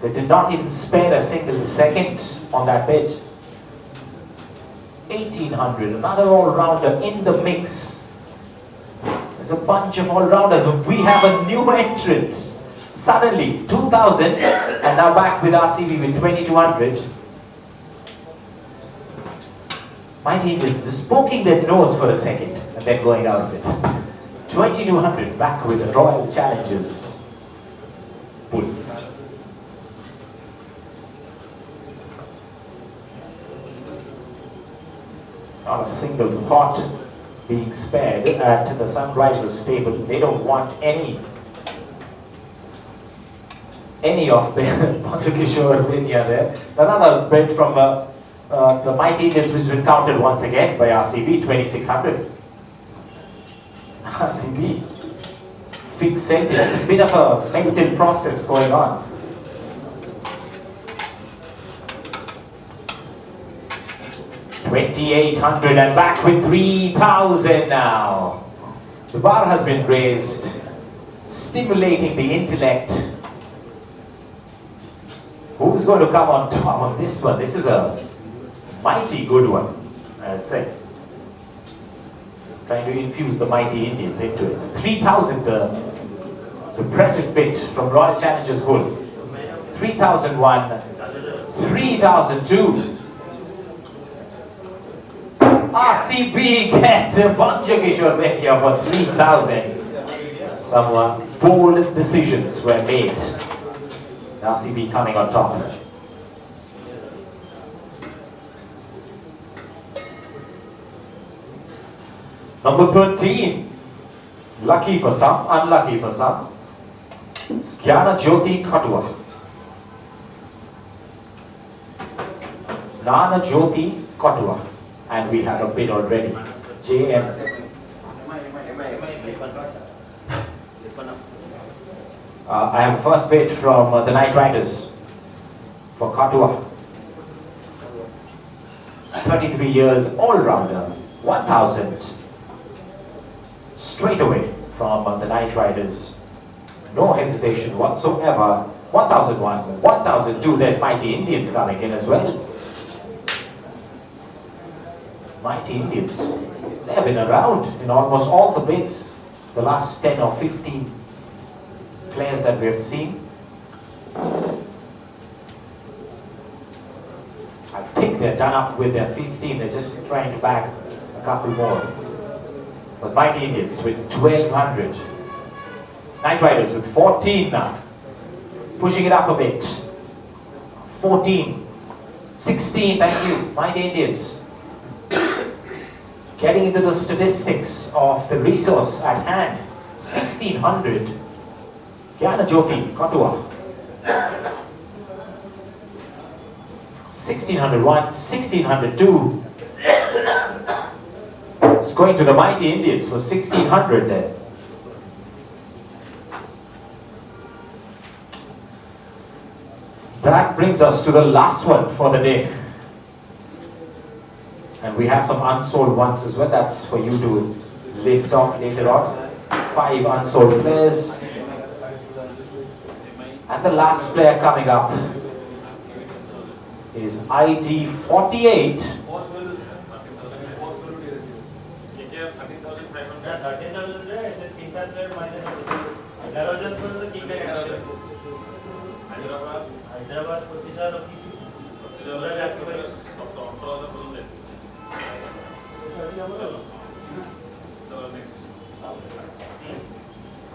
They did not even spare a single second on that bid. 1800, another all-rounder in the mix. There's a bunch of all-rounders. We have a new entrant. Suddenly, 2000, and now back with RCB with 2200. Mighty Indians just poking their nose for a second and then going out of it. 2200 back with the Royal Challengers Bulls. Not a single thought being spared at the Sunrisers stable. They don't want any of the Bhanja Kishore Benia there. Another bid from the Mighty Indians, which has been counted once again by RCB, 2600. RCB, big sentence, bit of a negative process going on. $2,800 and back with 3,000 now. The bar has been raised, stimulating the intellect. Who's going to come on top on this one? This is a mighty good one, I'd say. Trying to infuse the Mighty Indians into it. 3,000 the present bid from Royal Challengers Bull. 3,001, 3,002. RCB get Bhanja Kishore Benia for 3,000. Some bold decisions were made. RCB coming on top. Number 13. Lucky for some, unlucky for some. Skjana Jyoti Katua. Nana Jyoti Katua. And we have a bid already. JM. I have a first bid from the Knight Riders for Katua. 33 years, all-rounder, 1,000. Straight away from the Knight Riders. No hesitation whatsoever. 1,001, 1,002. There's Mighty Indians coming in as well. Mighty Indians. They have been around in almost all the bids. The last 10 or 15 players that we have seen. I think they're done up with their 15. They're just trying to bag a couple more. But Mighty Indians with 1,200. Knight Riders with 14 now. Pushing it up a bit. 14. 16, thank you. Mighty Indians. Getting into the statistics of the resource at hand. 1600. Gyana Jyoti, Katua. 1601, 1602. It's going to the Mighty Indians for 1600 there. That brings us to the last one for the day. And we have some unsold ones as well. That's for you to lift off later on. 5 unsold players. And the last player coming up is ID 48.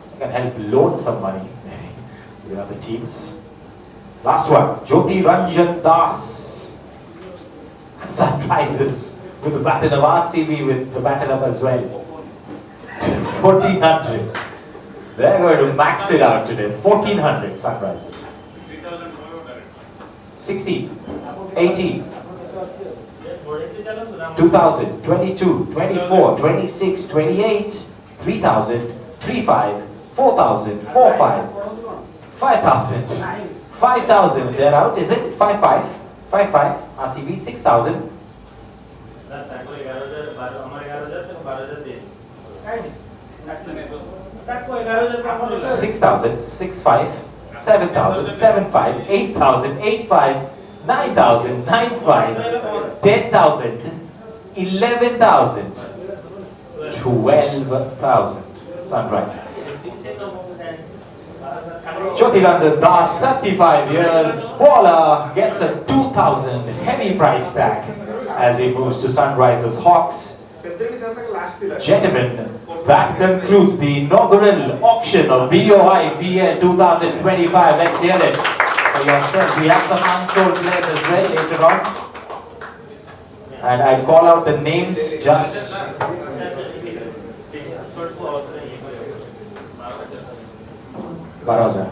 I can help loan some money with other teams. Last one, Jyoti Ranjan Das. Surprises with the baton of RCB with the baton up as well. 1400. They're going to max it out today. 1400 Sunrises. 16, 18, 2000, 22, 24, 26, 28, 3000, 35, 4000, 45, 5000, 5000. They're out, is it? 55, 55, RCB 6000. 6,000, 6,500, 7,000, 7,500, 8,000, 8,500, 9,000, 9,500, 10,000, 11,000, 12,000 Sunrises. Jyoti Ranjan Das, 35 years, bowler, gets a 2,000 heavy price tag as he moves to Sunrisers Hawks. Gentlemen, that concludes the inaugural auction of BOI PL 2025. Let's hear it for yourself. We have some unsold players as well later on. And I call out the names just. Baroja.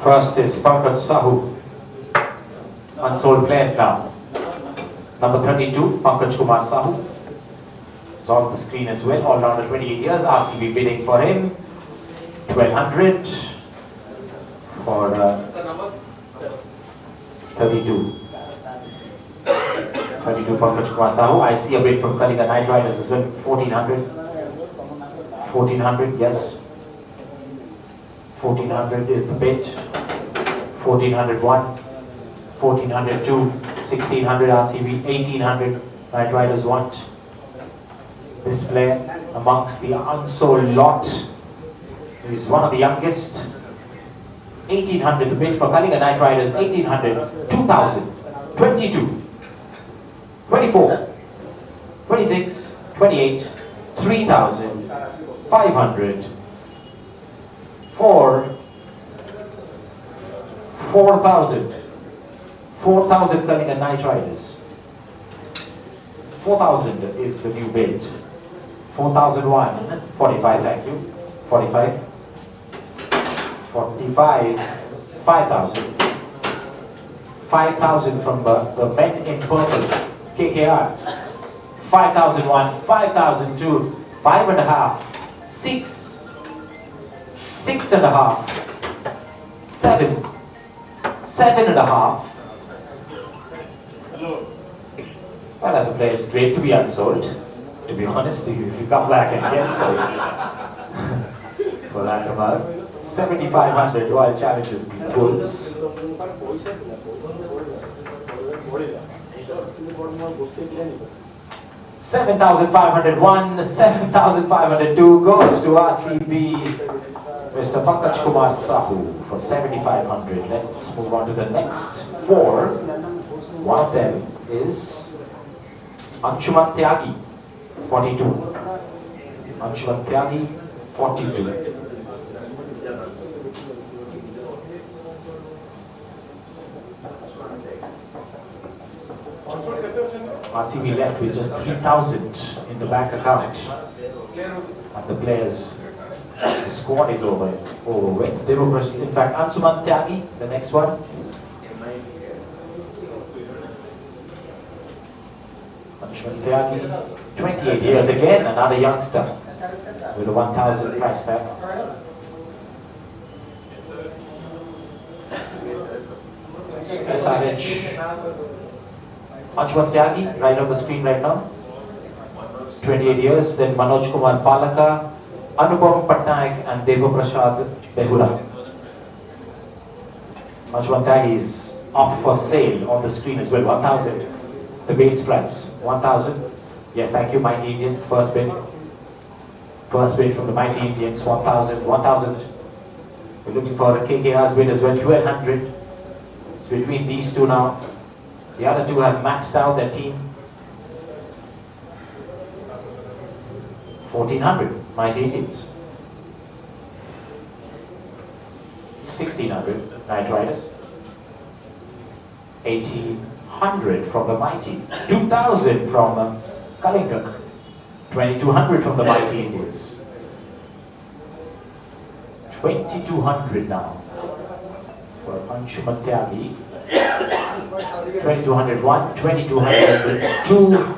First is Pankaj Sahu. Unsold players now. Number 32, Pankaj Kumar Sahu. It's on the screen as well. All rounder, 28 years. RCB bidding for him. 1,200 for 32. 32 Pankaj Kumar Sahu. I see a bid from Kalinga Knight Riders as well. 1,400. 1,400, yes. 1,400 is the bid. 1,401. 1,402. 1,600 RCB. 1,800 Knight Riders want. This player amongst the unsold lot is one of the youngest. 1,800 the bid for Kalinga Knight Riders. 1,800. 2,000. 22. 24. 26. 28. 3,000. 500. 4,000. 4,000 Kalinga Knight Riders. 4,000 is the new bid. 4,001. 45, thank you. 45. 45, 5,000. 5,000 from the men in purple, KKR. 5,001, 5,002, 5.5, 6, 6.5, 7, 7.5. Well, as a player, it's great to be unsold. To be honest, if you come back and get sold for that amount. 7,500 Royal Challengers pulls. 7,501, 7,502 goes to RCB. Mr. Pankaj Kumar Sahu for 7,500. Let's move on to the next four. One of them is Anshuman Tyagi, 42. Anshuman Tyagi, 42. RCB left with just 3,000 in the bank account, and the players, the squad is over with. They were, in fact, Anshuman Tyagi, the next one. Anshuman Tyagi, 28 years again, another youngster with a 1,000 price tag. SRH. Anshuman Tyagi, right on the screen right now. 28 years. Then Manoj Kumar Palaka, Anupam Patnaik and Deva Prasad Behura. Anshuman Tyagi is up for sale on the screen as well. 1,000. The base price. 1,000. Yes, thank you, Mighty Indians. First bid. First bid from the Mighty Indians. 1,000. 1,000. We're looking for a KKR's bid as well. 1,200. It's between these two now. The other two have maxed out their team. 1,400, Mighty Indians. 1,600, Knight Riders. 1,800 from the Mighty. 2,000 from Kalingak. 2,200 from the Mighty Indians. 2,200 now for Anshuman Tyagi. 2,201, 2,202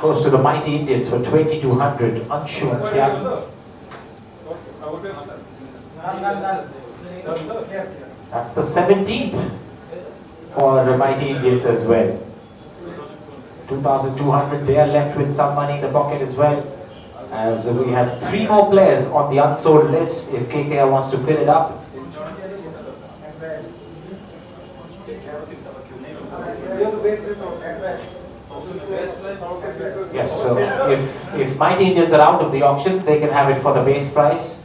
goes to the Mighty Indians for 2,200. Anshuman Tyagi. That's the 17th for the Mighty Indians as well. 2,200. They are left with some money in the pocket as well, as we have 3 more players on the unsold list if KKR wants to fill it up. Yes, so if Mighty Indians are out of the auction, they can have it for the base price.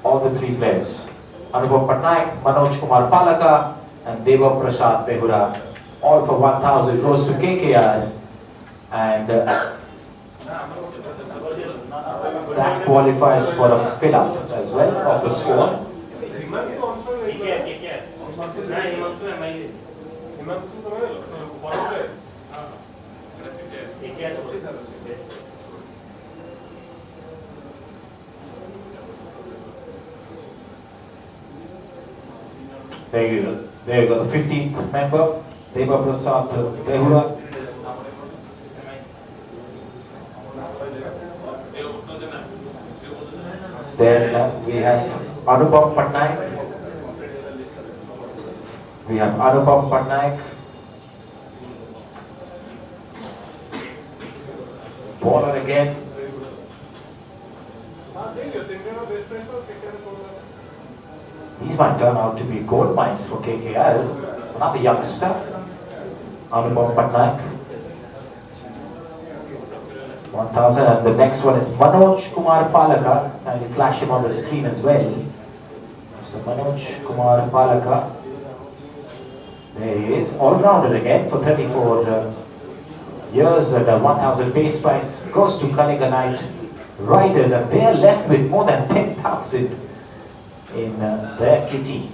All the 3 players. Anupam Patnaik, Manoj Kumar Palaka and Deva Prasad Behura, all for 1,000 goes to KKR, and that qualifies for a fill up as well of the squad. There you go. There you go. The 15th member, Deva Prasad Behura. Then we have Anupam Patnaik. We have Anupam Patnaik. Baller again. These might turn out to be gold mines for KKR. Another youngster, Anupam Patnaik. 1,000, and the next one is Manoj Kumar Palaka. And you flash him on the screen as well. So Manoj Kumar Palaka. There he is, all-rounded again for 34 years, and 1,000 base price goes to Kalinga Knight Riders, and they are left with more than 10,000 in their kitty.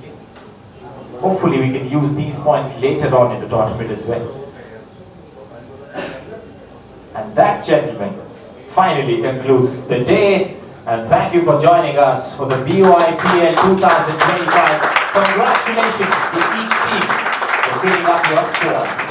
Hopefully we can use these points later on in the tournament as well. And that, gentlemen, finally concludes the day. And thank you for joining us for the BOIPL 2025. Congratulations to each team for filling up your squad.